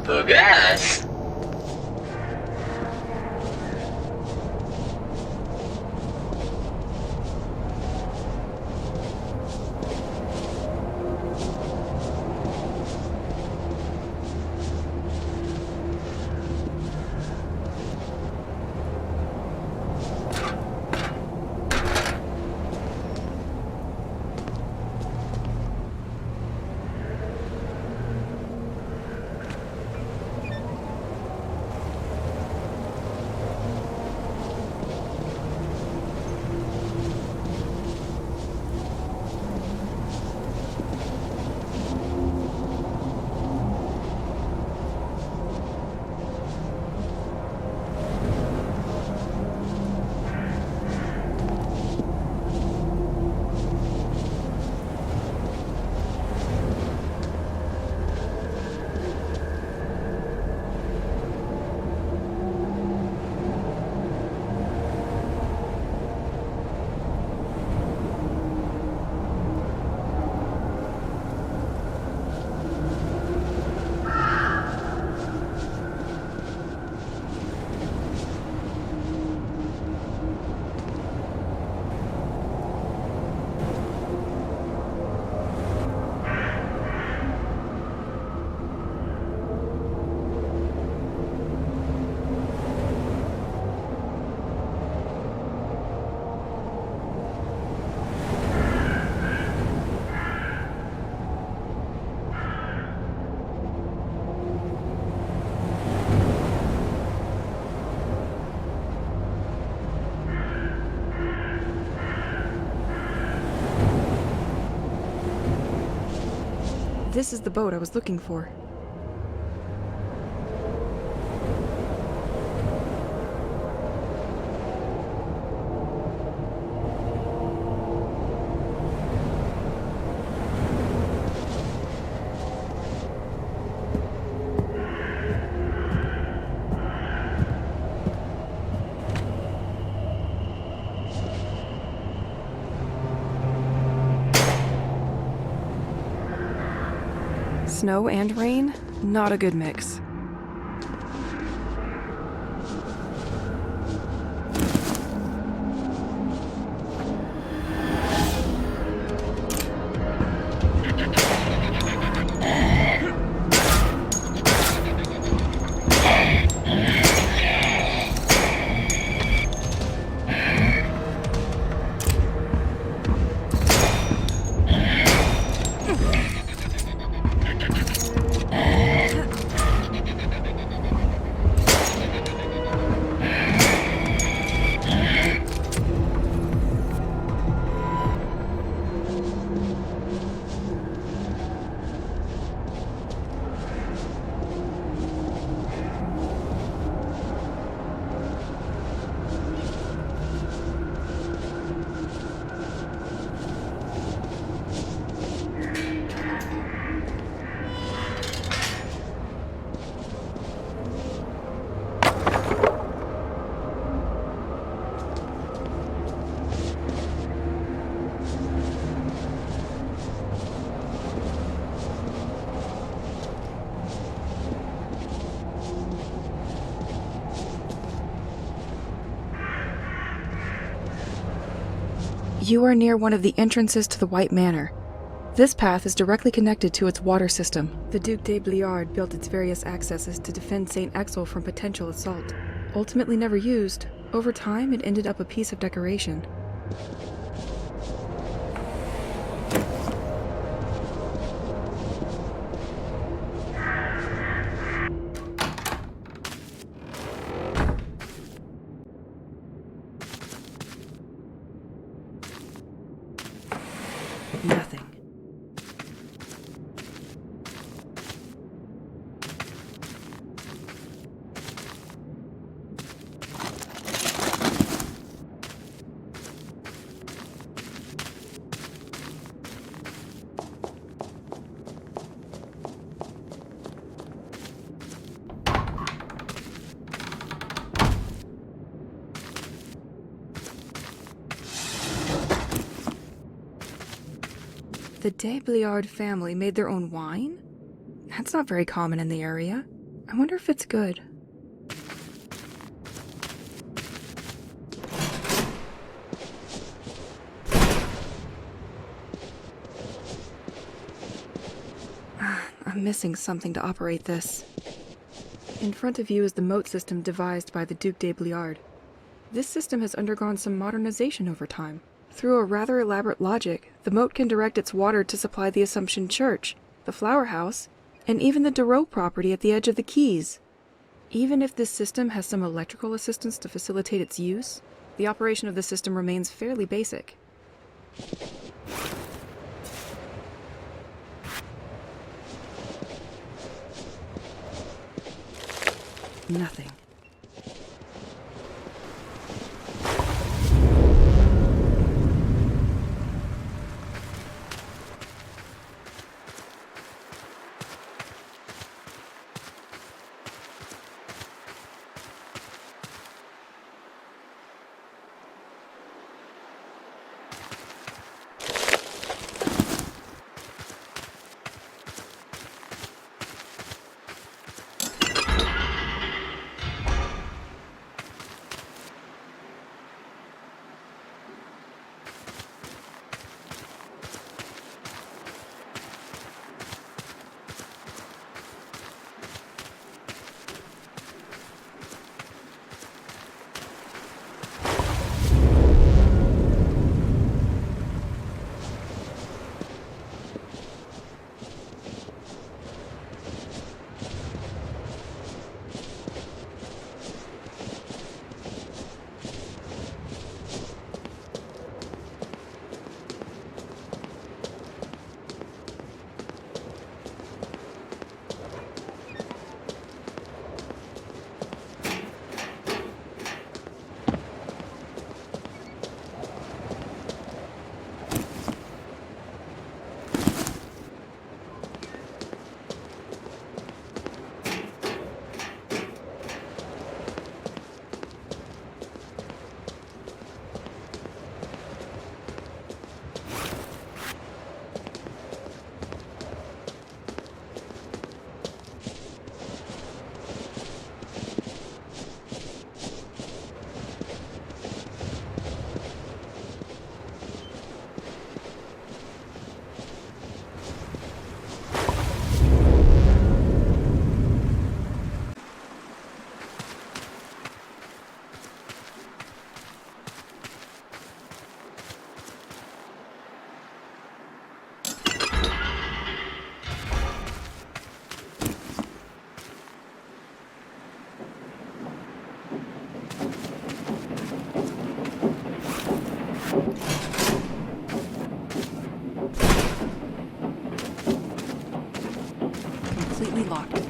Bagasse. This is the boat I was looking for. Snow and rain? Not a good mix. You are near one of the entrances to the White Manor. This path is directly connected to its water system. The Duc de Bliard built its various accesses to defend Saint-Exil from potential assault. Ultimately never used, over time it ended up a piece of decoration. Nothing. The de Bliard family made their own wine? That's not very common in the area. I wonder if it's good. I'm missing something to operate this. In front of you is the moat system devised by the Duc de Bliard. This system has undergone some modernization over time. Through a rather elaborate logic, the moat can direct its water to supply the Assumption Church, the Flower House, and even the Darreau property at the edge of the quays. Even if this system has some electrical assistance to facilitate its use, the operation of the system remains fairly basic. Nothing. Completely locked.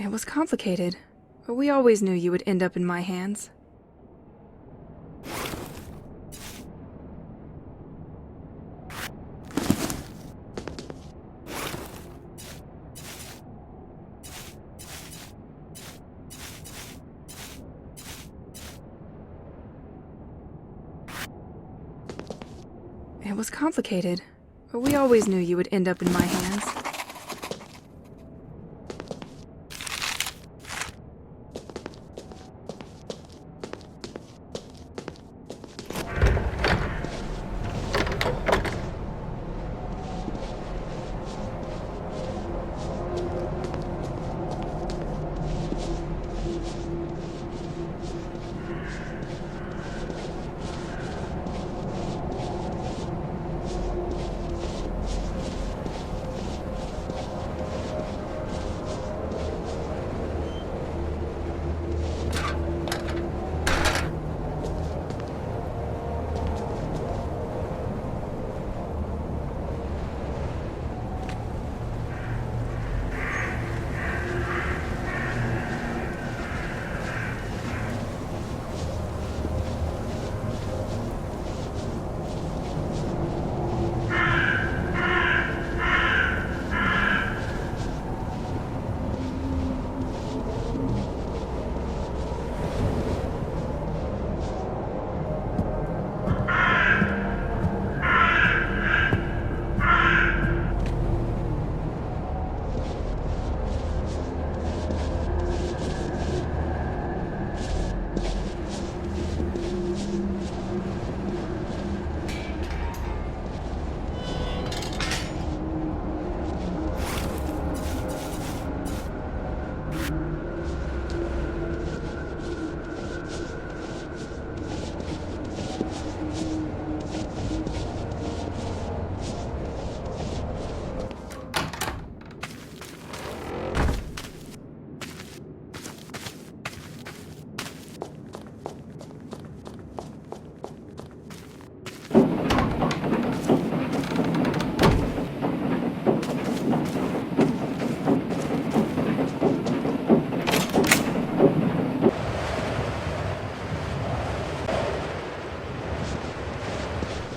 It was complicated, but we always knew you would end up in my hands. It was complicated, but we always knew you would end up in my hands.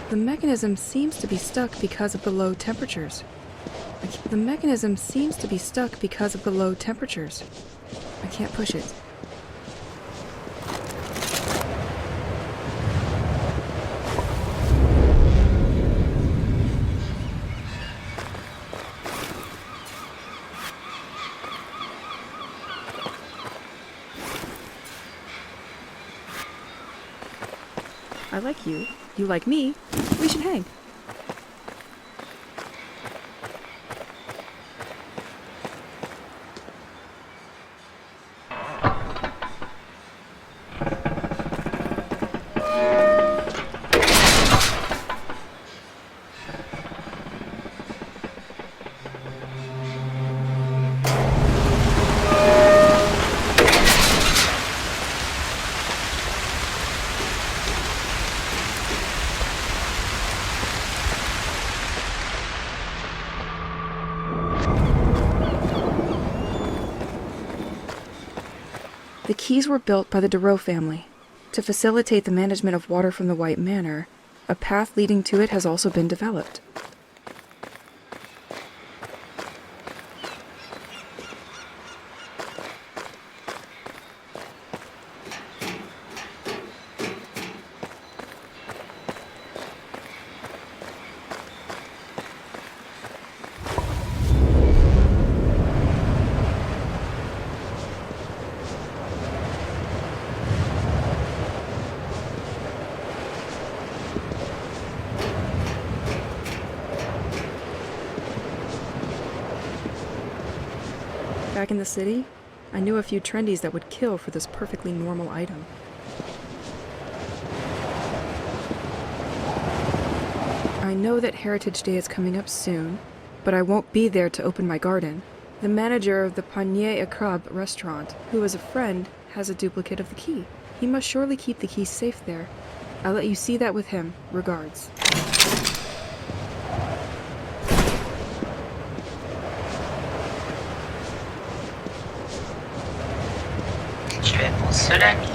The mechanism seems to be stuck because of the low temperatures. The mechanism seems to be stuck because of the low temperatures. I can't push it. I like you. You like me. We should hang. The keys were built by the Darrow family. To facilitate the management of water from the White Manor, a path leading to it has also been developed. Back in the city, I knew a few trendies that would kill for this perfectly normal item. I know that Heritage Day is coming up soon, but I won't be there to open my garden. The manager of the Panier à Crabe restaurant, who is a friend, has a duplicate of the key. He must surely keep the key safe there. I'll let you see that with him. Regards. seul ami.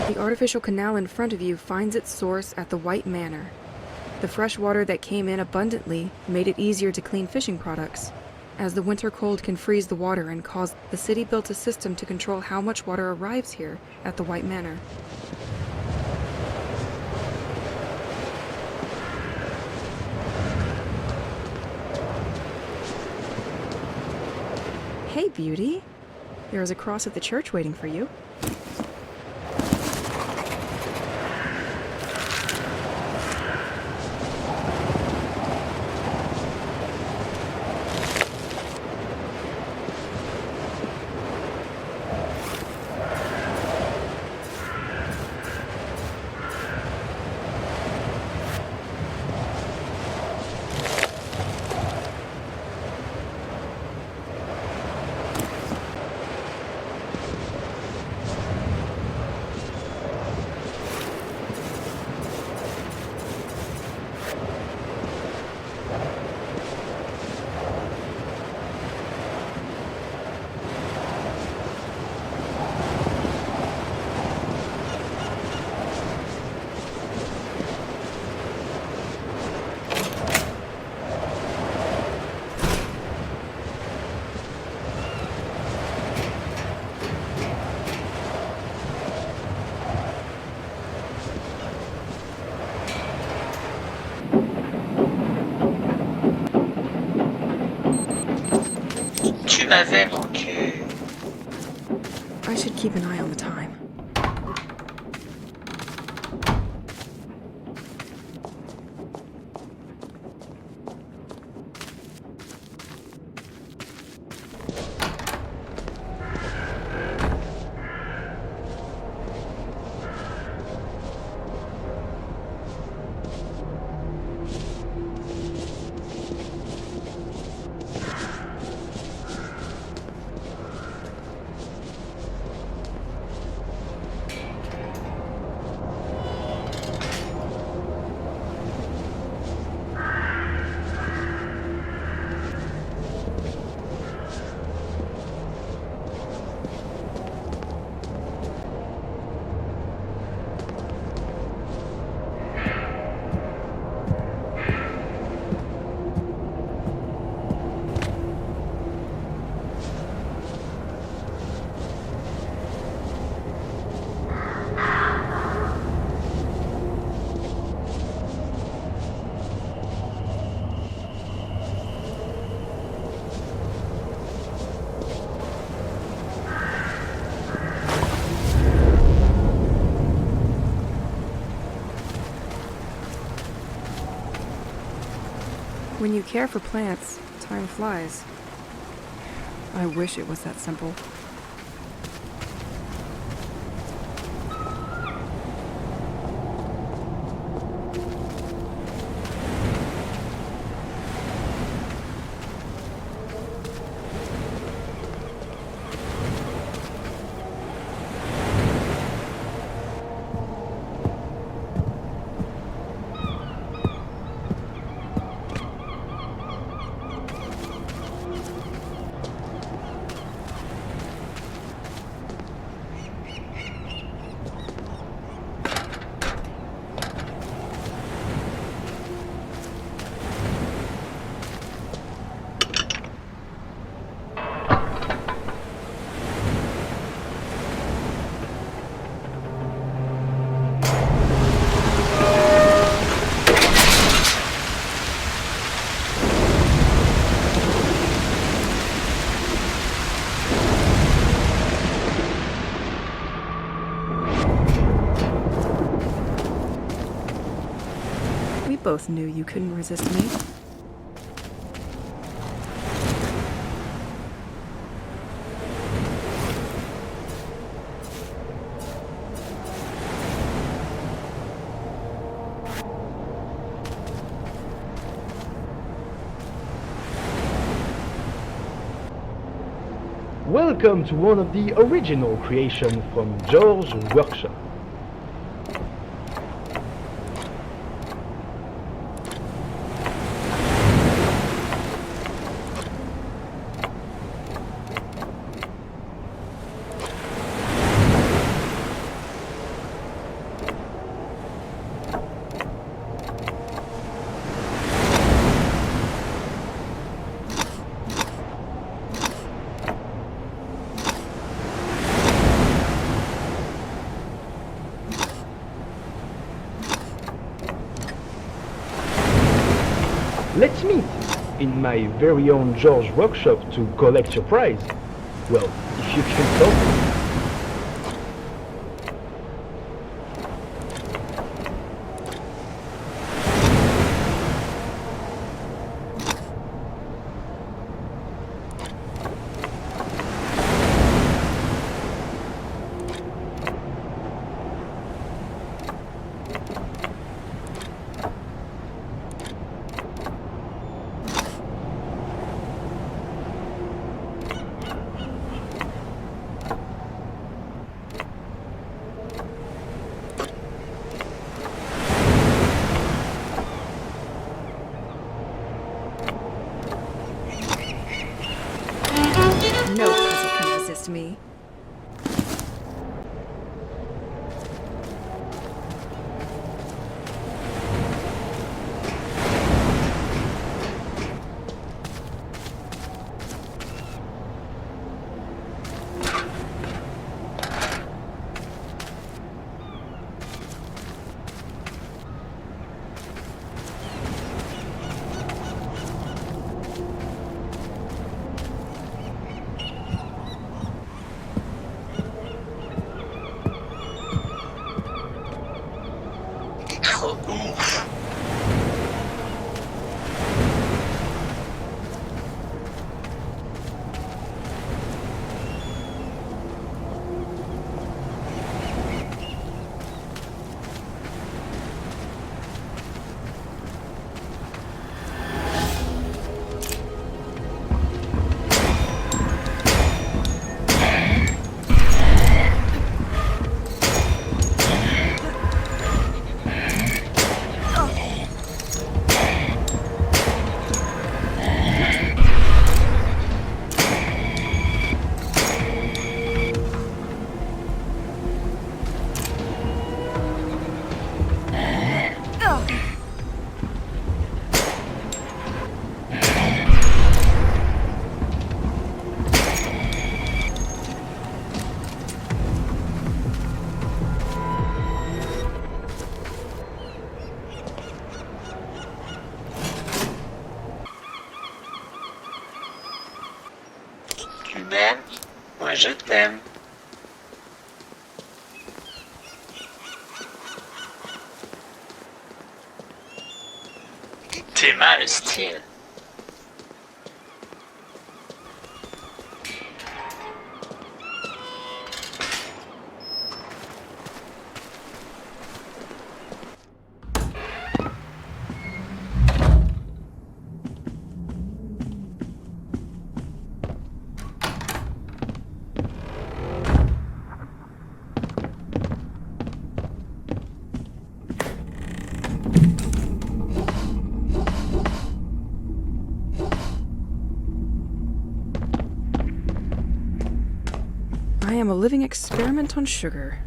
The artificial canal in front of you finds its source at the White Manor. The fresh water that came in abundantly made it easier to clean fishing products. As the winter cold can freeze the water and cause, the city built a system to control how much water arrives here at the White Manor. Hey, beauty. There is a cross at the church waiting for you. Tu m'avais manqué. I should keep an eye on the time. When you care for plants, time flies. I wish it was that simple. Both knew you couldn't resist me. welcome to one of the original creations from George's workshop. Let's meet in my very own George workshop to collect your prize. Well, if you can help it. No puzzle can resist me. Tu m'aimes, moi je t'aime. T'es mal le style. I am a living experiment on sugar.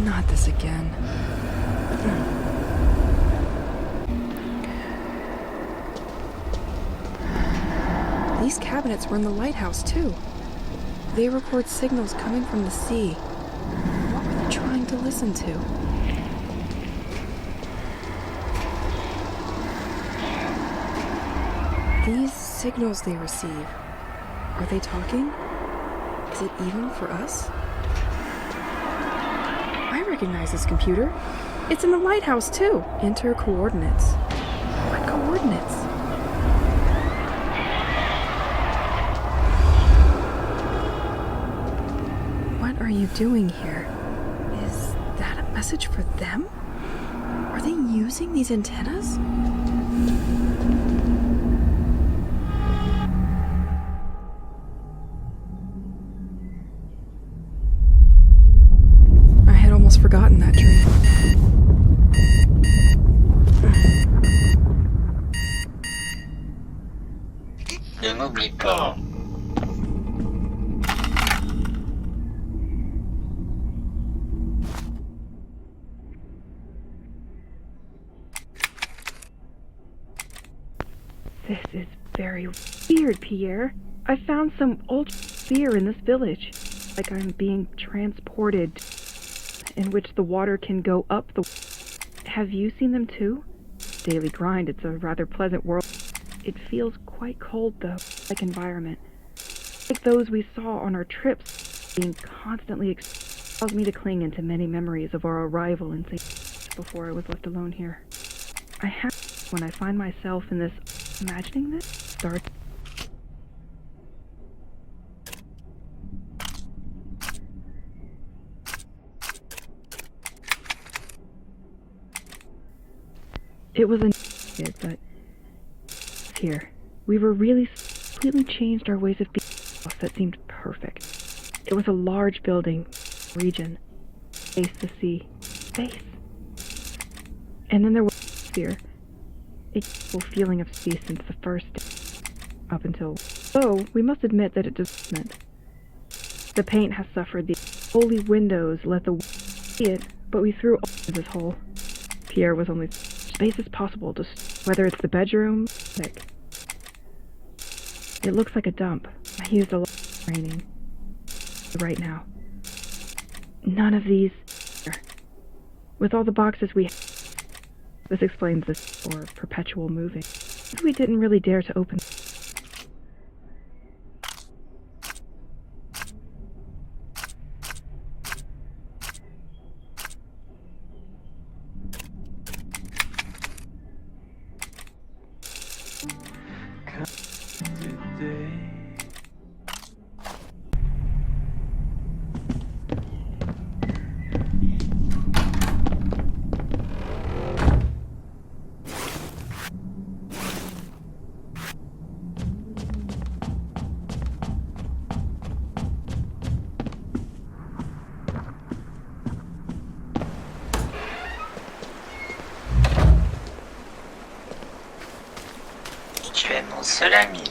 Not this again. These cabinets were in the lighthouse, too. They record signals coming from the sea. What were they trying to listen to? These signals they receive, are they talking? Is it even for us? I recognize this computer. It's in the lighthouse, too. Enter coordinates. What coordinates? What are you doing here? Is that a message for them? Are they using these antennas? I had almost forgotten that dream. Ne m'oublie pas. This is very weird, Pierre. I found some old beer in this village. Like I'm being transported, in which the water can go up the... Have you seen them too? Daily grind, it's a rather pleasant world. It feels quite cold though, like environment. Like those we saw on our trips, being constantly caused me to cling into many memories of our arrival in Saint-Exil before I was left alone here. I have, when I find myself in this, imagining this, start. It was a kid, but here. We were really completely changed our ways of being that seemed perfect. It was a large building, region, face the sea, space. And then there was here, a full feeling of peace since the first day, up until... So, we must admit that it just meant. The paint has suffered, the holy windows let the see it, but we threw all of this hole. Pierre was only space as possible, just whether it's the bedroom, like... It looks like a dump. I used a lot of training. Right now. None of these... With all the boxes we have, this explains this, or perpetual moving. We didn't really dare to open... Tu es mon seul ami.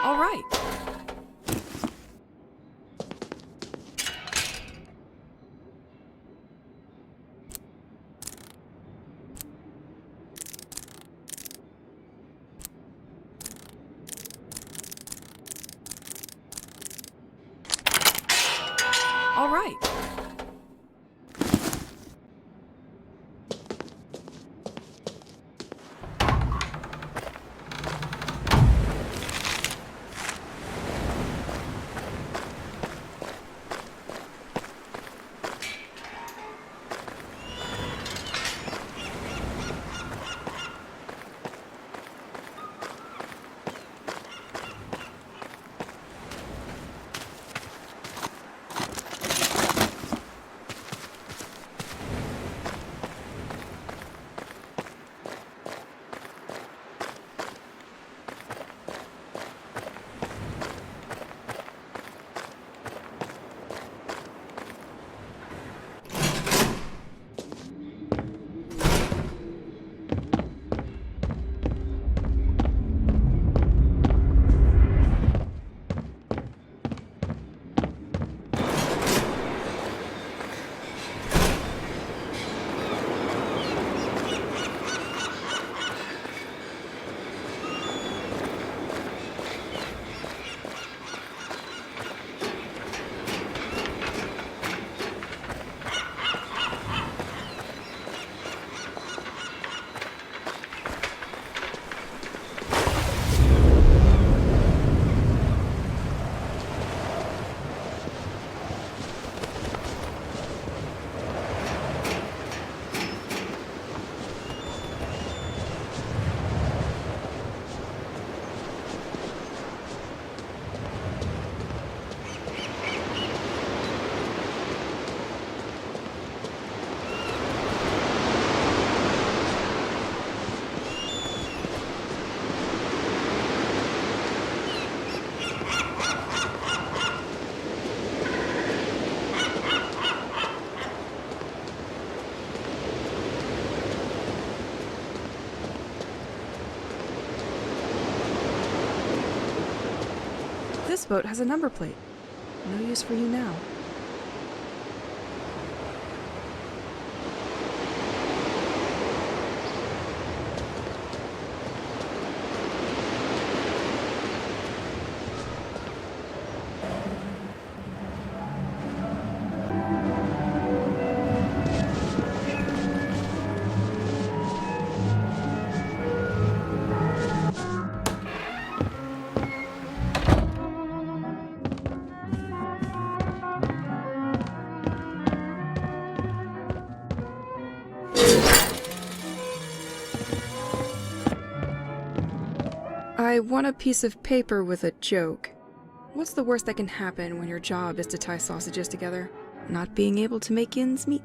All right. All right. This boat has a number plate. No use for you now. I want a piece of paper with a joke. What's the worst that can happen when your job is to tie sausages together? Not being able to make ends meet.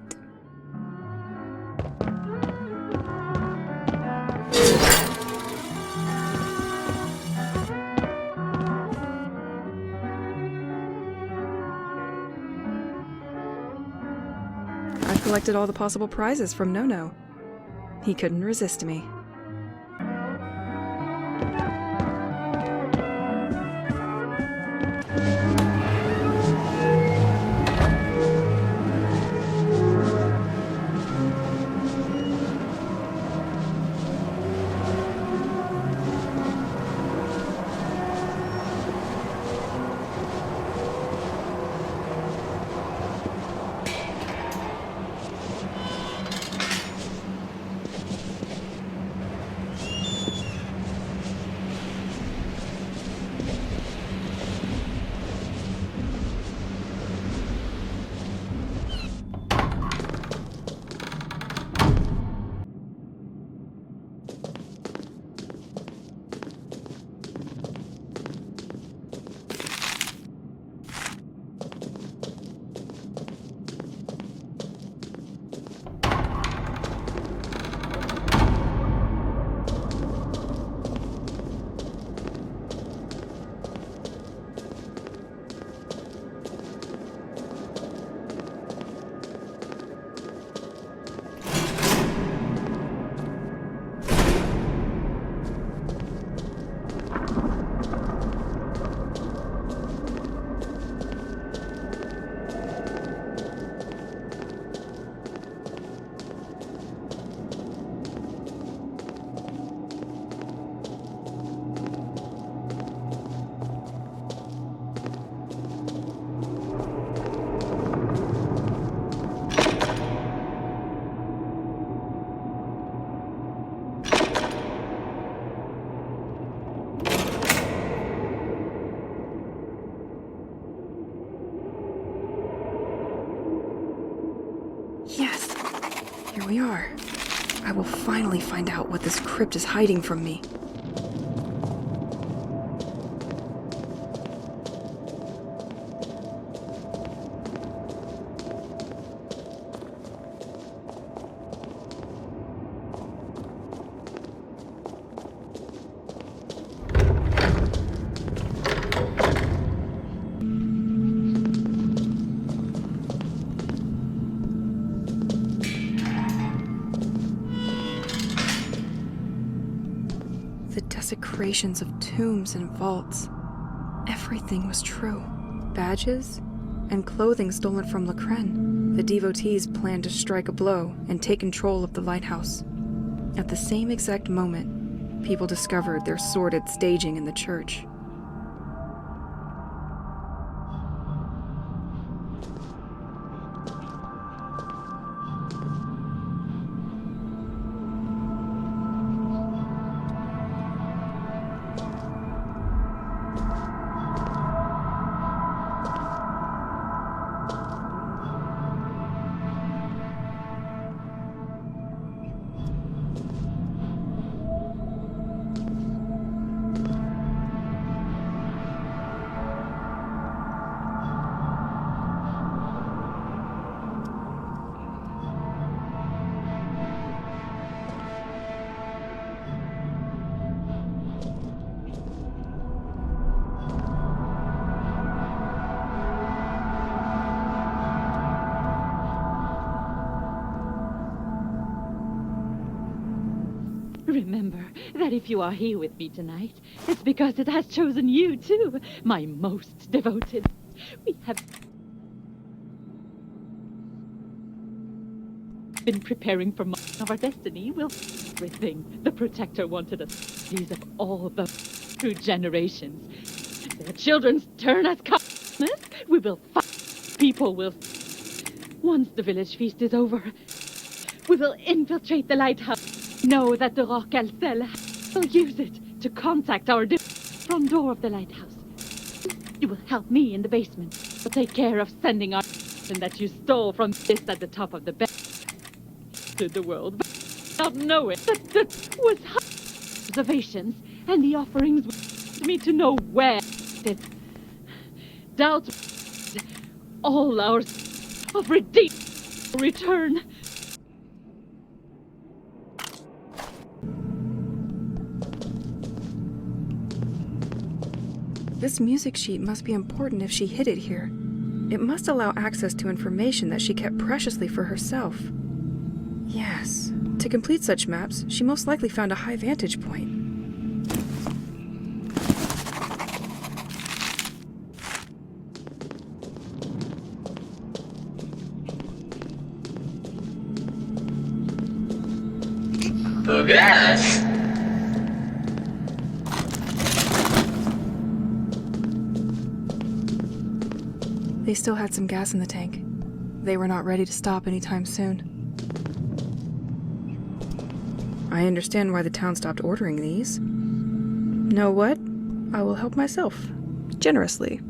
I've collected all the possible prizes from No-No. He couldn't resist me. we are. I will finally find out what this crypt is hiding from me. Desecrations of tombs and vaults. Everything was true. Badges and clothing stolen from Lacren. The devotees planned to strike a blow and take control of the lighthouse. At the same exact moment, people discovered their sordid staging in the church. Remember that if you are here with me tonight, it's because it has chosen you too, my most devoted. We have been preparing for of our destiny. We'll everything the Protector wanted us. These of all the through generations. Their children's turn as kindness. We will fight. People will. Once the village feast is over, we will infiltrate the lighthouse. Know that the Rock Elsewhere will use it to contact our front door of the lighthouse. You will help me in the basement. We'll take care of sending our that you stole from this at the top of the bed to the world, without knowing that that was observations and the offerings with me to know where it doubt all our of redeem return. This music sheet must be important if she hid it here. It must allow access to information that she kept preciously for herself. Yes, to complete such maps, she most likely found a high vantage point. Gas. They still had some gas in the tank. They were not ready to stop anytime soon. I understand why the town stopped ordering these. Know what? I will help myself. Generously.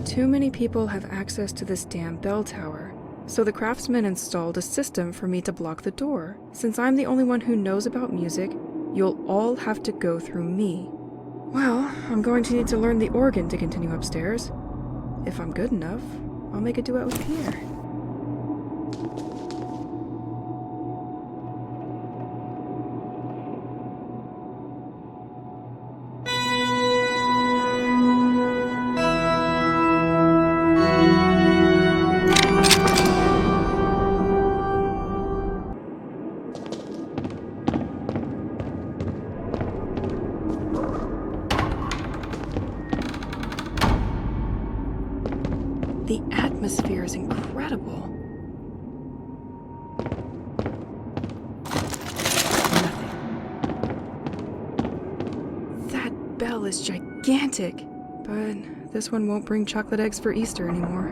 Too many people have access to this damn bell tower. So the craftsman installed a system for me to block the door. Since I'm the only one who knows about music, you'll all have to go through me. Well, I'm going to need to learn the organ to continue upstairs. If I'm good enough, I'll make a duet with Pierre. The atmosphere is incredible. Nothing. That bell is gigantic, but this one won't bring chocolate eggs for Easter anymore.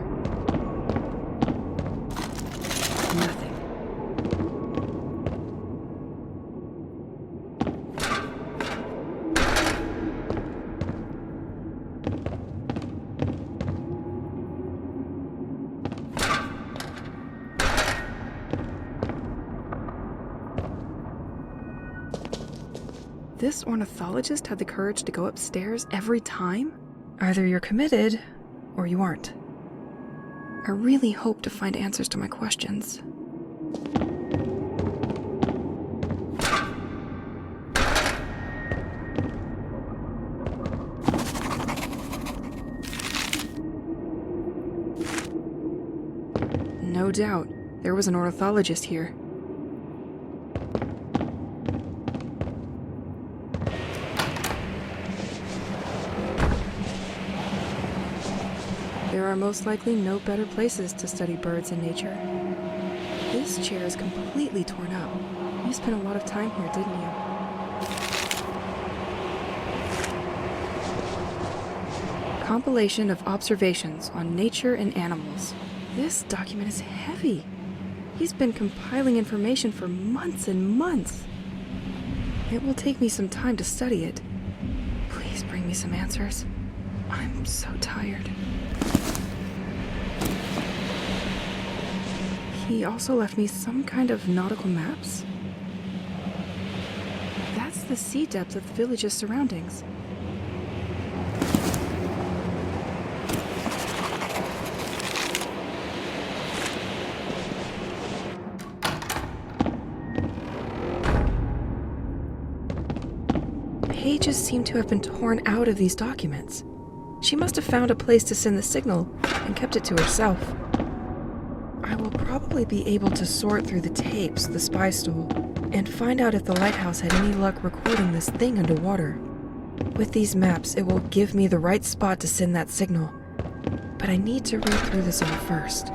Nothing. This ornithologist had the courage to go upstairs every time? Either you're committed, or you aren't. I really hope to find answers to my questions. No doubt, there was an ornithologist here. There are most likely no better places to study birds and nature. This chair is completely torn up. You spent a lot of time here, didn't you? Compilation of observations on nature and animals. This document is heavy. He's been compiling information for months and months. It will take me some time to study it. Please bring me some answers. I'm so tired. He also left me some kind of nautical maps. That's the sea depth of the village's surroundings. Pages seem to have been torn out of these documents. She must have found a place to send the signal and kept it to herself. I will probably be able to sort through the tapes, the spy stole, and find out if the lighthouse had any luck recording this thing underwater. With these maps, it will give me the right spot to send that signal. But I need to read through this all first.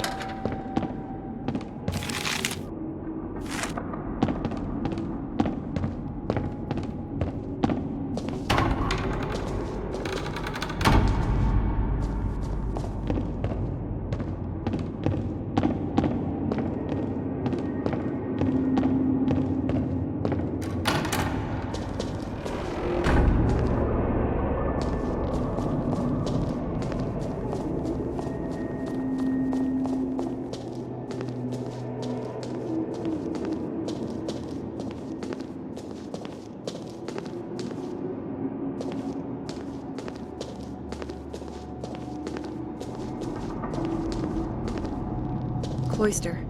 Cloister.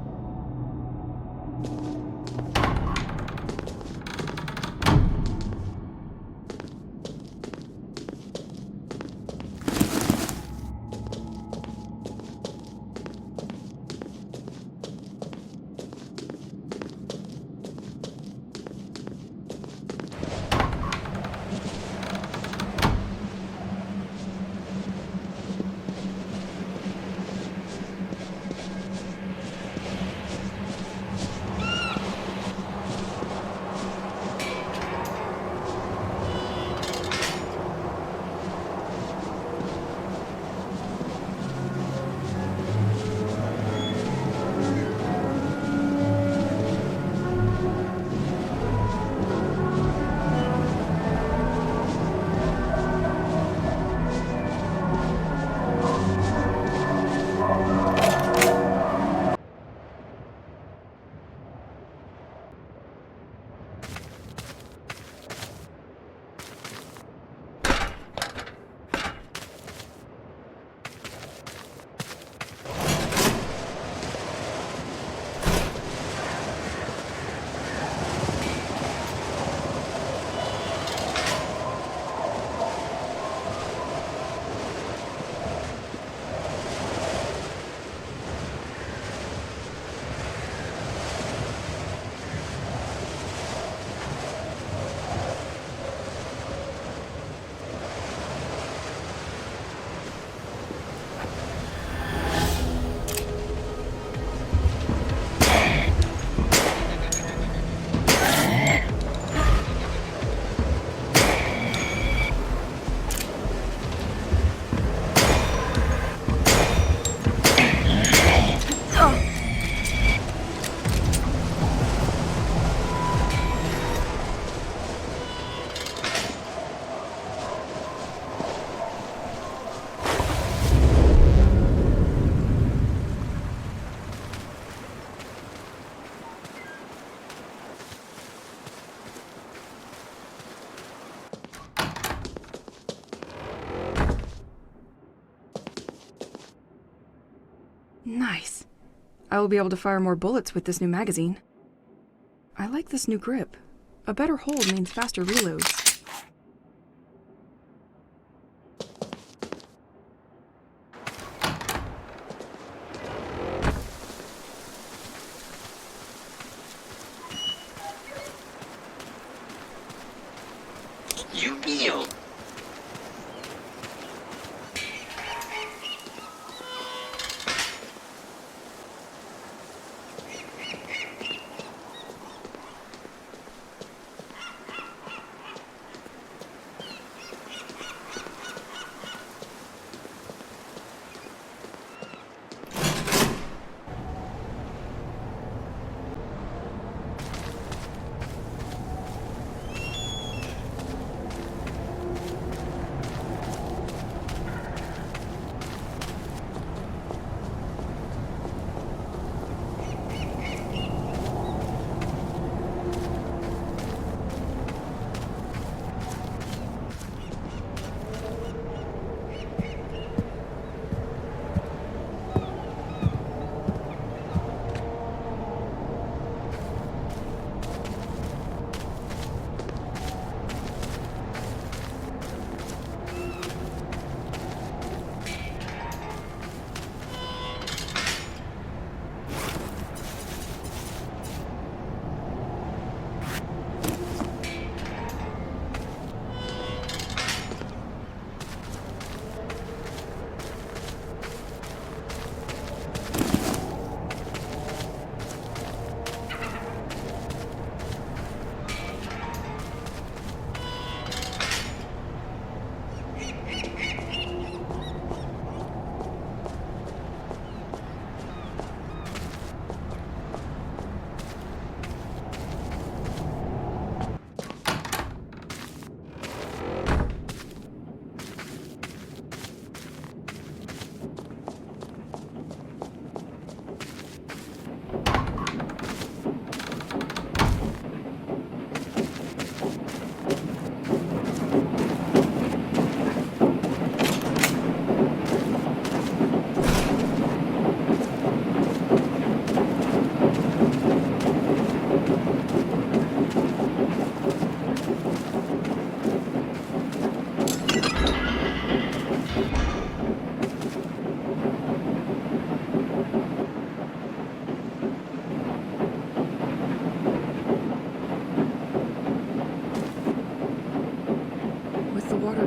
Nice. I will be able to fire more bullets with this new magazine. I like this new grip. A better hold means faster reloads. Yu-Gi-Oh!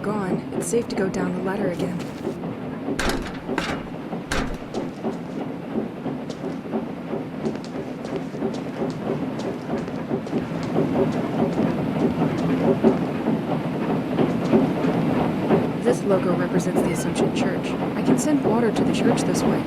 Gone, it's safe to go down the ladder again. This logo represents the Assumption Church. I can send water to the church this way.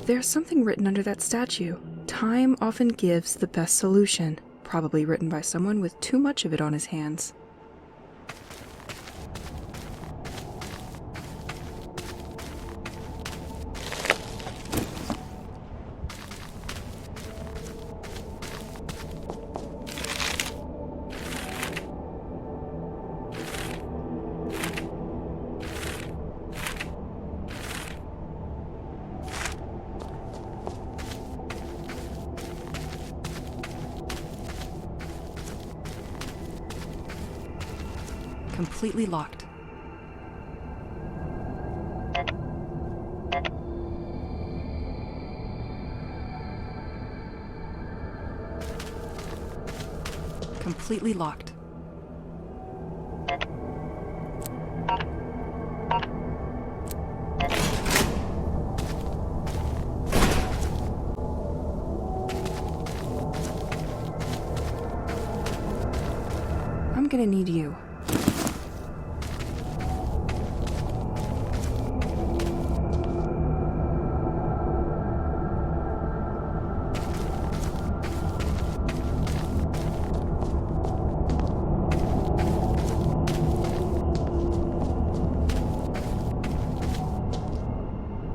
There's something written under that statue. Time often gives the best solution. Probably written by someone with too much of it on his hands. Completely locked. Completely locked. I'm gonna need you.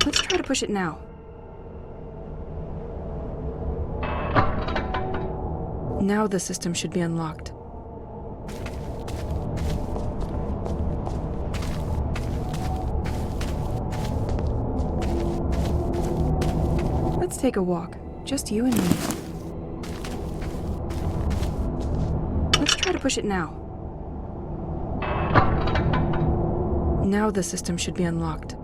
Let's try to push it now. Now the system should be unlocked. Let's take a walk. Just you and me. Let's try to push it now. Now the system should be unlocked.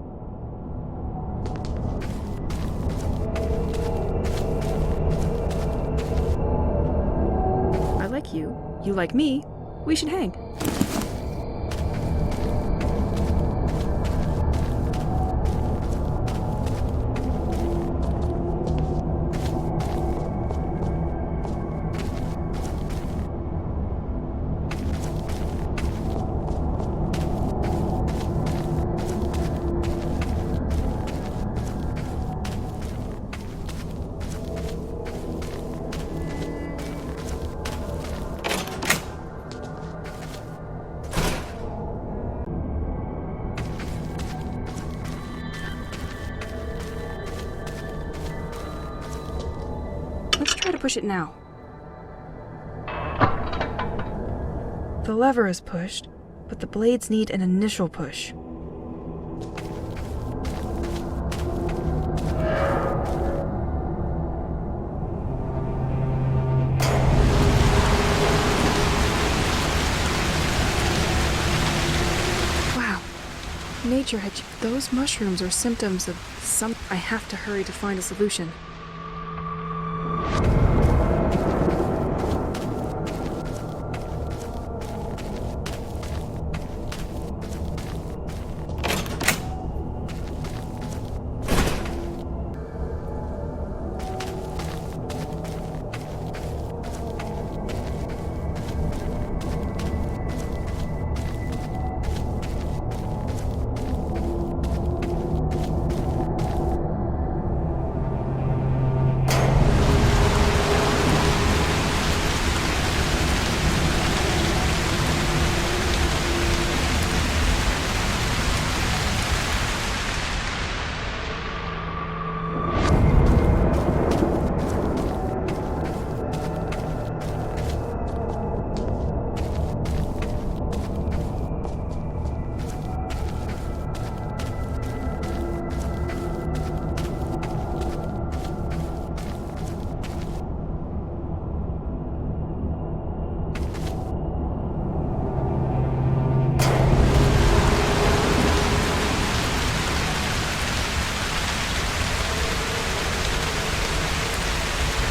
I like you. You like me. We should hang. Let's try to push it now. The lever is pushed, but the blades need an initial push. Wow. Nature had... Those mushrooms are symptoms of some... I have to hurry to find a solution.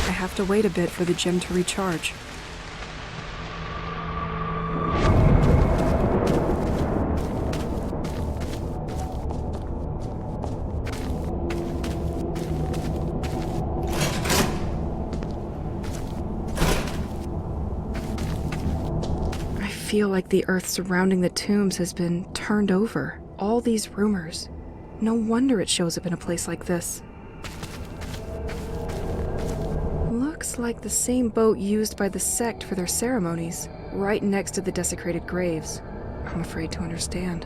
I have to wait a bit for the gem to recharge. I feel like the earth surrounding the tombs has been turned over. All these rumors. No wonder it shows up in a place like this. Looks like the same boat used by the Sect for their ceremonies, right next to the desecrated graves. I'm afraid to understand.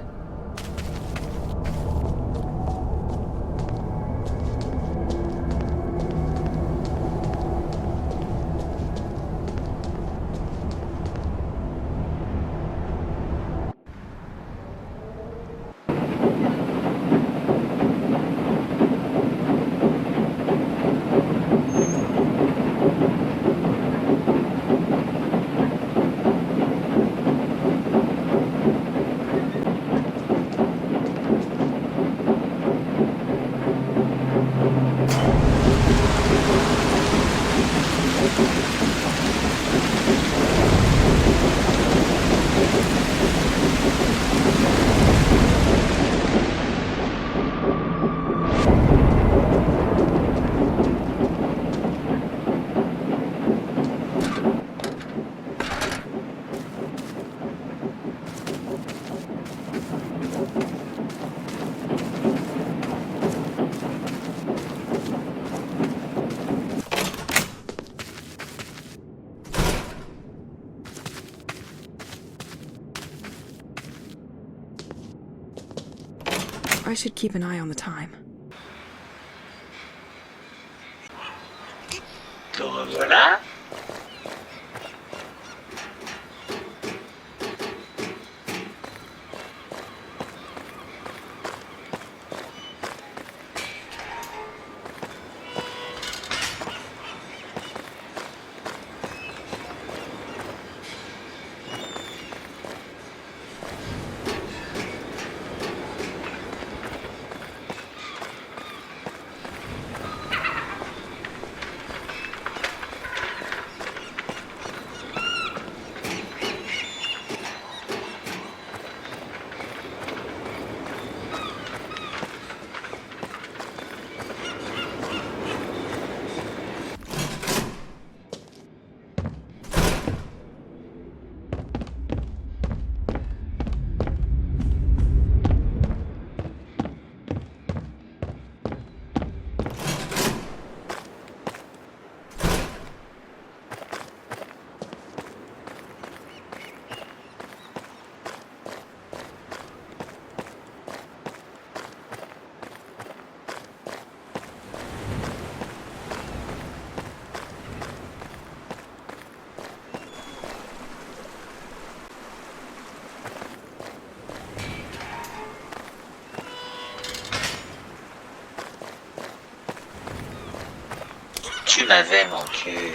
I should keep an eye on the time. Te revoilà. Tu m'avais manqué.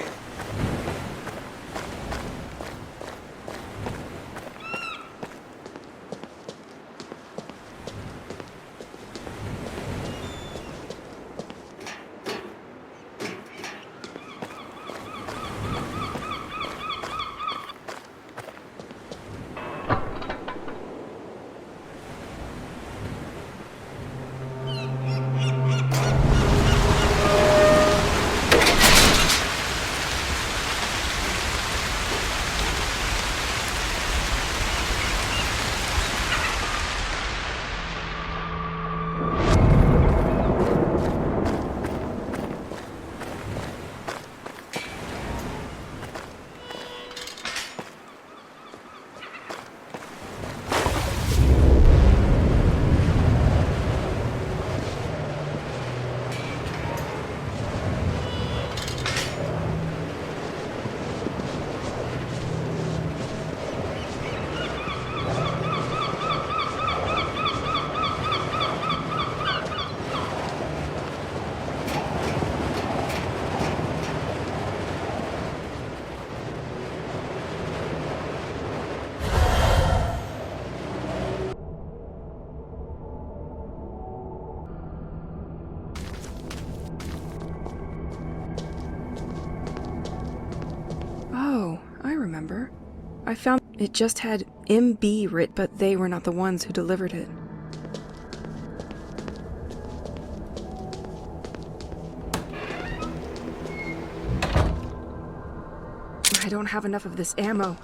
Remember? I found it just had MB writ, but they were not the ones who delivered it. I don't have enough of this ammo.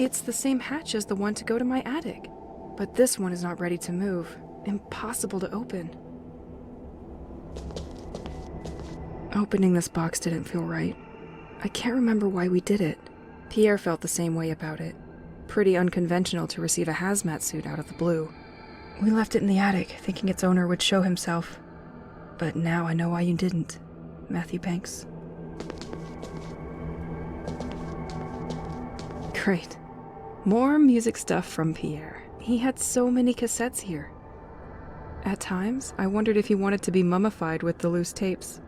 It's the same hatch as the one to go to my attic. But this one is not ready to move. Impossible to open. Opening this box didn't feel right. I can't remember why we did it. Pierre felt the same way about it. Pretty unconventional to receive a hazmat suit out of the blue. We left it in the attic, thinking its owner would show himself. But now I know why you didn't, Matthew Banks. Great. More music stuff from Pierre. He had so many cassettes here. At times, I wondered if he wanted to be mummified with the loose tapes.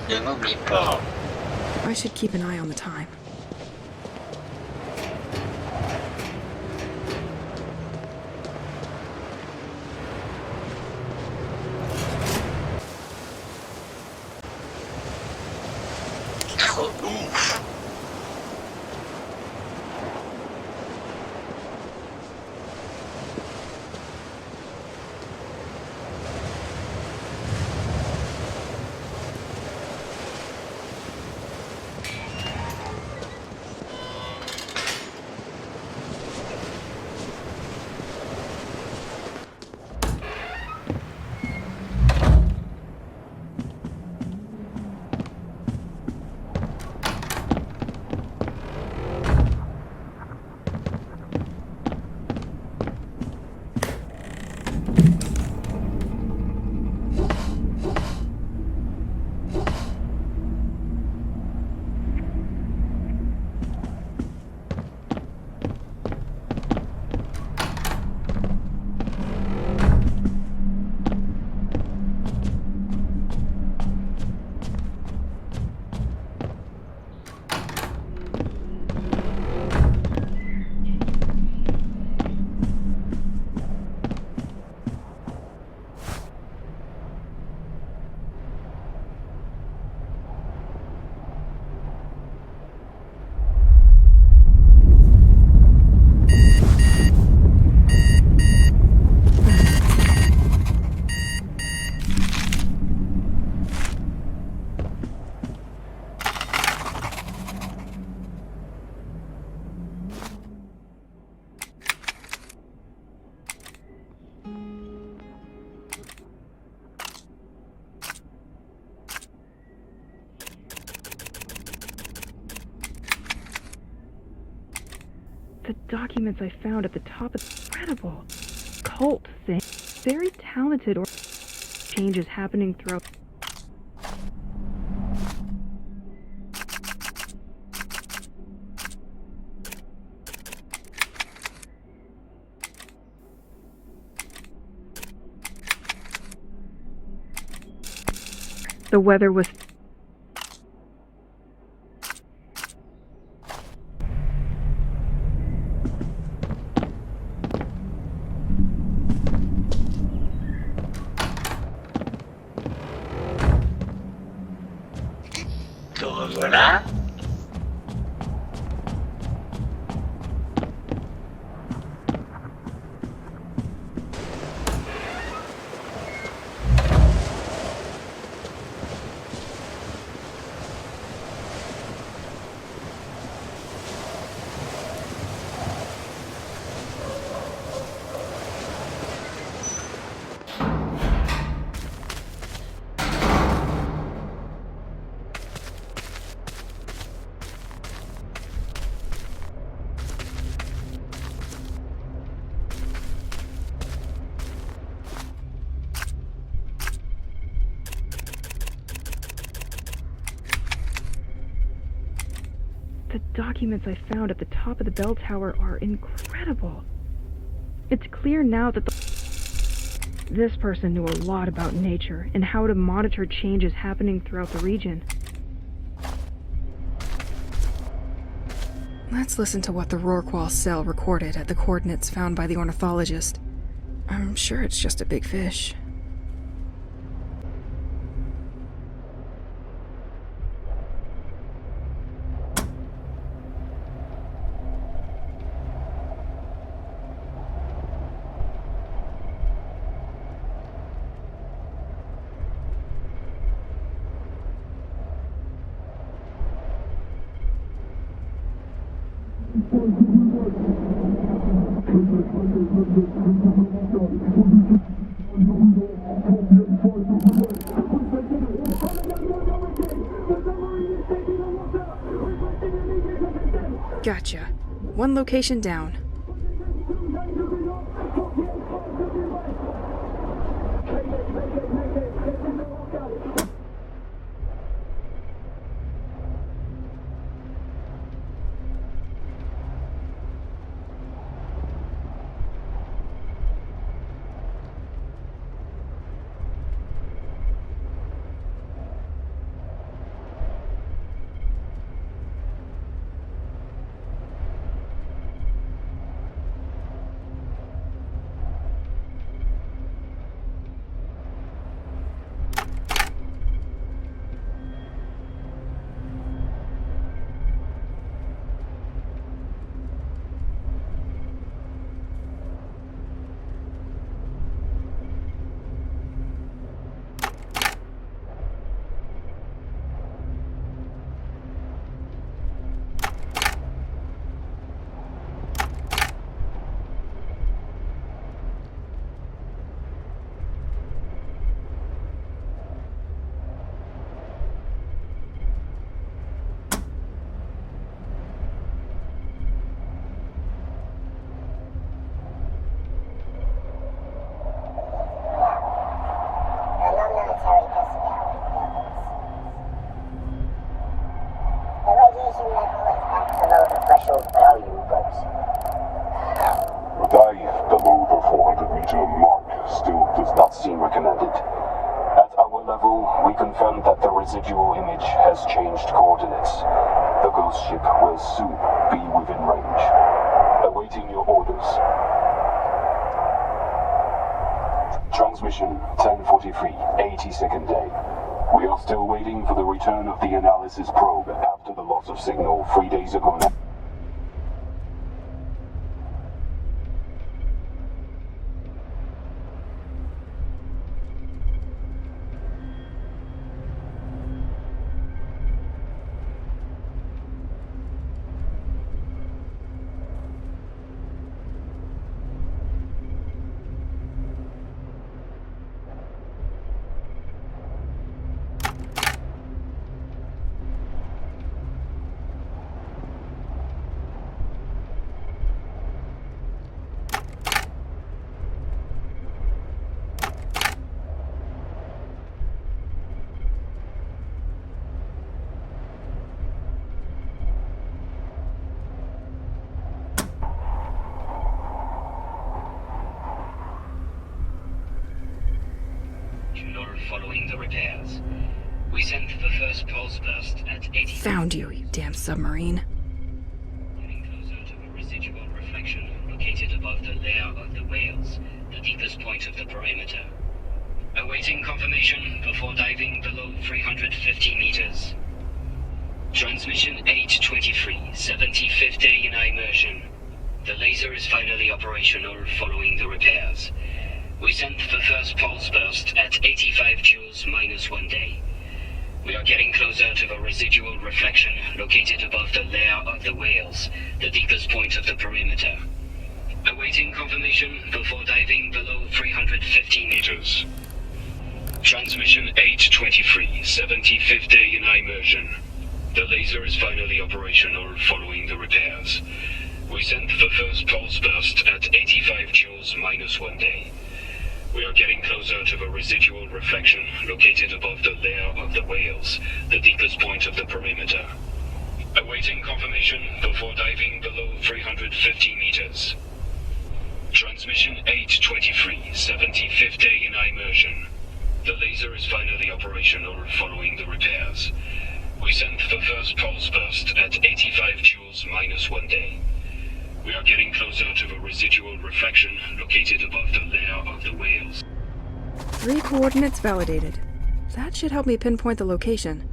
Ne m'oublie pas. I should keep an eye on the time. The documents I found at the top of incredible cult thing. Very talented or changes happening throughout. The weather was Voilà. The documents I found at the top of the bell tower are incredible. It's clear now that this person knew a lot about nature and how to monitor changes happening throughout the region. Let's listen to what the Rorqual cell recorded at the coordinates found by the ornithologist. I'm sure it's just a big fish. Gotcha. One location down. Residual image has changed coordinates. The ghost ship will soon be within range. Awaiting your orders. Transmission 1043, 82nd day. We are still waiting for the return of the analysis probe after the loss of signal 3 days ago now. Following the repairs. We sent the first pulse burst at 80. Found you, you damn submarine. Getting closer to a residual reflection located above the layer of the whales, the deepest point of the perimeter. Awaiting confirmation before diving below 350 meters. Transmission 823, 75th day in immersion. The laser is finally operational following the repairs. We sent the first pulse burst at 85 joules minus 1 day. We are getting closer to the residual reflection located above the layer of the whales, the deepest point of the perimeter. Awaiting confirmation before diving below 350 meters. Transmission 823, 75th day in immersion. The laser is finally operational following the repairs. We sent the first pulse burst at 85 joules minus 1 day. We are getting closer to the residual reflection located above the layer of the whales, the deepest point of the perimeter. Awaiting confirmation before diving below 350 meters. Transmission 823, 75th day in immersion. The laser is finally operational following the repairs. We sent the first pulse burst at 85 joules minus 1 day. We are getting closer to the residual reflection located above the layer of the whales. 3 coordinates validated. That should help me pinpoint the location.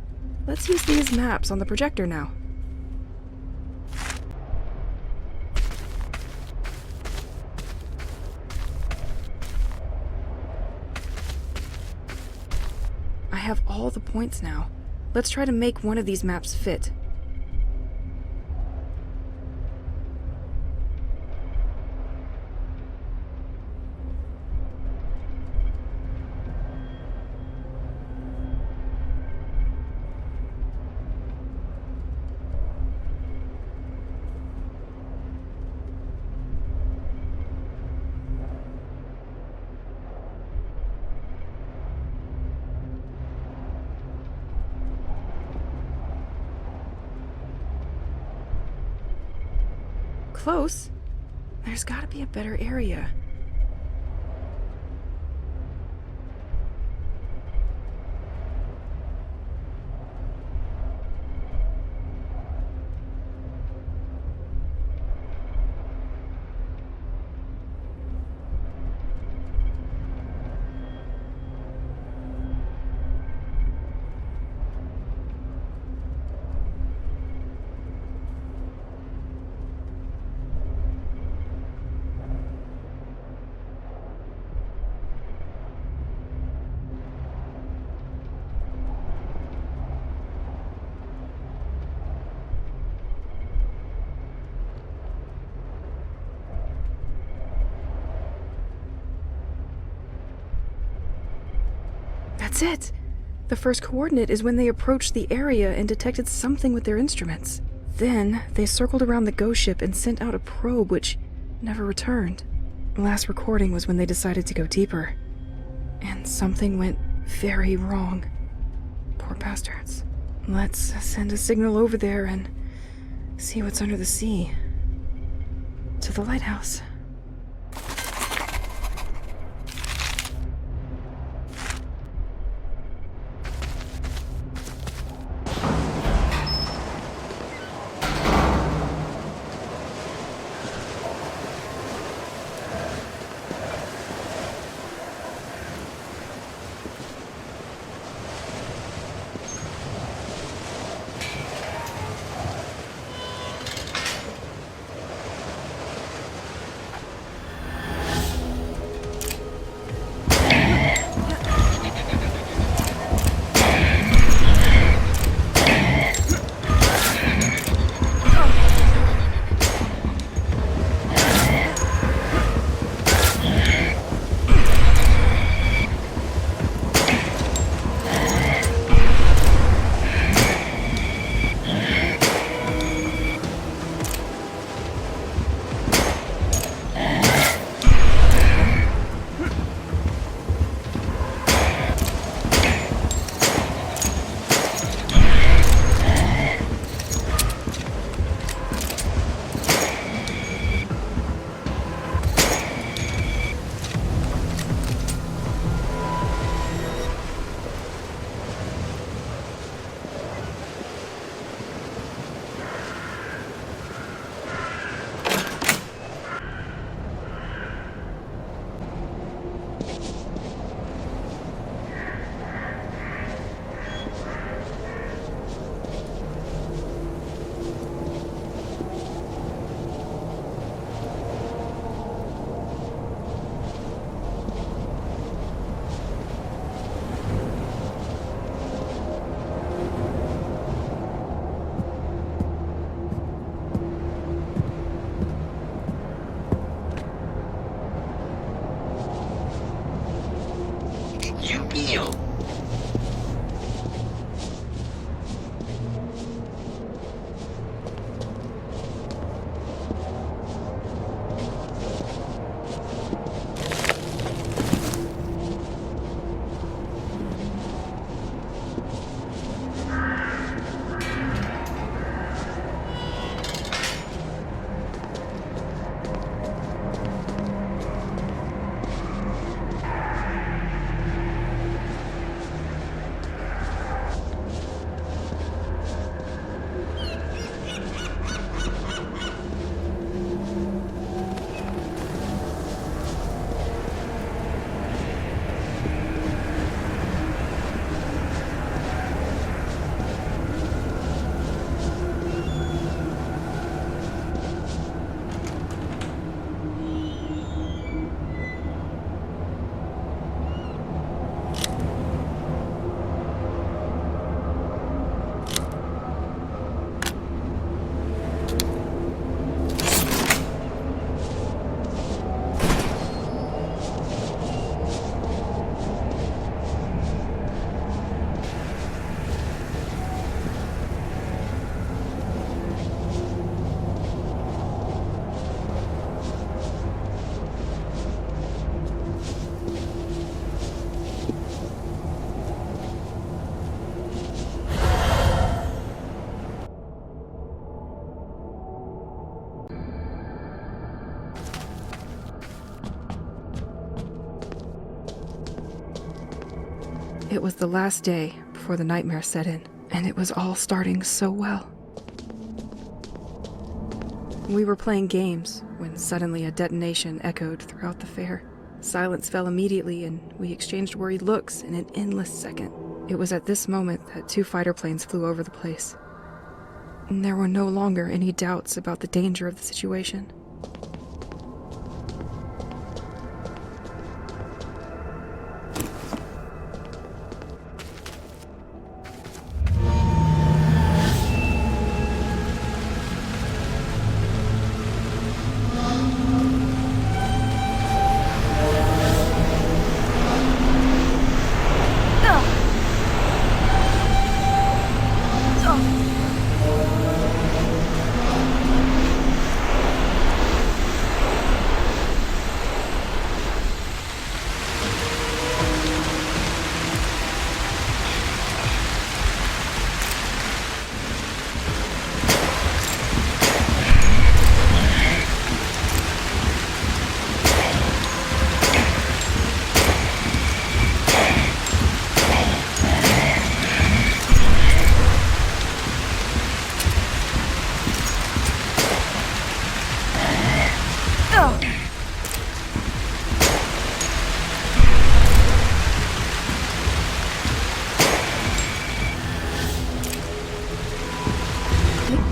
Let's use these maps on the projector now. I have all the points now. Let's try to make one of these maps fit. close. There's gotta be a better area. That's it! The first coordinate is when they approached the area and detected something with their instruments. Then, they circled around the ghost ship and sent out a probe which never returned. The last recording was when they decided to go deeper. And something went very wrong. Poor bastards. Let's send a signal over there and see what's under the sea. To the lighthouse. It was the last day before the nightmare set in, and it was all starting so well. We were playing games when suddenly a detonation echoed throughout the fair. Silence fell immediately, and we exchanged worried looks in an endless second. It was at this moment that 2 fighter planes flew over the place. And there were no longer any doubts about the danger of the situation.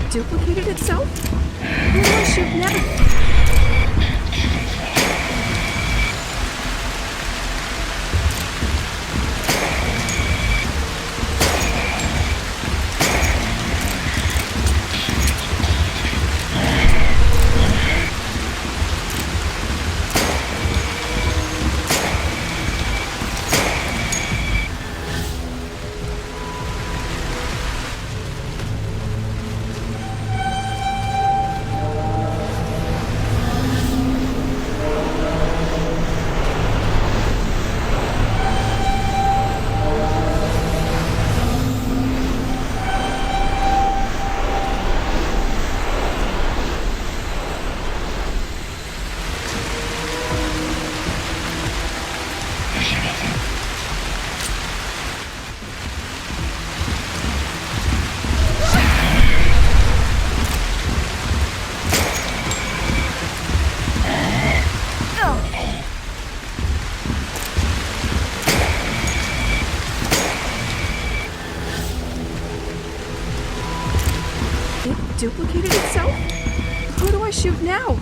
Duplicated itself? Where do I shoot now? Duplicated itself? Who do I shoot now?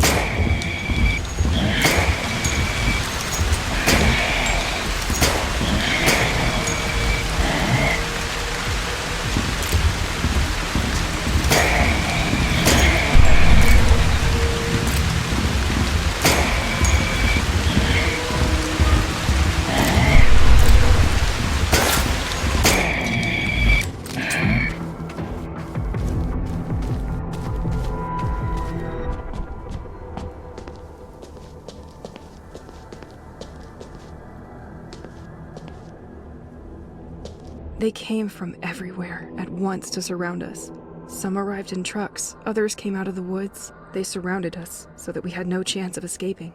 They came from everywhere at once to surround us. Some arrived in trucks, others came out of the woods. They surrounded us so that we had no chance of escaping.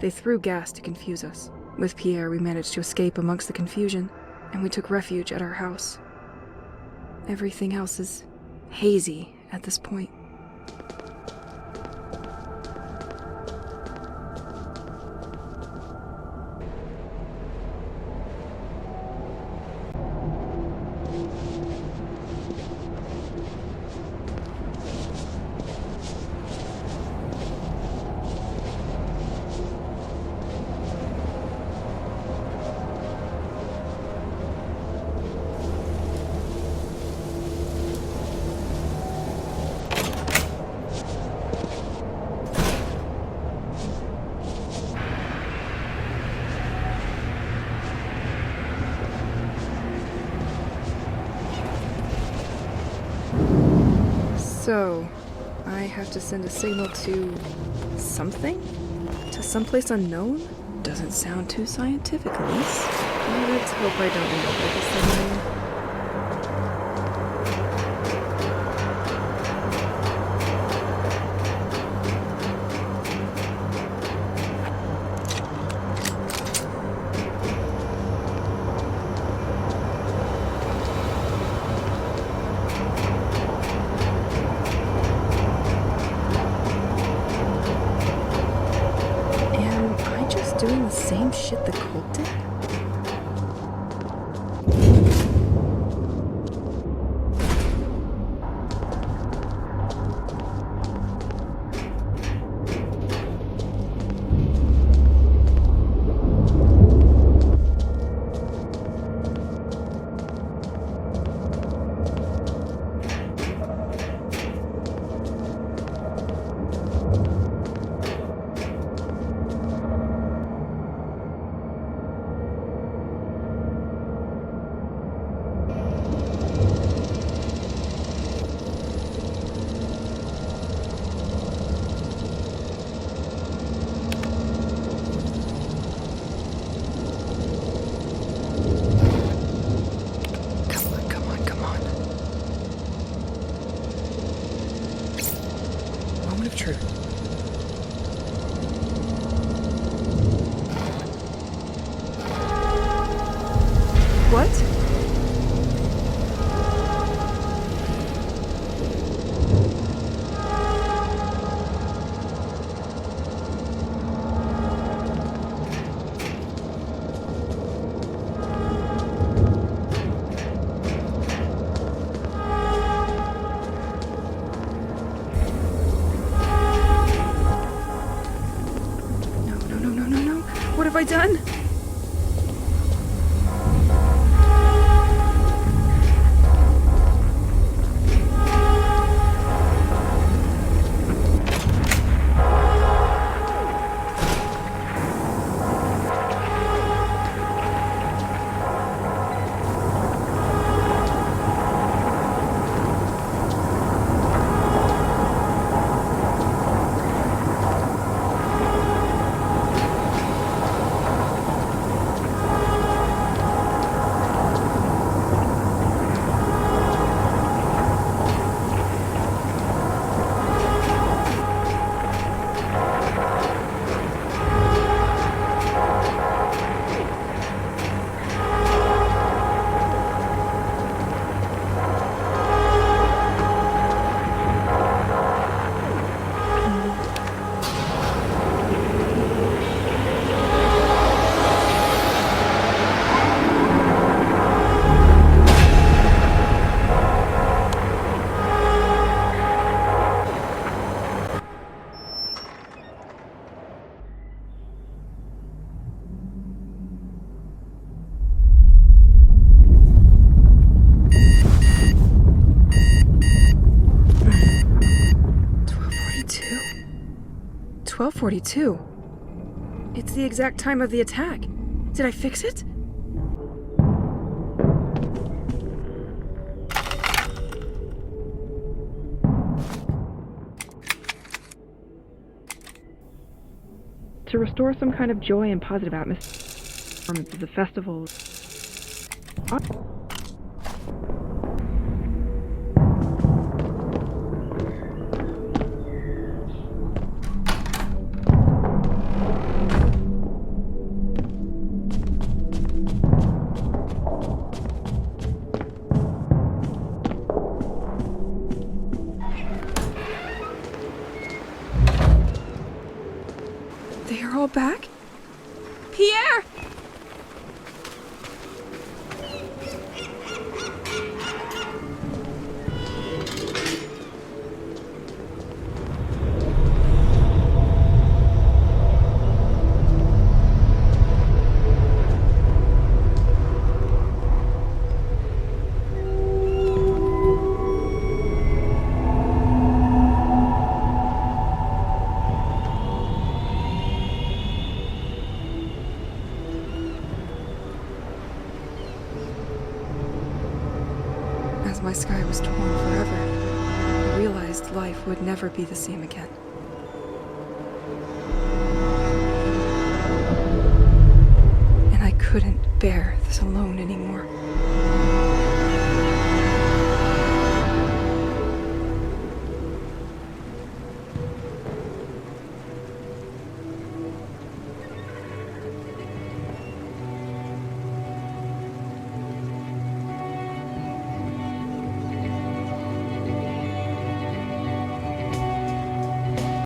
They threw gas to confuse us. With Pierre, we managed to escape amongst the confusion, and we took refuge at our house. Everything else is hazy at this point. So, I have to send a signal to something? To someplace unknown? Doesn't sound too scientific, Elise. Let's hope I don't end up like a submarine. same shit the cult did? What have I done? .42. It's the exact time of the attack. Did I fix it? To restore some kind of joy and positive atmosphere of the festival. Back? Pierre! My sky was torn forever. I realized life would never be the same again. And I couldn't bear this alone anymore.